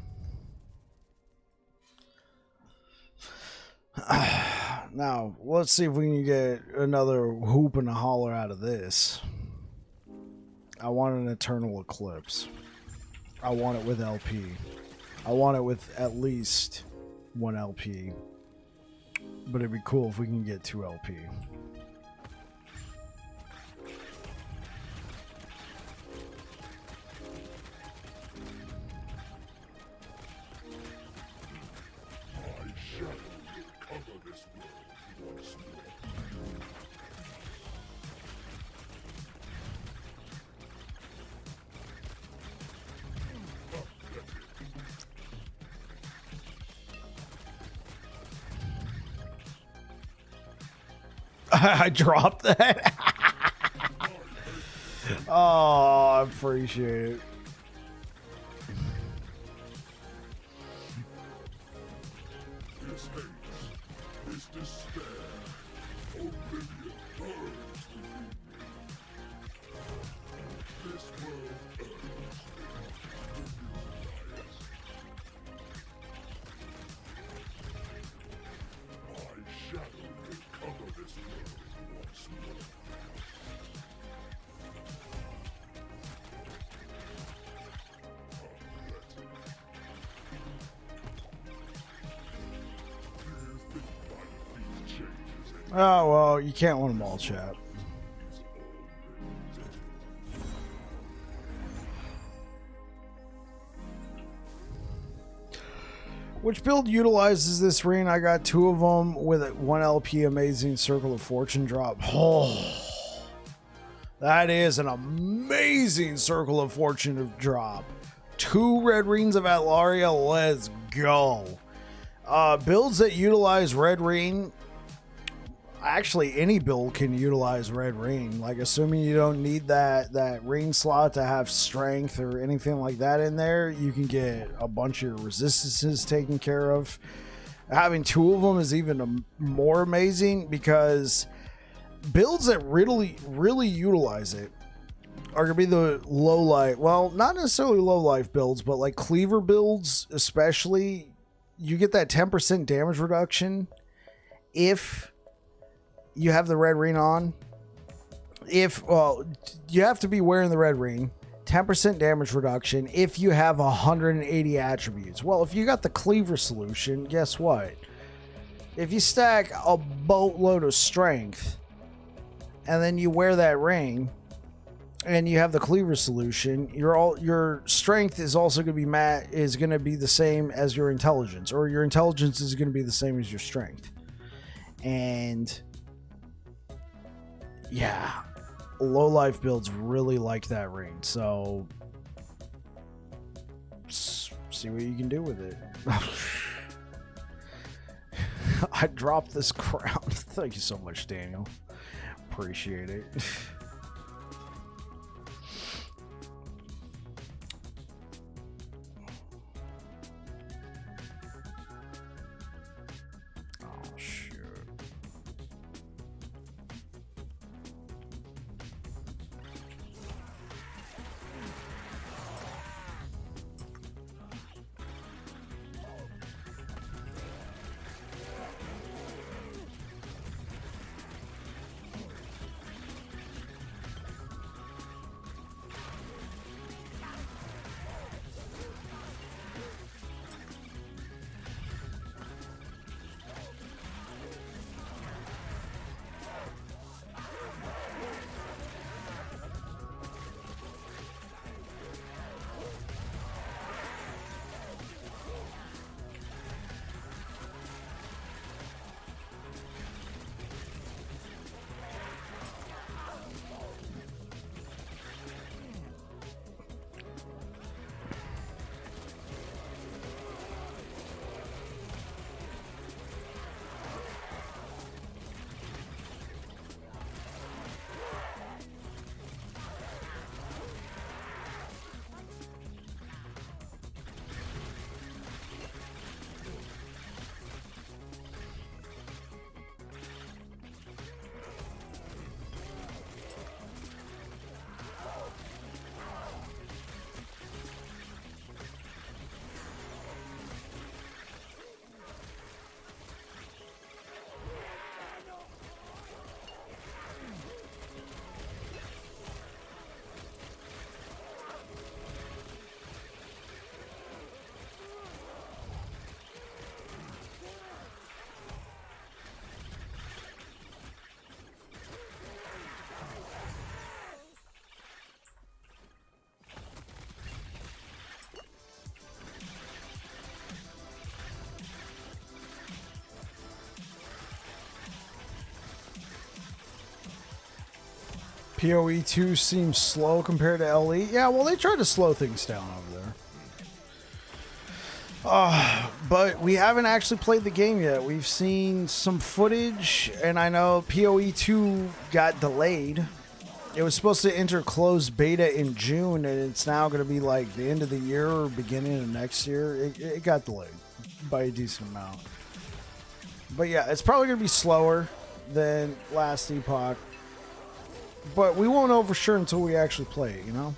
Now, let's see if we can get another hoop and a holler out of this. I want an Eternal Eclipse. I want it with LP. I want it with at least 1 LP. But it'd be cool if we can get 2 LP. I dropped that. Oh, I appreciate it. This hate, this despair, oblivion burns within me. This world urges me to utilize. My shadow will cover this world once more. Oh, well, you can't win them all, chat. Which build utilizes this ring? I got 2 of them with a 1 LP Amazing Circle of Fortune drop. Oh, that is an amazing Circle of Fortune drop. 2 red rings of Atlaria. Let's go. Builds that utilize red ring. Actually, any build can utilize red ring. Like, assuming you don't need that ring slot to have strength or anything like that in there, you can get a bunch of your resistances taken care of. Having 2 of them is even more amazing, because builds that really utilize it are gonna be the low life. Well, not necessarily low life builds, but like cleaver builds, especially. You get that 10% damage reduction if you have the red ring on. Well, you have to be wearing the red ring. 10% damage reduction if you have 180 attributes. Well, if you got the cleaver solution, guess what? If you stack a boatload of strength and then you wear that ring and you have the cleaver solution, your strength is also going to be the same as your intelligence, or your intelligence is going to be the same as your strength. And yeah, low life builds really like that ring, so see what you can do with it. I dropped this crown. Thank you so much, Daniel. Appreciate it. PoE 2 seems slow compared to LE. Yeah, well, they tried to slow things down over there. But we haven't actually played the game yet. We've seen some footage, and I know PoE 2 got delayed. It was supposed to enter closed beta in June, and it's now going to be like the end of the year or beginning of next year. It got delayed by a decent amount. But yeah, it's probably going to be slower than last Epoch. But we won't know for sure until we actually play it, you know?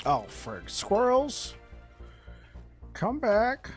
Oh, frick. Squirrels, come back.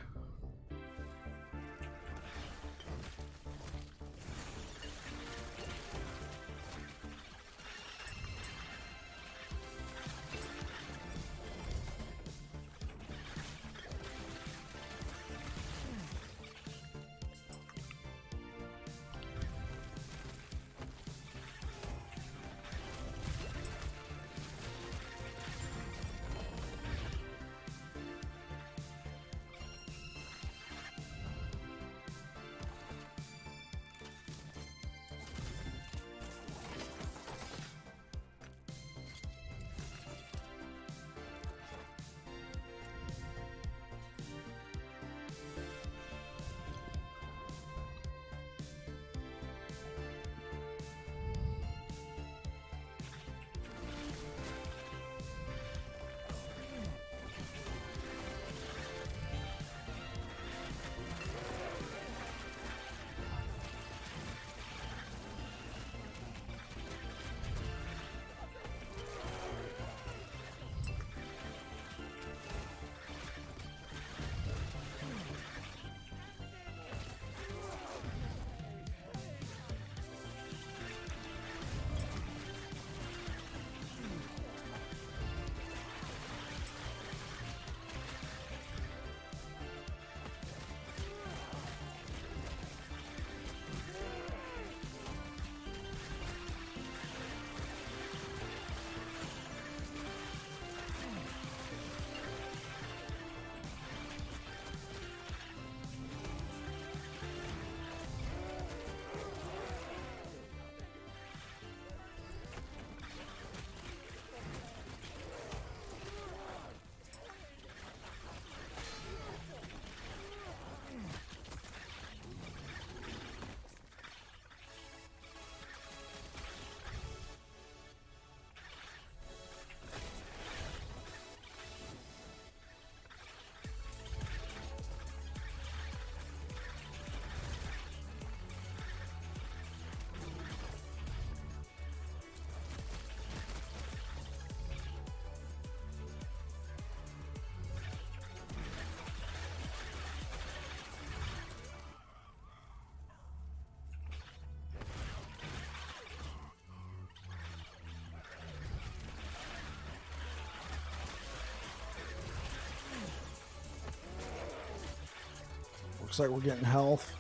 Looks like we're getting health.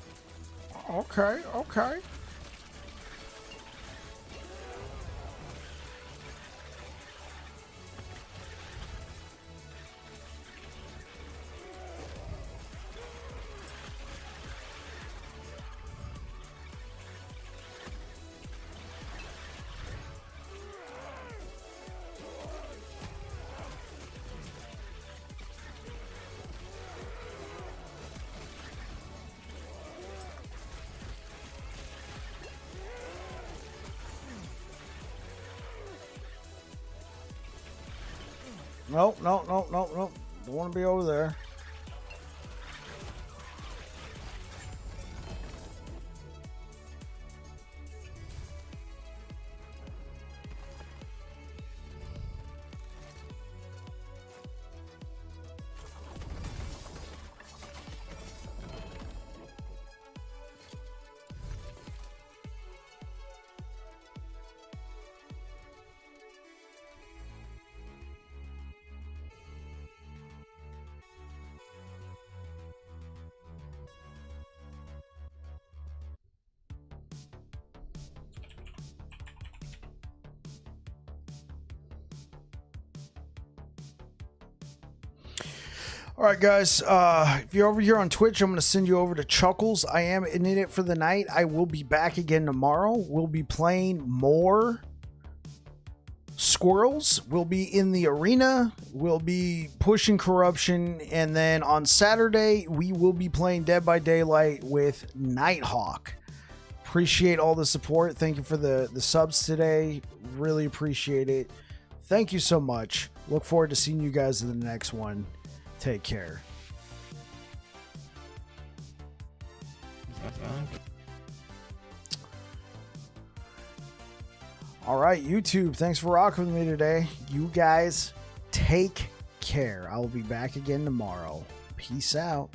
Okay, okay. Nope, nope, nope, nope, nope. Don't want to be over there. All right, guys. If you're over here on Twitch, I'm going to send you over to Chuckles. I am in it for the night. I will be back again tomorrow. We'll be playing more squirrels. We'll be in the arena. We'll be pushing corruption. And then on Saturday, we will be playing Dead by Daylight with Nighthawk. Appreciate all the support. Thank you for the subs today. Really appreciate it. Thank you so much. Look forward to seeing you guys in the next one. Take care. All right, YouTube, thanks for rocking with me today. You guys take care. I will be back again tomorrow. Peace out.